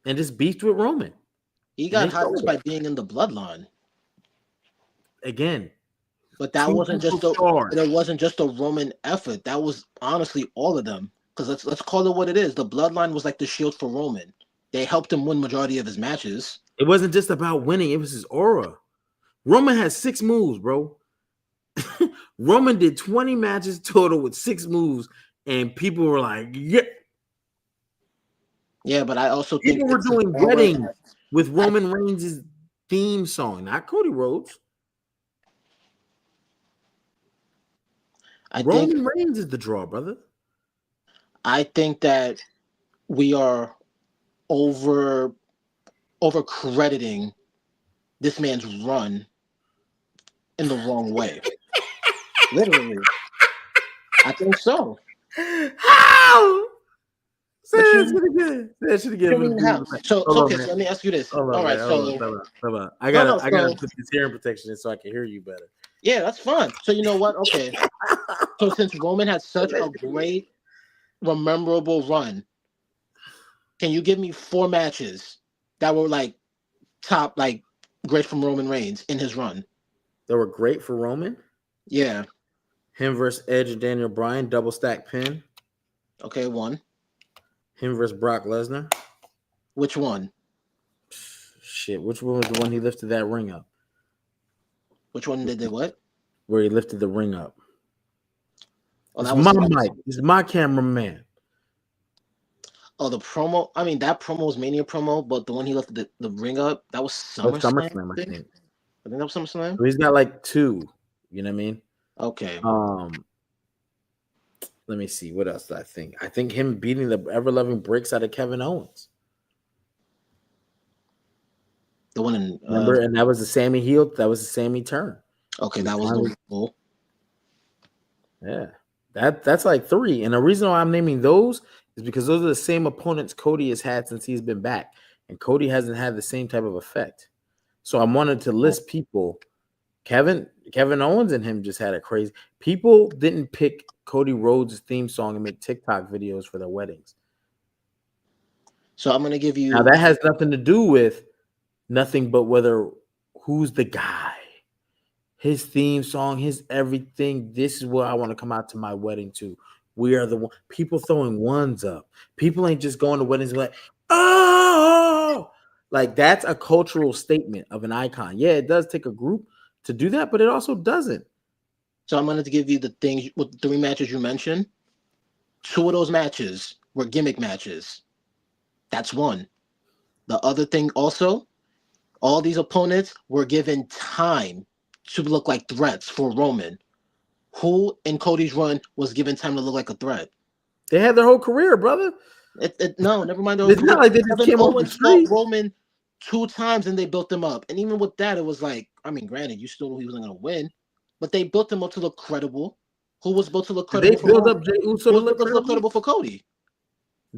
And just beefed with Roman. He got hot just by being in the bloodline. Again. But that wasn't just it wasn't just a Roman effort. That was honestly all of them. Because let's call it what it is. The bloodline was like the shield for Roman. They helped him win majority of his matches. It wasn't just about winning, it was his aura. Roman has 6 moves, bro. Roman did 20 matches total with 6 moves, and people were like, yeah. Yeah, but I also think people were doing weddings with Roman Reigns' theme song, not Cody Rhodes. Roman Reigns is the draw, brother. I think that we are over crediting this man's run in the wrong way. Literally. I think so. How? Say that shit again. So let me ask you this. All right, I gotta put this hearing protection in so I can hear you better. Yeah, that's fine. So you know what? Okay. So since Roman had such a great, memorable run, can you give me 4 matches that were like top, like great from Roman Reigns in his run? That were great for Roman? Yeah. Him versus Edge and Daniel Bryan, double stack pin. Okay, 1. Him versus Brock Lesnar. Which one? Shit, which one was the one he lifted that ring up? Which one did they what? Where he lifted the ring up. Oh, it's my mic. It's my cameraman. Oh, the promo. I mean, that promo was Mania promo, but the one he lifted the ring up, that was SummerSlam, I think. I think that was SummerSlam. So he's got like 2. You know what I mean? Okay. Let me see. What else do I think? I think him beating the ever-loving bricks out of Kevin Owens. The one in Remember, and that was the Sammy heel. That was the Sammy turn. Okay, that was notable. Yeah, that's like 3. And the reason why I'm naming those is because those are the same opponents Cody has had since he's been back, and Cody hasn't had the same type of effect. So I wanted to list people. Kevin Owens and him just had a crazy. People didn't pick Cody Rhodes' theme song and make TikTok videos for their weddings. So I'm gonna give you. Now that has nothing to do with nothing but who's the guy. His theme song, his everything. This is what I want to come out to my wedding to. We are the one. People throwing ones up. People ain't just going to weddings and like, oh, like that's a cultural statement of an icon. Yeah, it does take a group to do that, but it also doesn't. So I'm going to give you the things with the 3 matches you mentioned. 2 of those matches were gimmick matches. That's one. The other thing also, all these opponents were given time to look like threats for Roman. Who in Cody's run was given time to look like a threat? They had their whole career, brother. No, never mind. It's not like they just came off the street. Roman 2 times and they built him up. And even with that, it was like, I mean, granted, you still knew he wasn't going to win, but they built him up to look credible. Who was built to look credible? They built up Jey Uso to look credible for Cody.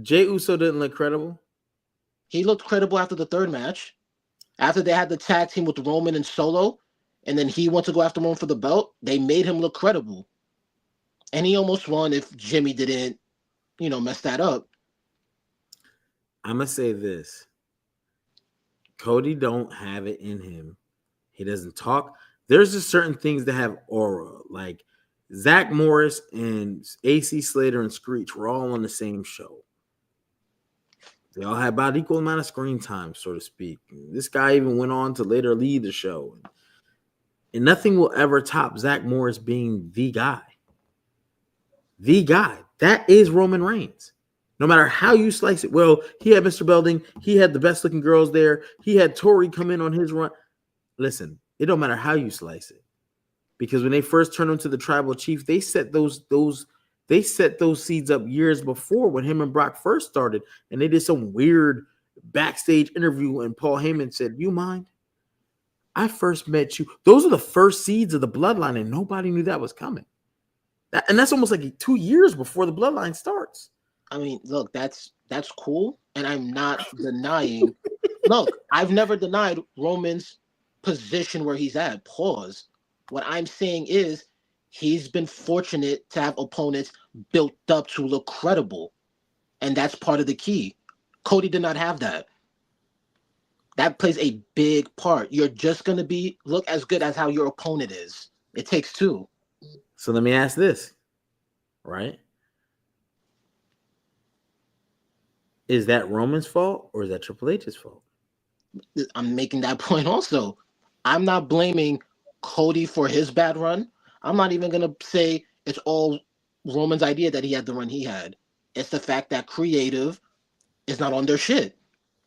Jey Uso didn't look credible. He looked credible after the 3rd match. After they had the tag team with Roman and Solo, and then he went to go after Roman for the belt, they made him look credible. And he almost won if Jimmy didn't, mess that up. I'm going to say this. Cody don't have it in him. He doesn't talk. There's just certain things that have aura. Like Zach Morris and AC Slater and Screech were all on the same show. They all had about equal amount of screen time, so to speak. This guy even went on to later lead the show. And nothing will ever top Zach Morris being the guy. The guy. That is Roman Reigns. No matter how you slice it. Well, he had Mr. Belding. He had the best looking girls there. He had Tori come in on his run. Listen, it don't matter how you slice it. Because when they first turned him to the tribal chief, they set those seeds up years before when him and Brock first started. And they did some weird backstage interview and Paul Heyman said, "You mind? I first met you." Those are the first seeds of the bloodline, and nobody knew that was coming. And that's almost like 2 years before the bloodline starts. I mean, look, that's cool, and I'm not denying. Look, I've never denied Roman's position where he's at. Pause. What I'm saying is he's been fortunate to have opponents built up to look credible, and that's part of the key. Cody did not have that. That plays a big part. You're just going to look as good as how your opponent is. It takes 2. So let me ask this, right? Is that Roman's fault or is that Triple H's fault? I'm making that point also. I'm not blaming Cody for his bad run. I'm not even going to say it's all Roman's idea that he had the run he had. It's the fact that creative is not on their shit.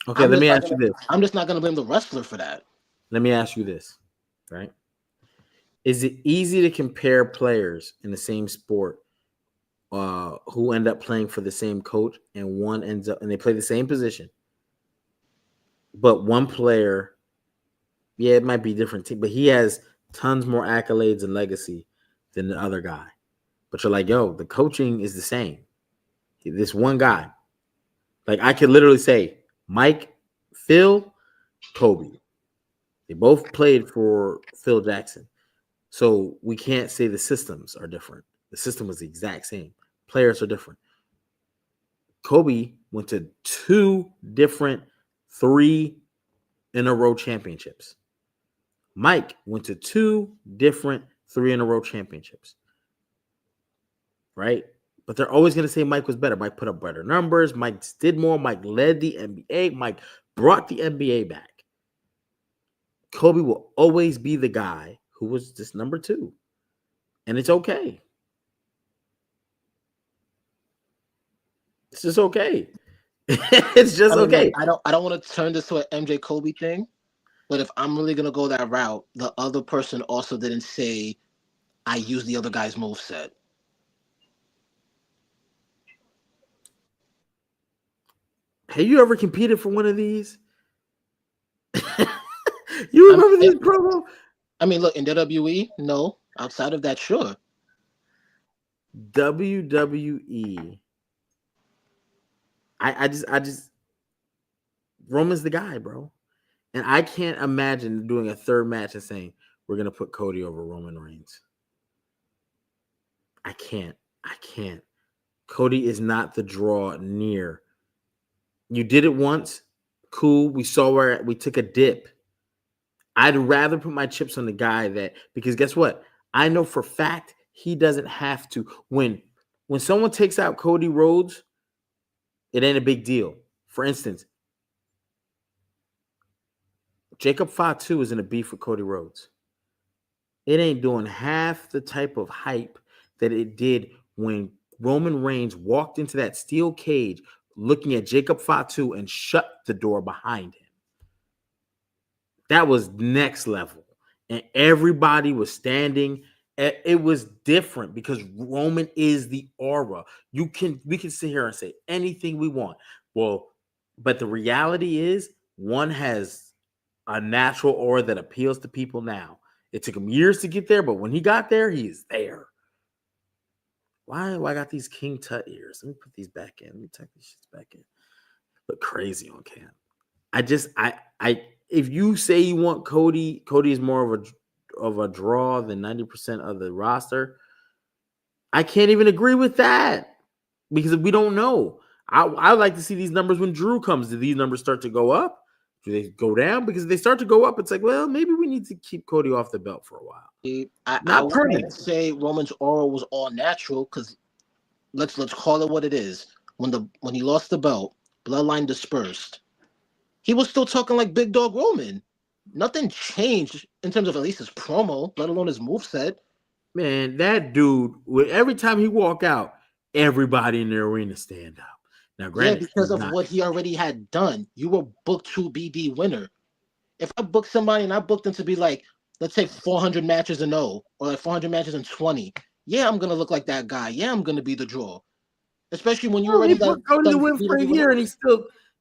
Okay, let me ask you this. I'm just not going to blame the wrestler for that. Let me ask you this, right? Is it easy to compare players in the same sport who end up playing for the same coach and one ends up and they play the same position, but one player, yeah, it might be different team, but he has tons more accolades and legacy than the other guy. But you're like, yo, the coaching is the same. This one guy, like I could literally say Mike, Phil, Kobe. They both played for Phil Jackson. So we can't say the systems are different. The system was the exact same. Players are different. Kobe went to 2 different 3-in-a-row championships. Mike went to 2 different 3-in-a-row championships. Right? But they're always going to say Mike was better. Mike put up better numbers. Mike did more. Mike led the NBA. Mike brought the NBA back. Kobe will always be the guy who was just number 2. And it's okay. It's just okay. It's just okay. I don't want to turn this to an MJ Kobe thing, But if I'm really gonna go that route, the other person also didn't say I use the other guy's moveset. Have you ever competed for one of these? You remember this promo? I mean, look, in WWE, no. Outside of that, sure. WWE. I just Roman's the guy, bro. And I can't imagine doing a third match and saying we're gonna put Cody over Roman Reigns. I can't. Cody is not the draw near. You did it once, cool. We saw where we took a dip. I'd rather put my chips on the guy that, because guess what? I know for fact he doesn't have to. When someone takes out Cody Rhodes, it ain't a big deal. For instance, Jacob Fatu is in a beef with Cody Rhodes. It ain't doing half the type of hype that it did when Roman Reigns walked into that steel cage looking at Jacob Fatu and shut the door behind him. That was next level. And everybody was standing. It was different because Roman is the aura. We can sit here and say anything we want. Well, but the reality is one has a natural aura that appeals to people now. It took him years to get there, but when he got there, he is there. Why do I got these King Tut ears? Let me put these back in. Let me tuck these shits back in. Look crazy on cam. If you say you want Cody is more of a draw than 90% of the roster. I can't even agree with that because we don't know. I like to see these numbers when Drew comes. Do these numbers start to go up? Do they go down? Because if they start to go up, it's like, well, maybe we need to keep Cody off the belt for a while. I wouldn't say Roman's aura was all natural because let's call it what it is. When he lost the belt, bloodline dispersed. He was still talking like Big Dog Roman. Nothing changed in terms of at least his promo, let alone his moveset. Man, that dude, every time he walk out, everybody in the arena stand up. Now, granted, because of what he already had done. You were booked to be the winner. If I book somebody and I booked them to be like, let's say 400 matches in 0 or like 400 matches in 20, yeah, I'm going to look like that guy. Yeah, I'm going to be the draw. Especially when you already booked Cody to win for a year and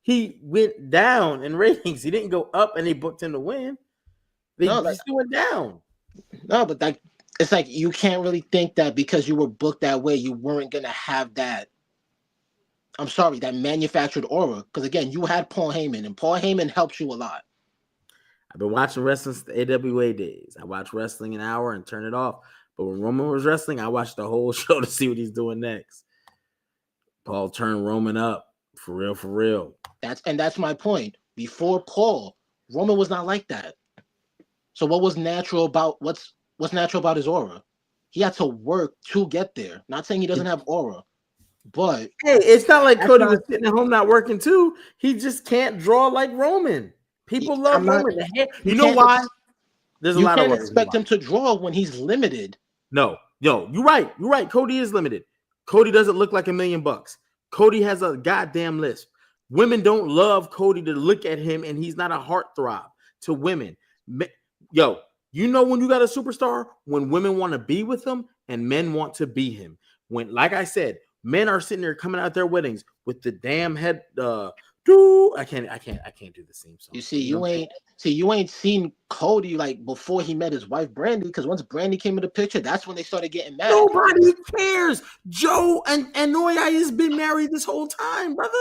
he went down in ratings. He didn't go up and they booked him to win. He still went down. No, but it's like you can't really think that because you were booked that way, you weren't going to have that. I'm sorry, that manufactured aura. Because again, you had Paul Heyman, and Paul Heyman helped you a lot. I've been watching wrestling since the AWA days. I watch wrestling an hour and turn it off. But when Roman was wrestling, I watched the whole show to see what he's doing next. Paul turned Roman up for real. That's my point. Before Paul, Roman was not like that. So what was natural about what's natural about his aura? He had to work to get there. Not saying he doesn't have aura, but hey, it's not like Cody was sitting at home not working too. He just can't draw like Roman. People love Roman. You know why? There's a lot of. You can't expect him to draw when he's limited. No, you're right. You're right. Cody is limited. Cody doesn't look like $1 million. Cody has a goddamn list. Women don't love Cody to look at him, and he's not a heartthrob to women. Yo, you know when you got a superstar, when women want to be with him and men want to be him. When, like I said, men are sitting there coming out their weddings with the damn head. I can't do the same song. You see, you ain't seen Cody like before he met his wife Brandy, because once Brandy came in the picture, that's when they started getting mad. Nobody cares. Joe and Noya has been married this whole time, brother.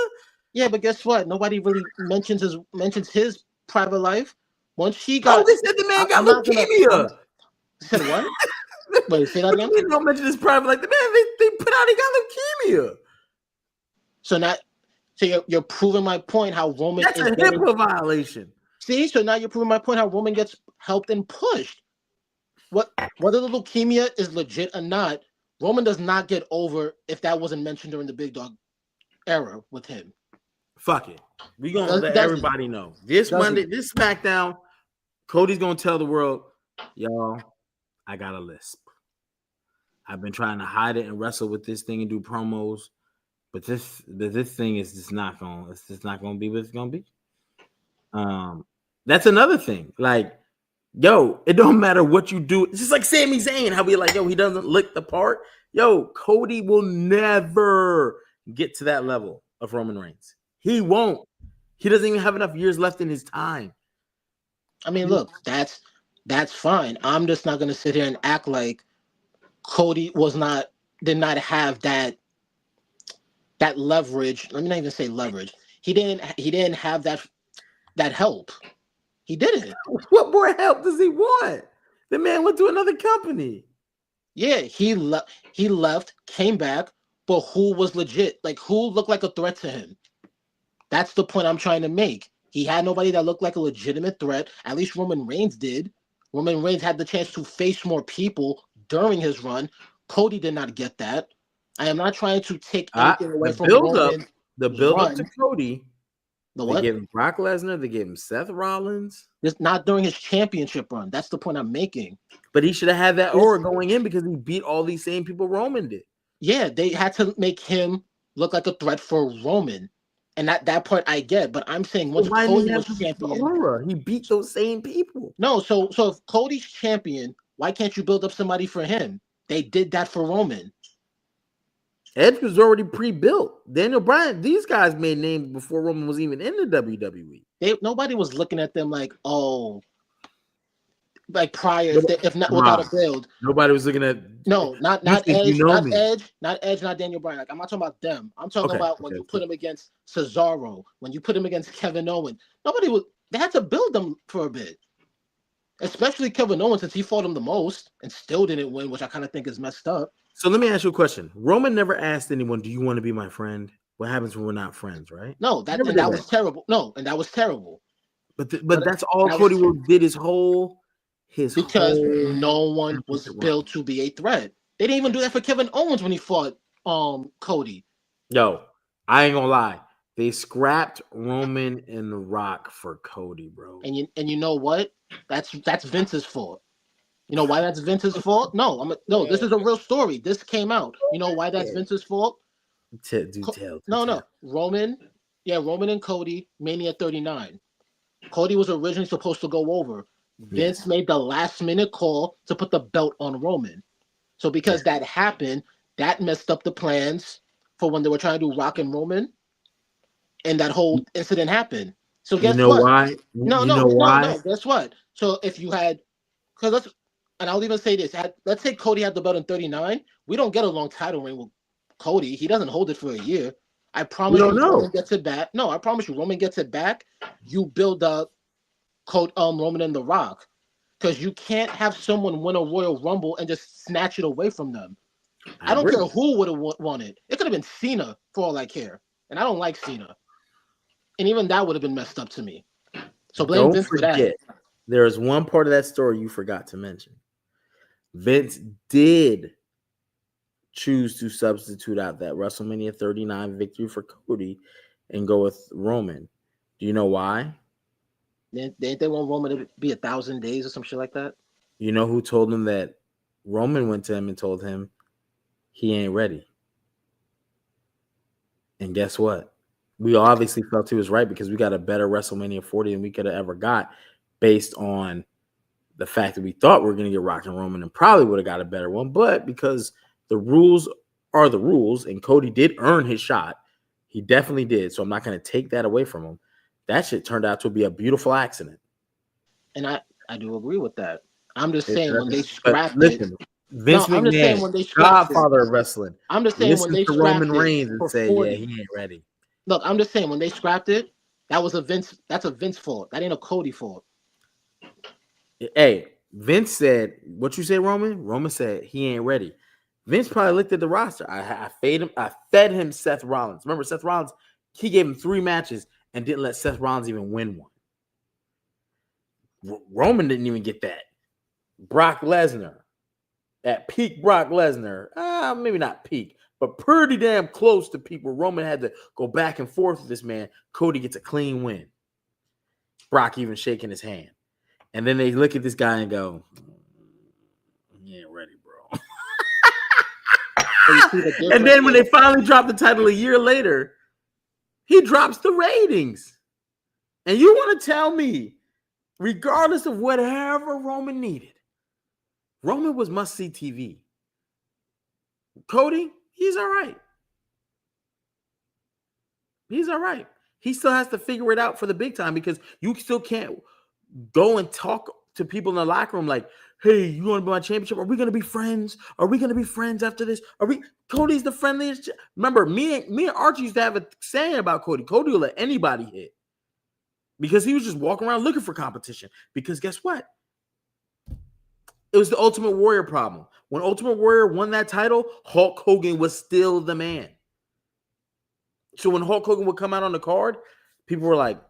Yeah, but guess what? Nobody really mentions his private life. Once he got, they said the man got leukemia. Said what? Wait, say that again. You don't mention his private life. The man they put out he got leukemia. So you're proving my point how Roman that's a HIPAA violation. See, so now you're proving my point how Roman gets helped and pushed. Whether the leukemia is legit or not, Roman does not get over if that wasn't mentioned during the Big Dog era with him. Fuck it. We gonna let everybody know. This Monday, this SmackDown, Cody's gonna tell the world, y'all, I got a lisp. I've been trying to hide it and wrestle with this thing and do promos, but this thing is just not gonna. It's just not gonna be what it's gonna be. That's another thing. Like, yo, it don't matter what you do. It's just like Sami Zayn, how we like, yo, he doesn't look the part. Yo, Cody will never get to that level of Roman Reigns. He won't. He doesn't even have enough years left in his time. I mean, look, that's fine. I'm just not gonna sit here and act like Cody did not have that leverage. Let me not even say leverage. He didn't have that help. He didn't. What more help does he want? The man went to another company. Yeah, he left, came back, but who was legit? Like, who looked like a threat to him? That's the point I'm trying to make. He had nobody that looked like a legitimate threat. At least Roman Reigns did. Roman Reigns had the chance to face more people during his run. Cody did not get that. I am not trying to take anything away from Roman. The build up to Cody. They gave him Brock Lesnar. They gave him Seth Rollins. Just not during his championship run. That's the point I'm making. But he should have had that aura going in because he beat all these same people Roman did. Yeah, they had to make him look like a threat for Roman. And that part I get, but I'm saying once Cody was champion, he beat those same people. No, so if Cody's champion, why can't you build up somebody for him? They did that for Roman. Edge was already pre-built. Daniel Bryan, these guys made names before Roman was even in the WWE. Nobody was looking at them like, oh, like prior, if not without a build. Nobody was looking at not Edge, not Daniel Bryan. Like, I'm not talking about them. I'm talking about when you put him against Cesaro, when you put him against Kevin Owens. They had to build them for a bit. Especially Kevin Owens, since he fought him the most and still didn't win, which I kind of think is messed up. So let me ask you a question. Roman never asked anyone, do you want to be my friend? What happens when we're not friends, right? No, that was terrible. No, and that was terrible. But that's all Cody did because no one was built to be a threat. They didn't even do that for Kevin Owens when he fought Cody. Yo, I ain't gonna lie. They scrapped Roman and The Rock for Cody, bro. And you know what? That's Vince's fault. You know why that's Vince's fault? No, this is a real story. This came out. You know why that's Vince's fault? No. Roman and Cody, Mania 39. Cody was originally supposed to go over. Vince made the last minute call to put the belt on Roman. So because that happened, that messed up the plans for when they were trying to do Rock and Roman. And that whole incident happened. So guess what? Why? No. Guess what? So if you had, and I'll even say this: let's say Cody had the belt in 39. We don't get a long title reign with Cody. He doesn't hold it for a year. I promise you, Roman gets it back. No, I promise you, Roman gets it back. You build up Roman and The Rock, because you can't have someone win a Royal Rumble and just snatch it away from them. I don't care who would have won it. It could have been Cena for all I care, and I don't like Cena. And even that would have been messed up to me. So blame Vince for that. There is one part of that story you forgot to mention. Vince did choose to substitute out that WrestleMania 39 victory for Cody and go with Roman. Do you know why? Didn't they want Roman to be 1,000 days or some shit like that? You know who told him that? Roman went to him and told him he ain't ready. And guess what? We obviously felt he was right because we got a better WrestleMania 40 than we could have ever got based on the fact that we thought we were going to get Rock and Roman and probably would have got a better one. But because the rules are the rules and Cody did earn his shot, he definitely did. So I'm not going to take that away from him. That shit turned out to be a beautiful accident. And I do agree with that. I'm just saying when they scrapped it. Vince McMahon, godfather of wrestling. I'm just saying when they scrapped Roman Reigns and say, yeah, he ain't ready. Look, I'm just saying when they scrapped it, that's a Vince fault. That ain't a Cody fault. Hey, Vince said, what you say, Roman? Roman said he ain't ready. Vince probably looked at the roster. I fed him Seth Rollins. Remember, Seth Rollins, he gave him 3 matches and didn't let Seth Rollins even win one. Roman didn't even get that. Brock Lesnar, at peak Brock Lesnar, maybe not peak, but pretty damn close to peak where Roman had to go back and forth with this man. Cody gets a clean win. Brock even shaking his hand. And then they look at this guy and go, he ain't ready, bro. And then when they finally drop the title a year later, he drops the ratings. And you want to tell me regardless of whatever Roman needed. Roman was must-see TV. Cody, he's all right. He's all right. He still has to figure it out for the big time because you still can't go and talk to people in the locker room like, hey, you want to be my championship? Are we going to be friends? Are we going to be friends after this? Cody's the friendliest. Remember, me and Archie used to have a saying about Cody. Cody will let anybody hit because he was just walking around looking for competition. Because guess what? It was the Ultimate Warrior problem. When Ultimate Warrior won that title, Hulk Hogan was still the man. So when Hulk Hogan would come out on the card, people were like,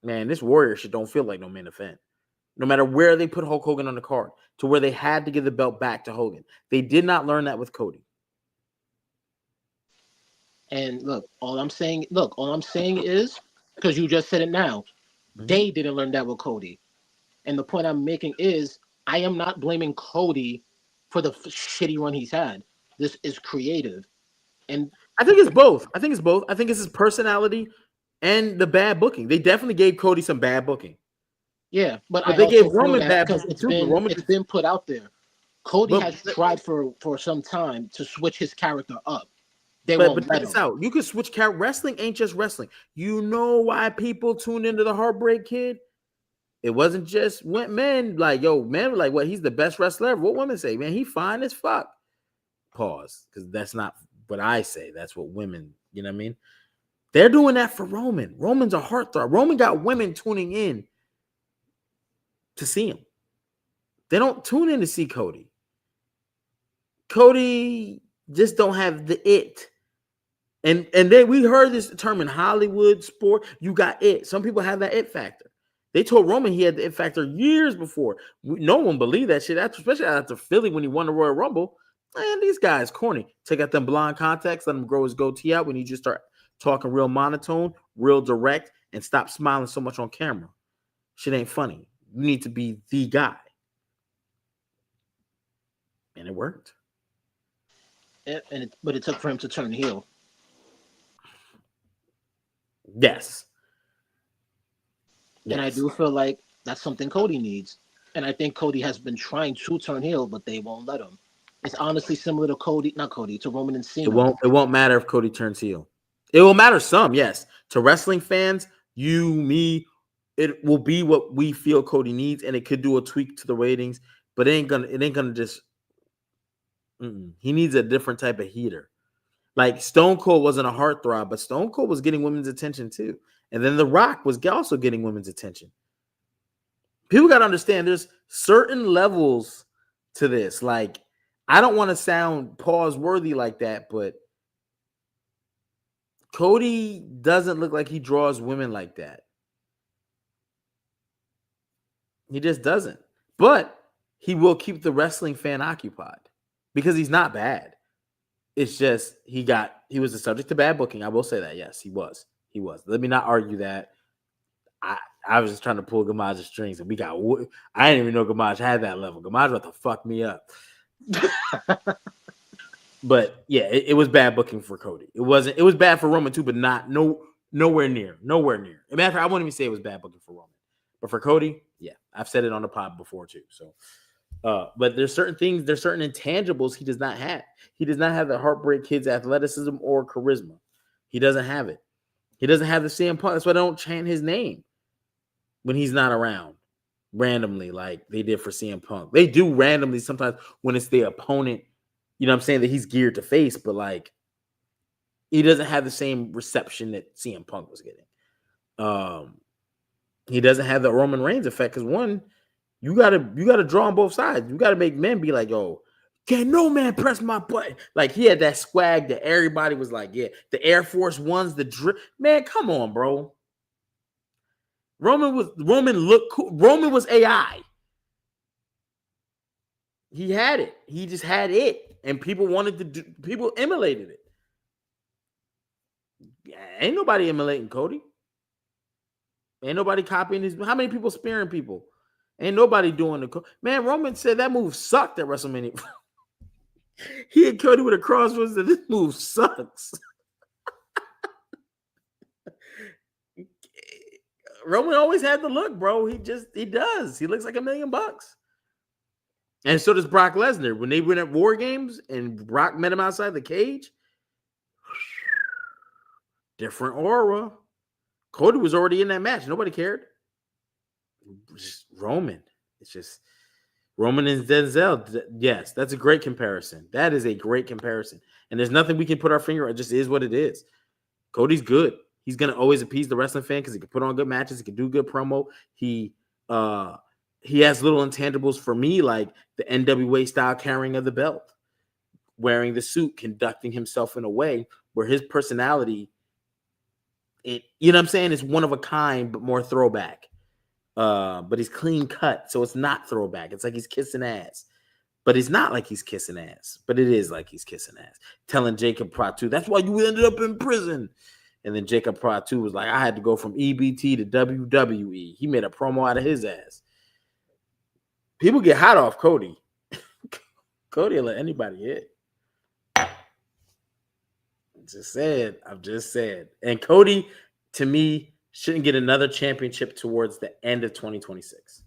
man, this Warrior shit don't feel like no main event. No matter where they put Hulk Hogan on the card, to where they had to give the belt back to Hogan. They did not learn that with Cody. And look, all I'm saying is, because you just said it now, they didn't learn that with Cody. And the point I'm making is, I am not blaming Cody for the shitty run he's had. This is creative. And I think it's both. I think it's his personality and the bad booking. They definitely gave Cody some bad booking. Yeah, but they gave Roman bad because booking it's been put out there. Cody has tried for some time to switch his character up. But check this out. You can switch character. Wrestling ain't just wrestling. You know why people tuned into the Heartbreak Kid? It wasn't just men like, yo, men were like, what? He's the best wrestler ever. What women say? Man, he fine as fuck. Pause. Because that's not what I say. That's what women, you know what I mean? They're doing that for Roman. Roman's a heartthrob. Roman got women tuning in to see him. They don't tune in to see Cody. Cody just don't have the it. And then we heard this term in Hollywood sport. You got it. Some people have that it factor. They told Roman he had the it factor years before. No one believed that shit, especially after Philly when he won the Royal Rumble. Man, these guys corny. Take out them blonde contacts, let him grow his goatee out when you just start talking real monotone, real direct, and stop smiling so much on camera. Shit ain't funny. You need to be the guy. And it worked. But it took for him to turn heel. Yes. And I do feel like that's something Cody needs. And I think Cody has been trying to turn heel, but they won't let him. It's honestly similar to to Roman and Cena. It won't matter if Cody turns heel. It will matter some, yes. To wrestling fans, you, me, it will be what we feel Cody needs, and it could do a tweak to the ratings, but it ain't gonna just. He needs a different type of heater. Like Stone Cold wasn't a heartthrob, but Stone Cold was getting women's attention too. And then The Rock was also getting women's attention. People got to understand there's certain levels to this. Like, I don't want to sound pause worthy like that, but Cody doesn't look like he draws women like that. He just doesn't. But he will keep the wrestling fan occupied because he's not bad. It's just he was the subject to bad booking. I will say that. Yes, he was. Let me not argue that. I was just trying to pull Gamaj's strings, and I didn't even know Gamaj had that level. Gamaj about to fuck me up. But yeah, it was bad booking for Cody. It was bad for Roman too, but nowhere near. As a matter of fact, I wouldn't even say it was bad booking for Roman. But for Cody, yeah, I've said it on the pod before too. So but there's certain intangibles he does not have. He does not have the Heartbreak Kid's athleticism or charisma. He doesn't have it. He doesn't have the CM Punk. That's why I don't chant his name when he's not around randomly like they did for CM Punk. They do randomly sometimes when it's the opponent, you know what I'm saying, that he's geared to face, but like he doesn't have the same reception that CM Punk was getting. He doesn't have the Roman Reigns effect because one, you gotta draw on both sides. You gotta make men be like, yo, can no man press my button? Like he had that swag that everybody was like, yeah, the Air Force Ones, the drip. Man, come on, bro. Roman looked cool. Roman was AI. He had it. He just had it. And people people emulated it. Yeah, ain't nobody emulating Cody. Ain't nobody copying his. How many people spearing people? Ain't nobody doing the. Man, Roman said that move sucked at WrestleMania. He hit Cody with a crossroads and this move sucks. Roman always had the look, bro. He does. He looks like $1 million. And so does Brock Lesnar. When they went at War Games and Brock met him outside the cage, different aura. Cody was already in that match. Nobody cared. Just Roman. It's just Roman and Denzel. Yes, that's a great comparison. That is a great comparison. And there's nothing we can put our finger on. It just is what it is. Cody's good. He's going to always appease the wrestling fan because he can put on good matches. He can do good promo. He has little intangibles for me, like the NWA style carrying of the belt, wearing the suit, conducting himself in a way where his personality, you know what I'm saying, is one of a kind, but more throwback. But he's clean cut, so it's not throwback. It's like he's kissing ass. But it's not like he's kissing ass. But it is like he's kissing ass. Telling Jacob Pratu, that's why you ended up in prison. And then Jacob Pratu was like, I had to go from EBT to WWE. He made a promo out of his ass. People get hot off Cody. Cody will let anybody hit. I'm just saying. And Cody, to me, shouldn't get another championship towards the end of 2026.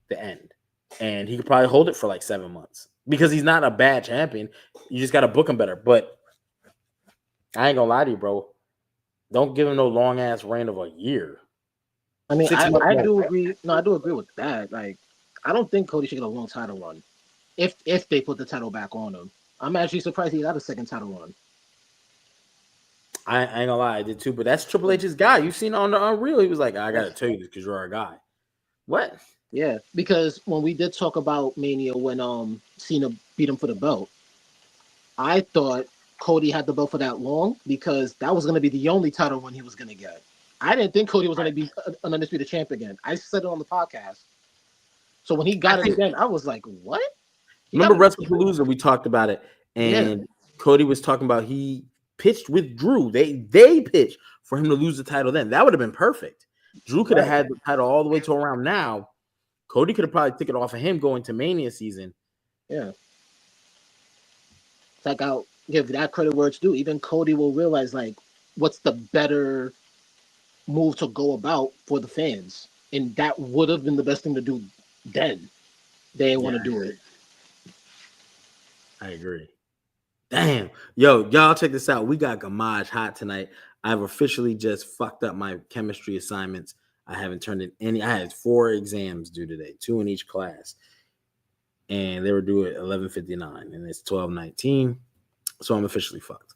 The end. And he could probably hold it for like 7 months because he's not a bad champion. You just got to book him better. But I ain't going to lie to you, bro. Don't give him no long ass reign of a year. I mean, I do agree. No, I do agree with that. Like, I don't think Cody should get a long title run if they put the title back on him. I'm actually surprised he got a second title run. I ain't gonna lie, I did too, but that's Triple H's guy. You've seen on the Unreal, he was like, I gotta tell you this because you're our guy. What? Yeah, because when we did talk about Mania when Cena beat him for the belt, I thought Cody had the belt for that long because that was going to be the only title run he was going to get. I didn't think Cody was going to be an undisputed champ again. I said it on the podcast. So when he got it again, I was like, what? Remember WrestlePalooza, we talked about it, and Cody was talking about he pitched with Drew. They pitched for him to lose the title then. That would have been perfect. Drew could have had the title all the way to around now. Cody could have probably took it off of him going to Mania season. Yeah. It's like I'll give that credit where it's due. Even Cody will realize, like, what's the better move to go about for the fans. And that would have been the best thing to do then. They didn't want to do it. I agree. Damn. Yo, y'all check this out. We got Gamage hot tonight. I've officially just fucked up my chemistry assignments. I haven't turned in any. I had 4 exams due today, 2 in each class. And they were due at 11:59, and it's 12:19. So I'm officially fucked.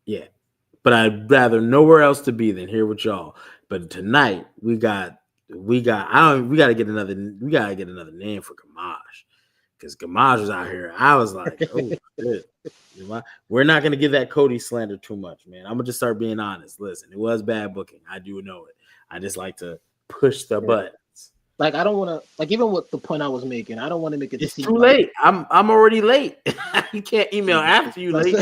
Yeah. But I'd rather nowhere else to be than here with y'all. But tonight we got to get another name for Gamage. Because Gamage was out here. I was like, oh shit. We're not gonna give that Cody slander too much, man. I'm gonna just start being honest. Listen, it was bad booking. I do know it. I just like to push the buttons. Like, I don't want to, like, even with the point I was making, I don't want to make it It's too late. I'm already late. You can't email after you late.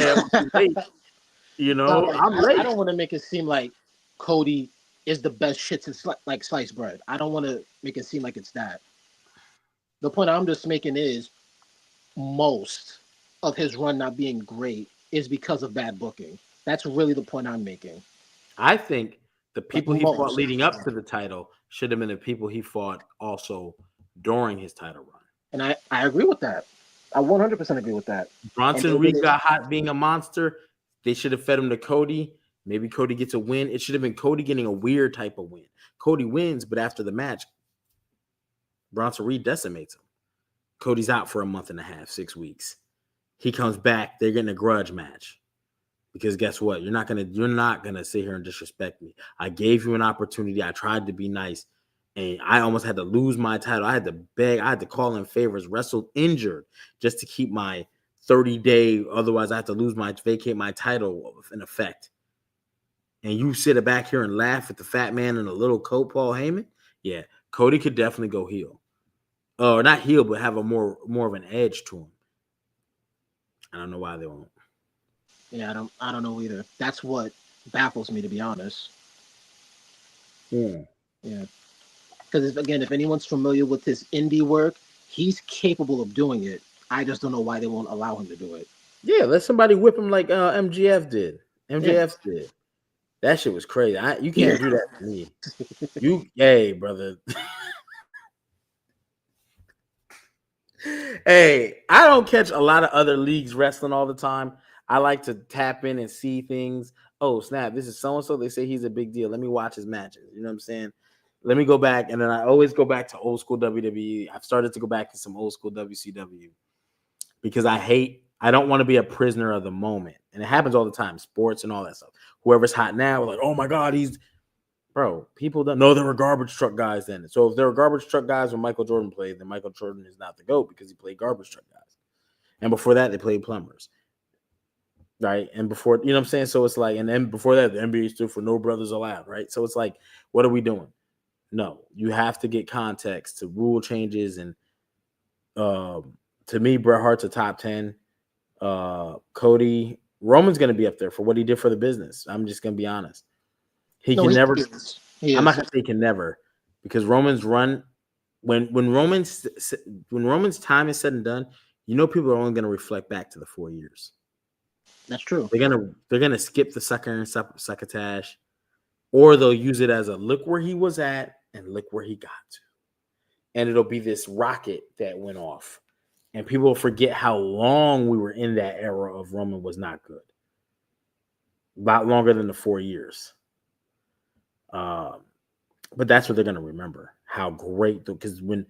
You know, I'm late. I don't want to make it seem like Cody is the best shit since like sliced bread. I don't want to make it seem like it's that. The point I'm just making is most of his run not being great is because of bad booking. That's really the point I'm making. I think the people he fought leading up to the title should have been the people he fought also during his title run. And I agree with that. I 100% agree with that. Bronson Reed got hot being a monster. They should have fed him to Cody. Maybe Cody gets a win. It should have been Cody getting a weird type of win. Cody wins, but after the match, Bronson Reed decimates him. Cody's out for a month and a half, 6 weeks. He comes back. They're getting a grudge match. Because guess what? You're not gonna sit here and disrespect me. I gave you an opportunity. I tried to be nice, and I almost had to lose my title. I had to beg. I had to call in favors, wrestle injured just to keep my 30-day. Otherwise, I have to vacate my title in effect. And you sit back here and laugh at the fat man in a little coat, Paul Heyman. Yeah, Cody could definitely go heel, or not heel, but have a more of an edge to him. I don't know why they won't. Yeah, I don't know either. That's what baffles me, to be honest. Yeah. Because again, if anyone's familiar with his indie work, he's capable of doing it. I just don't know why they won't allow him to do it. Yeah, let somebody whip him like MJF did. MJF did. That shit was crazy. You can't do that to me. Hey, brother. Hey, I don't catch a lot of other leagues wrestling all the time. I like to tap in and see things. Oh, snap. This is so-and-so. They say he's a big deal. Let me watch his matches. You know what I'm saying? Let me go back. And then I always go back to old school WWE. I've started to go back to some old school WCW because I don't want to be a prisoner of the moment. And it happens all the time, sports and all that stuff. Whoever's hot now, we're like, oh my God, bro, people don't know there were garbage truck guys then. So if there were garbage truck guys when Michael Jordan played, then Michael Jordan is not the GOAT because he played garbage truck guys. And before that, they played plumbers. Right. And before, you know what I'm saying? So it's like, and then before that, the NBA stood for no brothers allowed. Right. So it's like, what are we doing? No, you have to get context to rule changes. And to me, Bret Hart's a top 10. Cody, Roman's going to be up there for what he did for the business. I'm just going to be honest. I'm not going to say he can never, because Roman's run, when Roman's time is said and done, you know, people are only going to reflect back to the 4 years. That's true. They're gonna skip the sucker and succotash, or they'll use it as a look where he was at and look where he got to, and it'll be this rocket that went off, and people will forget how long we were in that era of Roman was not good. A lot longer than the 4 years. But that's what they're gonna remember. How great, because when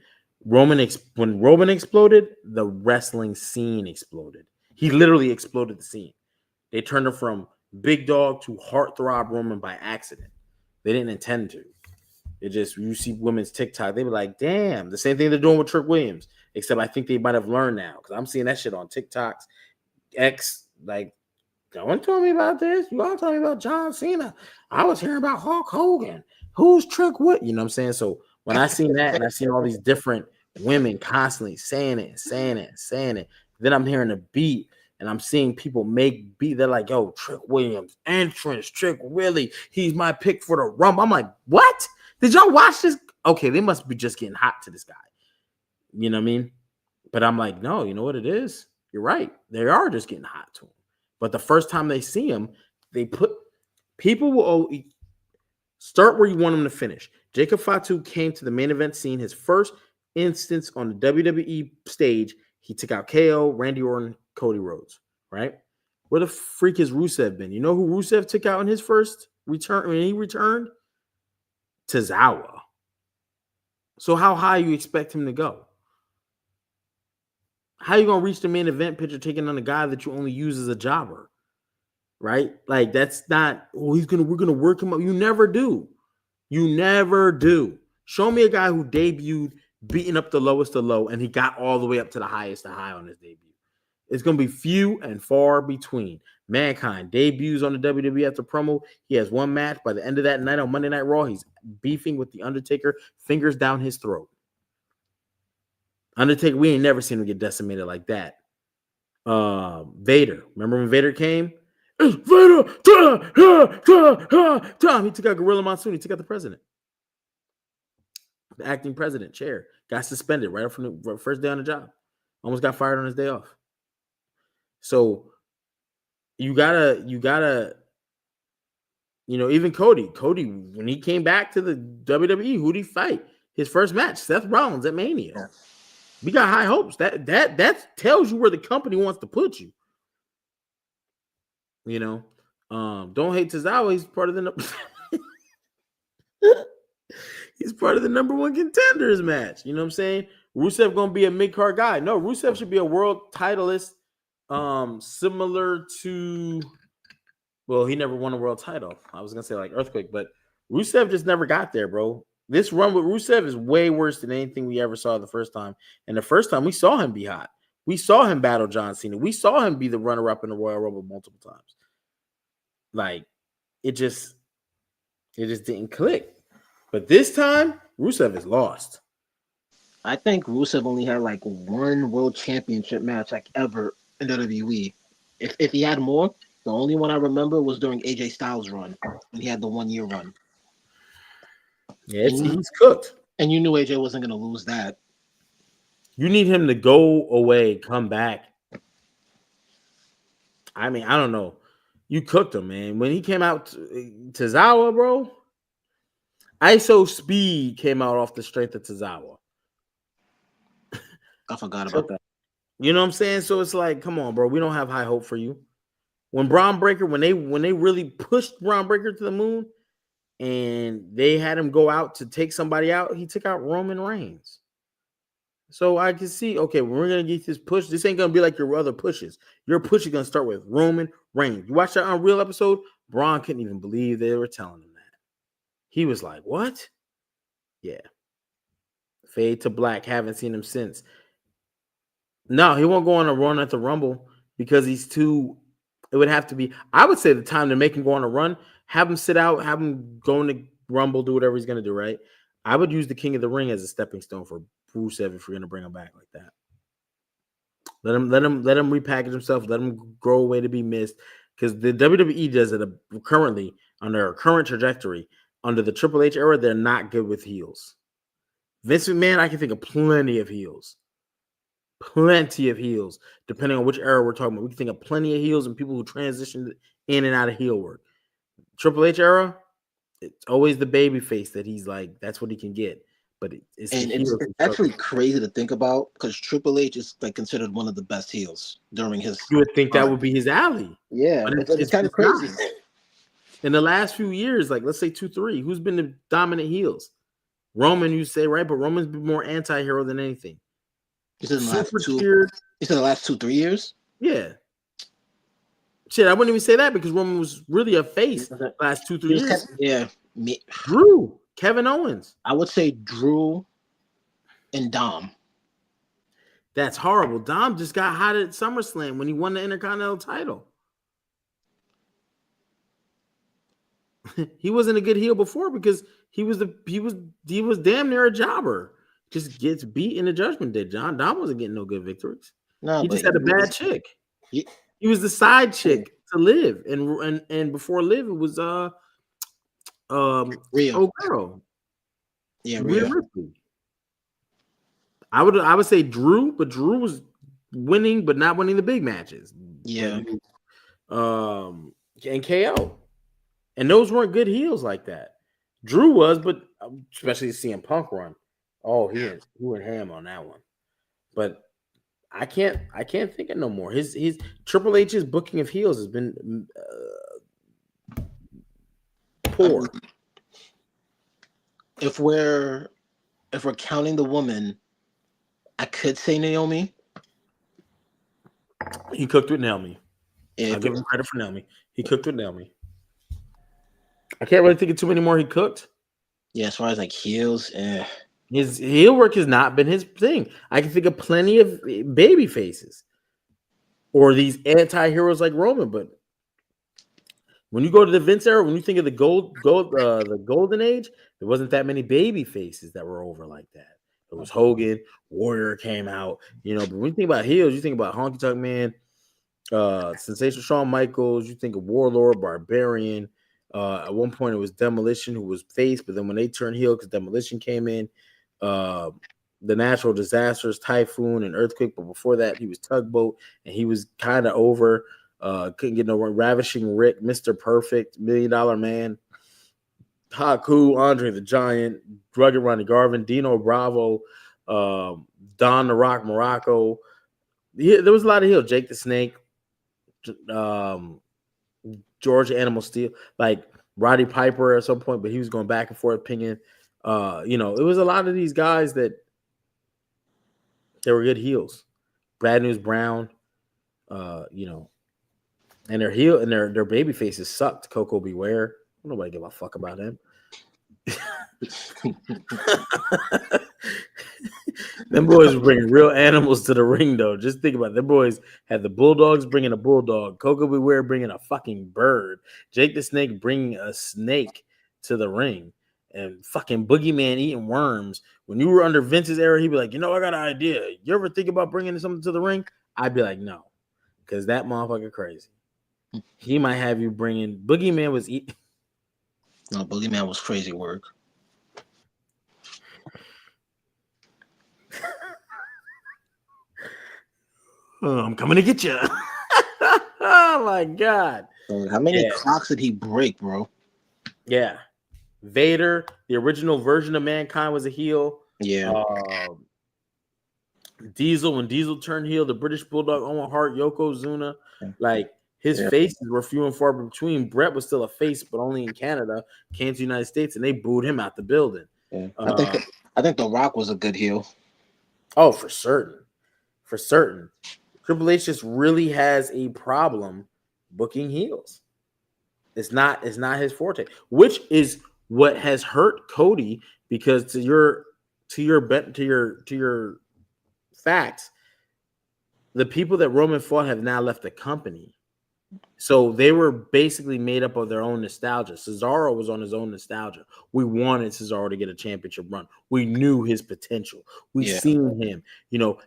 Roman exploded, the wrestling scene exploded. He literally exploded the scene. They turned him from big dog to heartthrob Roman by accident. They didn't intend to. It just, you see women's TikTok, they be like, damn, the same thing they're doing with Trick Williams. Except I think they might have learned now, because I'm seeing that shit on TikToks. X, like, no one told me about this. You all told me about John Cena. I was hearing about Hulk Hogan. Who's Trick Williams? You know what I'm saying? So when I seen that, and I seen all these different women constantly saying it, then I'm hearing a beat. And I'm seeing people make beat. They're like, yo, Trick Williams, entrance, Trick Willie. He's my pick for the Rumble. I'm like, what? Did y'all watch this? Okay, they must be just getting hot to this guy. You know what I mean? But I'm like, no, you know what it is? You're right. They are just getting hot to him. But the first time they see him, people will start where you want them to finish. Jacob Fatu came to the main event scene. His first instance on the WWE stage, he took out KO, Randy Orton, Cody Rhodes, right? Where the freak has Rusev been? You know who Rusev took out in his first return when he returned? Tozawa. So how high you expect him to go? How you gonna reach the main event picture taking on a guy that you only use as a jobber? Right? Like, that's not, we're gonna work him up. You never do. You never do. Show me a guy who debuted beating up the lowest of low, and he got all the way up to the highest of high on his debut. It's going to be few and far between. Mankind debuts on the WWE after promo. He has one match. By the end of that night on Monday Night Raw, he's beefing with The Undertaker, fingers down his throat. Undertaker, we ain't never seen him get decimated like that. Vader. Remember when Vader came? It's Vader! He took out Gorilla Monsoon. He took out the president. The acting president chair. Got suspended right from the first day on the job. Almost got fired on his day off. So you gotta, you know, even Cody, when he came back to the WWE, who'd he fight? His first match, Seth Rollins at Mania. Yeah. We got high hopes. That tells you where the company wants to put you. You know, don't hate Tozawa. He's part of the he's part of the number one contenders match. You know what I'm saying? Rusev gonna be a mid-card guy. No, Rusev should be a world titleist. Similar to, well, he never won a world title. I was gonna say like Earthquake, but Rusev just never got there, bro. This run with Rusev is way worse than anything we ever saw the first time. And the first time we saw him be hot. We saw him battle John Cena. We saw him be the runner-up in the Royal Rumble multiple times. Like, it just didn't click. But this time, Rusev is lost. I think Rusev only had like one world championship match like ever in WWE. If he had more, the only one I remember was during AJ Styles' run when he had the 1 year run. Yeah, he's cooked. And you knew AJ wasn't going to lose that. You need him to go away, come back. I mean, I don't know. You cooked him, man. When he came out to Tozawa, bro, ISO Speed came out off the strength of Tozawa. I forgot about that. You know what I'm saying? So it's like, come on, bro. We don't have high hope for you. When Braun Breaker, when they really pushed Braun Breaker to the moon and they had him go out to take somebody out, he took out Roman Reigns. So I can see, okay, when we're gonna get this push, this ain't gonna be like your other pushes. Your push is gonna start with Roman Reigns. You watch that Unreal episode, Braun couldn't even believe they were telling him that. He was like, what? Yeah. Fade to black. Haven't seen him since. No, he won't go on a run at the Rumble because he's too. It would have to be. I would say the time to make him go on a run, have him sit out, have him go in the Rumble, do whatever he's gonna do. Right? I would use the King of the Ring as a stepping stone for Rusev if you're gonna bring him back like that. Let him repackage himself. Let him grow away to be missed. Because the WWE does it currently on their current trajectory under the Triple H era. They're not good with heels. Vince McMahon, I can think of plenty of heels. Plenty of heels, depending on which era we're talking about. We can think of plenty of heels and people who transitioned in and out of heel work. Triple H era, it's always the baby face that he's like, that's what he can get. But it's actually crazy to think about because Triple H is like considered one of the best heels during his. You would think that would be his alley. Yeah, it's kind of crazy. Not. In the last few years, like let's say 2-3, who's been the dominant heels? Roman, you say, right? But Roman's been more anti-hero than anything. You said the last 2-3 years? Yeah. Shit, I wouldn't even say that because Roman was really a face the last 2-3 years. Yeah. Drew, Kevin Owens. I would say Drew and Dom. That's horrible. Dom just got hot at SummerSlam when he won the Intercontinental title. He wasn't a good heel before because he was damn near a jobber. Just gets beat in the Judgment Day. Dom wasn't getting no good victories. No, he just had a bad chick. He was the side chick to Liv, and before Liv, it was Rhea. Oh girl, yeah, Rhea. I would say Drew, but Drew was winning, but not winning the big matches. Yeah, and KO, and those weren't good heels like that. Drew was, but especially CM Punk run. Oh, he went ham on that one. But I can't think of no more. His Triple H's booking of heels has been poor. If we're counting the woman, I could say Naomi. He cooked with Naomi. I'll give him credit for Naomi. He cooked with Naomi. I can't really think of too many more he cooked. Yeah, as far as like heels, his heel work has not been his thing. I can think of plenty of baby faces or these anti-heroes like Roman, but when you go to the Vince era, when you think of the golden age, there wasn't that many baby faces that were over like that. It was Hogan, Warrior came out, but when you think about heels, you think about Honky Tonk Man, Sensational Shawn Michaels, you think of Warlord, Barbarian. At one point, it was Demolition who was face, but then when they turned heel because Demolition came in, the Natural Disasters, Typhoon, and Earthquake. But before that, he was Tugboat, and he was kind of over. Couldn't get no Ravishing Rick, Mr. Perfect, $1 Million Man, Haku, Andre the Giant, Rugged Ronnie Garvin, Dino Bravo, Don the Rock Morocco. There was a lot of heels. Jake the Snake, George Animal Steel, like Roddy Piper at some point, but he was going back and forth opinion. It was a lot of these guys that they were good heels. Brad News Brown, and their heel and their baby faces sucked. Coco Beware. Nobody give a fuck about him. Them boys were bringing real animals to the ring, though. Just think about it. Them boys had the Bulldogs bringing a bulldog, Coco Beware bringing a fucking bird, Jake the Snake bringing a snake to the ring, and fucking Boogeyman eating worms. When you were under Vince's era, he'd be like, I got an idea. You ever think about bringing something to the ring? I'd be like, no, because that motherfucker crazy. He might have you bringing Boogeyman was eating. No, Boogeyman was crazy work. Oh, I'm coming to get you. Oh my God. How many Yeah. clocks did he break, bro? Yeah. Vader, the original version of Mankind, was a heel. Yeah. Diesel, when Diesel turned heel, the British Bulldog, Owen Hart, Yokozuna, like his Yeah. faces were few and far between. Brett was still a face, but only in Canada. Came to the United States, and they booed him out the building. Yeah. I think The Rock was a good heel. Oh, for certain. For certain. Triple H just really has a problem booking heels. It's not his forte, which is what has hurt Cody, because to your facts, the people that Roman fought have now left the company. So they were basically made up of their own nostalgia. Cesaro was on his own nostalgia. We wanted Cesaro to get a championship run. We knew his potential. We've seen him,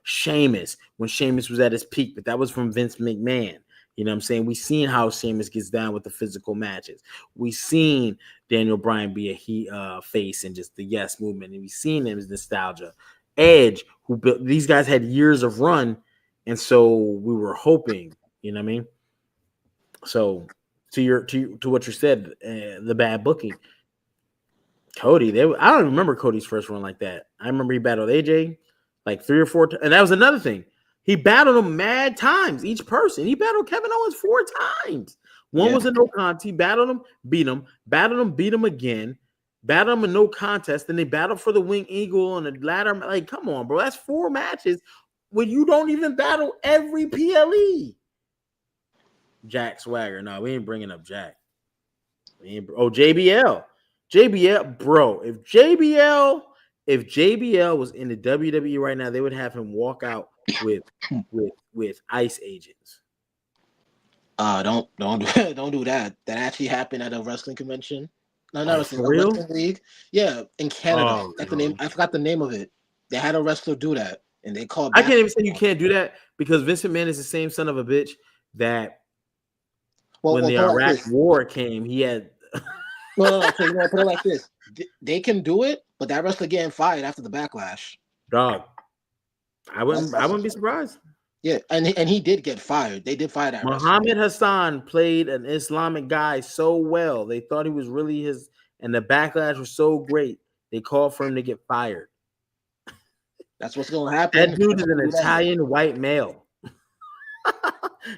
Sheamus, when Sheamus was at his peak, but that was from Vince McMahon. You know what I'm saying? We've seen how Sheamus gets down with the physical matches. We've seen Daniel Bryan be a face and just the yes movement. And we've seen him as nostalgia. Edge, who built, these guys had years of run. And so we were hoping, you know what I mean? So to what you said, the bad booking, Cody, I don't remember Cody's first run like that. I remember he battled AJ like 3 or 4 times. And that was another thing. He battled him mad times, each person. He battled Kevin Owens 4 times. One was a no contest. He battled him, beat him, beat him again, battled him a no contest. Then they battled for the Wing Eagle and the ladder. Like, come on, bro. That's 4 matches when you don't even battle every PLE. Jack Swagger. No, we ain't bringing up Jack. JBL. JBL, bro. If JBL was in the WWE right now, they would have him walk out with ICE agents. Don't do that. That actually happened at a wrestling convention. No, for real? wrestling league. Yeah, in Canada. I forgot the name of it. They had a wrestler do that, and they called. I can't even say you can't do that, because Vince McMahon is the same son of a bitch that when the Iraq War came, he had. No. So put it like this: they can do it, but that wrestler getting fired after the backlash. Dog, I wouldn't be surprised. Yeah, and he did get fired. They did fire that. Muhammad Hassan played an Islamic guy so well. They thought he was really his, and the backlash was so great. They called for him to get fired. That's what's going to happen. That dude is an Italian white male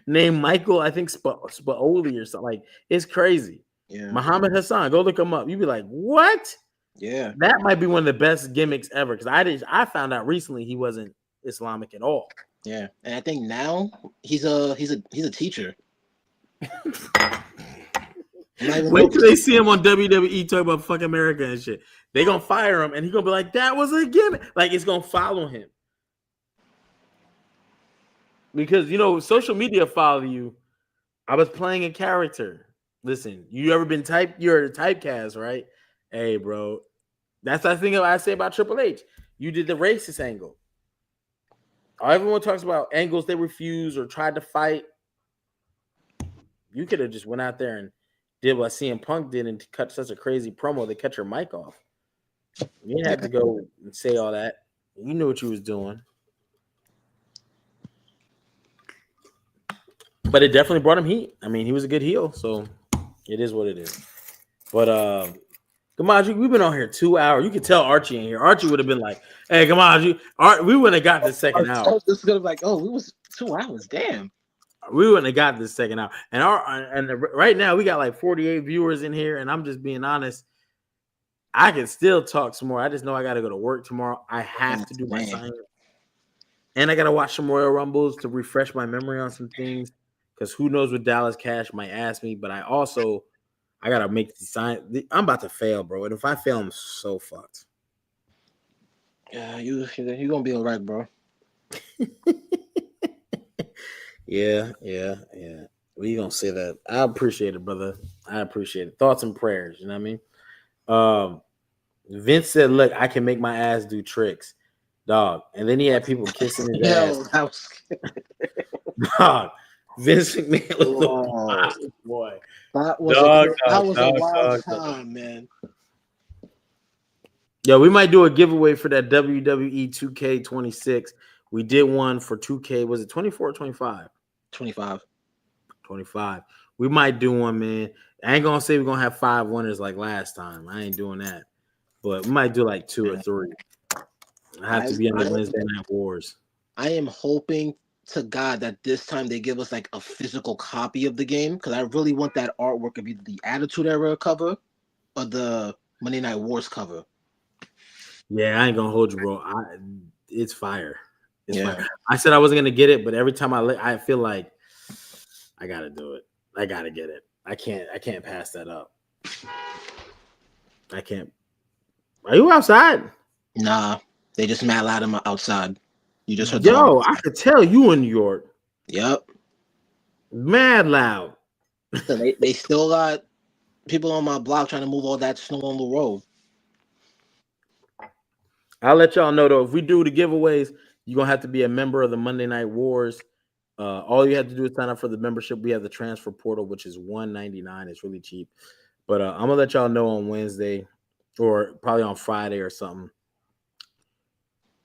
named Michael, I think Spaoli or something. Like, it's crazy. Yeah. Muhammad Hassan, go look him up. You'd be like, what? Yeah. That might be one of the best gimmicks ever, because I found out recently he wasn't Islamic at all. Yeah, and I think now he's a teacher. Wait till they see him on WWE talk about fuck America and shit. They gonna fire him, and he's gonna be like, "That was a gimmick." Like, it's gonna follow him, because social media follow you. I was playing a character. Listen, you're a typecast, right? Hey, bro, that's the thing I say about Triple H. You did the racist angle. Everyone talks about angles they refuse or tried to fight. You could have just went out there and did what CM Punk did and cut such a crazy promo they cut your mic off. You didn't have to go and say all that. You knew what you was doing. But it definitely brought him heat. I mean, he was a good heel, so it is what it is. But Kamaji, we've been on here 2 hours. You could tell Archie in here. Archie would have been like, "Hey, Kamaji, we wouldn't have got the second hour." This is gonna be like, "Oh, we was 2 hours. Damn." We wouldn't have got this second hour. And right now we got like 48 viewers in here, and I'm just being honest. I can still talk some more. I just know I got to go to work tomorrow. I have to do my sign, and I got to watch some Royal Rumbles to refresh my memory on some things, because who knows what Dallas Cash might ask me. But I got to make the sign. I'm about to fail, bro. And if I fail, I'm so fucked. Yeah, you're going to be all right, bro. Yeah. We gonna say that. I appreciate it, brother. I appreciate it. Thoughts and prayers. You know what I mean? Vince said, "Look, I can make my ass do tricks, dog." And then he had people kissing his ass. That was dog. Vince McMahon was the boy. That was a wild time, man. Yo, we might do a giveaway for that WWE 2K26. We did one for 2K. Was it 24 or 25? 25. We might do one, man. I ain't gonna say we're gonna have 5 winners like last time. I ain't doing that. But we might do like 2 or 3. I have to be in the Wednesday Night Wars. I am hoping to God that this time they give us like a physical copy of the game, because I really want that artwork of either the Attitude Era cover or the Monday Night Wars cover. Yeah, I ain't gonna hold you, bro. It's fire. It's fire. I said I wasn't gonna get it, but every time I feel like I gotta do it. I gotta get it. I can't pass that up. I can't. Are you outside? Nah, they just mad loud in my outside. You just heard. Yo, I could tell you in New York. Yep. Mad loud. So they still got people on my block trying to move all that snow on the road. I'll let y'all know though. If we do the giveaways, you're gonna have to be a member of the Monday Night Wars. All you have to do is sign up for the membership. We have the transfer portal, which is $1.99. It's really cheap. But I'm gonna let y'all know on Wednesday or probably on Friday or something.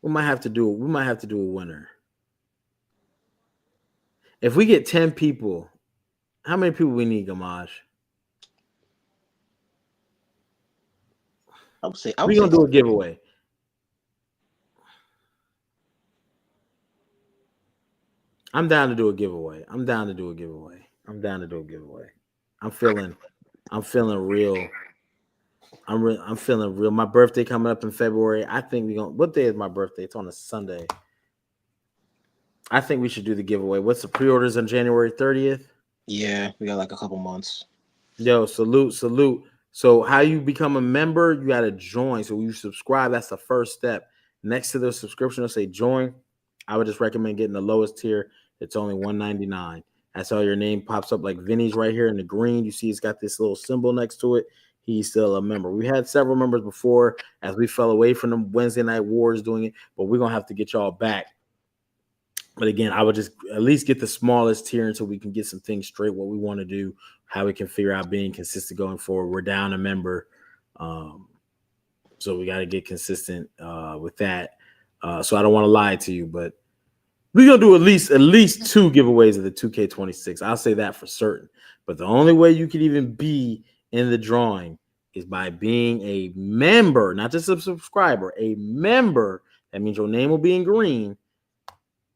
We might have to do it. We might have to do a winner. If we get 10 people, how many people we need, Gamaj? We're gonna do a giveaway. I'm down to do a giveaway. I'm feeling real. I'm feeling real. My birthday coming up in February. I think we're gonna. What day is my birthday? It's on a Sunday. I think we should do the giveaway. What's the pre-orders on January 30th? Yeah, we got like a couple months. Yo, salute. So how you become a member, you got to join. So when you subscribe, that's the first step. Next to the subscription, it'll say join. I would just recommend getting the lowest tier. It's only $1.99. That's how your name pops up like Vinny's right here in the green. You see it's got this little symbol next to it. He's still a member. We had several members before as we fell away from the Wednesday Night Wars doing it, but we're going to have to get y'all back. But again, I would just at least get the smallest tier until we can get some things straight, what we want to do, how we can figure out being consistent going forward. We're down a member. So we got to get consistent with that. So I don't want to lie to you, but we're going to do at least 2 giveaways of the 2K26. I'll say that for certain. But the only way you can even be in the drawing is by being a member, not just a subscriber, a member. That means your name will be in green.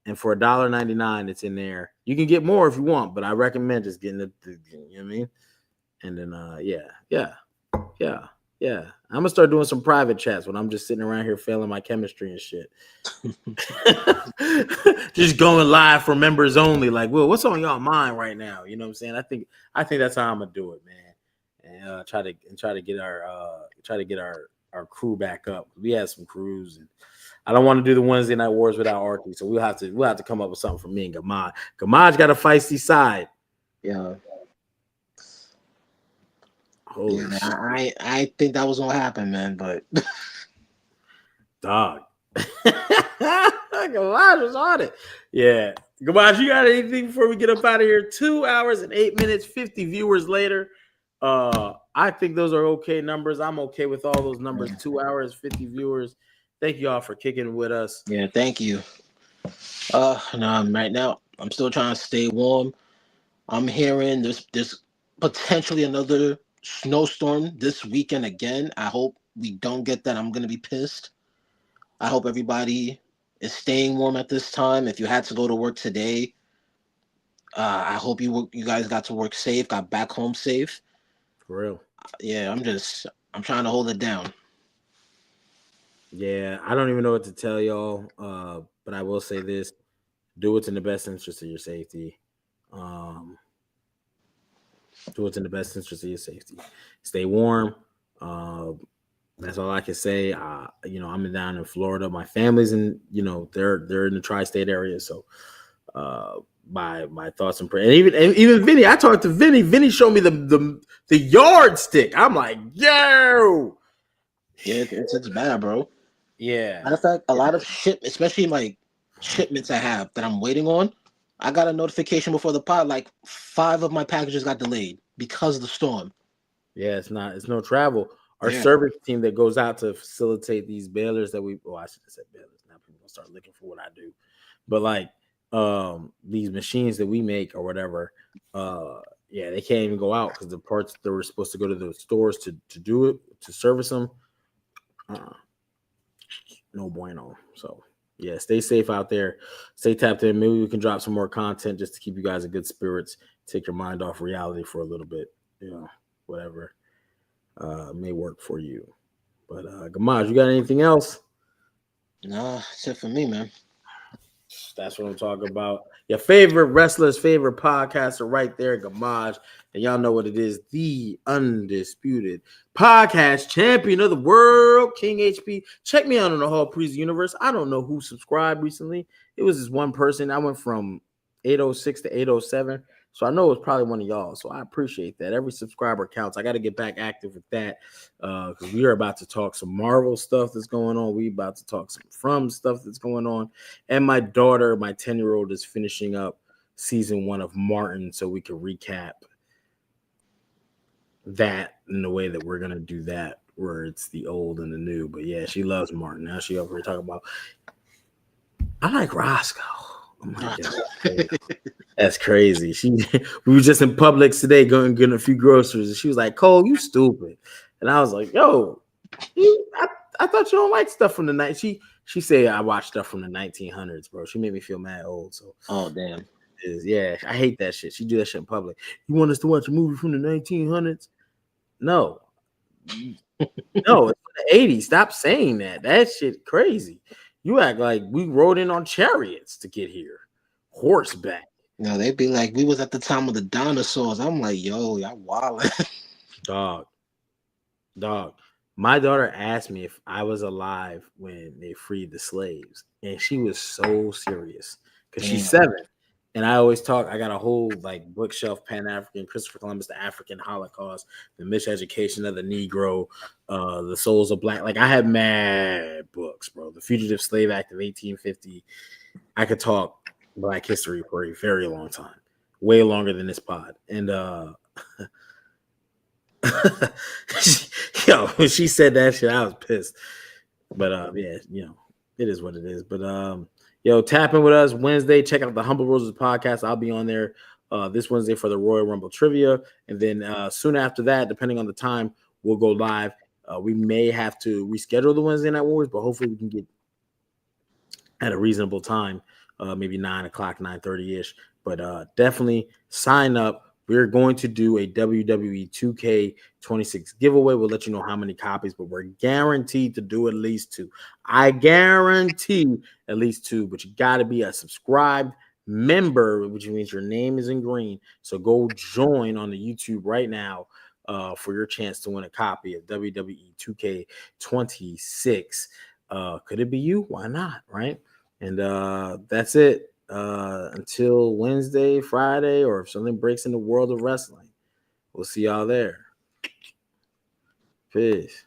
And for $1.99, it's in there. You can get more if you want, but I recommend just getting the you know what I mean? And then yeah. I'm gonna start doing some private chats when I'm just sitting around here failing my chemistry and shit. Just going live for members only. Like, well, what's on y'all mind right now? You know what I'm saying? I think that's how I'm gonna do it, man. And try to get our crew back up. We had some crews, and I don't want to do the Wednesday Night Wars without Arky, so we'll have to come up with something for me and Gamaj. Gamaj got a feisty side. Yeah. Holy shit. I think that was gonna happen, man, but dog. Gamaj was on it. Yeah. Gamaj, you got anything before we get up out of here? 2 hours and 8 minutes, 50 viewers later. I think those are okay numbers. I'm okay with all those numbers. 2 hours, 50 viewers. Thank you all for kicking with us. Yeah, thank you. No, right now I'm still trying to stay warm. I'm hearing there's potentially another snowstorm this weekend again. I hope we don't get that. I'm gonna be pissed. I hope everybody is staying warm at this time. If you had to go to work today, I hope you guys got to work safe, got back home safe. For real. Yeah, I'm trying to hold it down. Yeah, I don't even know what to tell y'all, but I will say this: do what's in the best interest of your safety. Do what's in the best interest of your safety. Stay warm. That's all I can say. I'm down in Florida. My family's in, they're in the tri-state area. So my thoughts and prayers. And even Vinny, I talked to Vinny. Vinny showed me the yardstick. I'm like, yo. Yeah, it's bad, bro. Yeah. Matter of fact, a lot of shit, especially like shipments I have that I'm waiting on. I got a notification before the pod, like 5 of my packages got delayed because of the storm. Yeah, it's no travel. Our service team that goes out to facilitate these bailers that I should have said bailers. Now people gonna start looking for what I do. But like these machines that we make or whatever, yeah, they can't even go out because the parts that were supposed to go to the stores to do it, to service them, no bueno. So yeah, stay safe out there. Stay tapped in. Maybe we can drop some more content just to keep you guys in good spirits. Take your mind off reality for a little bit. You know, whatever may work for you. But Gamaj, you got anything else? Nah, that's it for me, man. That's what I'm talking about. Your favorite wrestler's favorite podcaster right there, Gamaj. And y'all know what it is. The undisputed podcast champion of the world, King HP. Check me out on the Hall Priest universe. I don't know who subscribed recently. It was this one person. I went from 806 to 807. So I know it was probably one of y'all. So I appreciate that. Every subscriber counts. I got to get back active with that because we are about to talk some Marvel stuff that's going on. We about to talk some From stuff that's going on. And my daughter, my 10-year-old, is finishing up season 1 of Martin, so we can recap that in the way that we're going to do that, where it's the old and the new. But yeah, she loves Martin. Now she over here talking about, I like Roscoe. I'm like, that's crazy. We were just in Publix today going getting a few groceries, and she was like, Cole, you stupid. And I was like, yo, I thought you don't like stuff from the night. She said I watched stuff from the 1900s, bro. She made me feel mad old. So oh damn. Yeah, I hate that shit. She do that shit in public. You want us to watch a movie from the 1900s? No. No, it's from the 80s. Stop saying that. That shit crazy. You act like we rode in on chariots to get here. Horseback. No, they'd be like, we was at the time of the dinosaurs. I'm like, yo, y'all wildin'. Dog. My daughter asked me if I was alive when they freed the slaves, and she was so serious because she's 7. And I always talk. I got a whole like bookshelf, Pan-African, Christopher Columbus, the African Holocaust, the miseducation of the Negro, the Souls of Black. Like I had mad books, bro. The Fugitive Slave Act of 1850. I could talk Black history for a very long time, way longer than this pod. And yo, when she said that shit, I was pissed. But yeah, you know, it is what it is. But yo, tap in with us Wednesday. Check out the Humble Roses podcast. I'll be on there this Wednesday for the Royal Rumble trivia, and then soon after that, depending on the time, we'll go live. We may have to reschedule the Wednesday Night Wars, but hopefully we can get at a reasonable time, maybe 9 o'clock, 9:30 ish. But definitely sign up. We're going to do a WWE 2K26 giveaway. We'll let you know how many copies, but we're guaranteed to do at least 2. I guarantee at least 2, but you got to be a subscribed member, which means your name is in green. So go join on the YouTube right now for your chance to win a copy of WWE 2K26. Could it be you? Why not? Right? And that's it. Until Wednesday, Friday, or if something breaks in the world of wrestling, we'll see y'all there. Peace.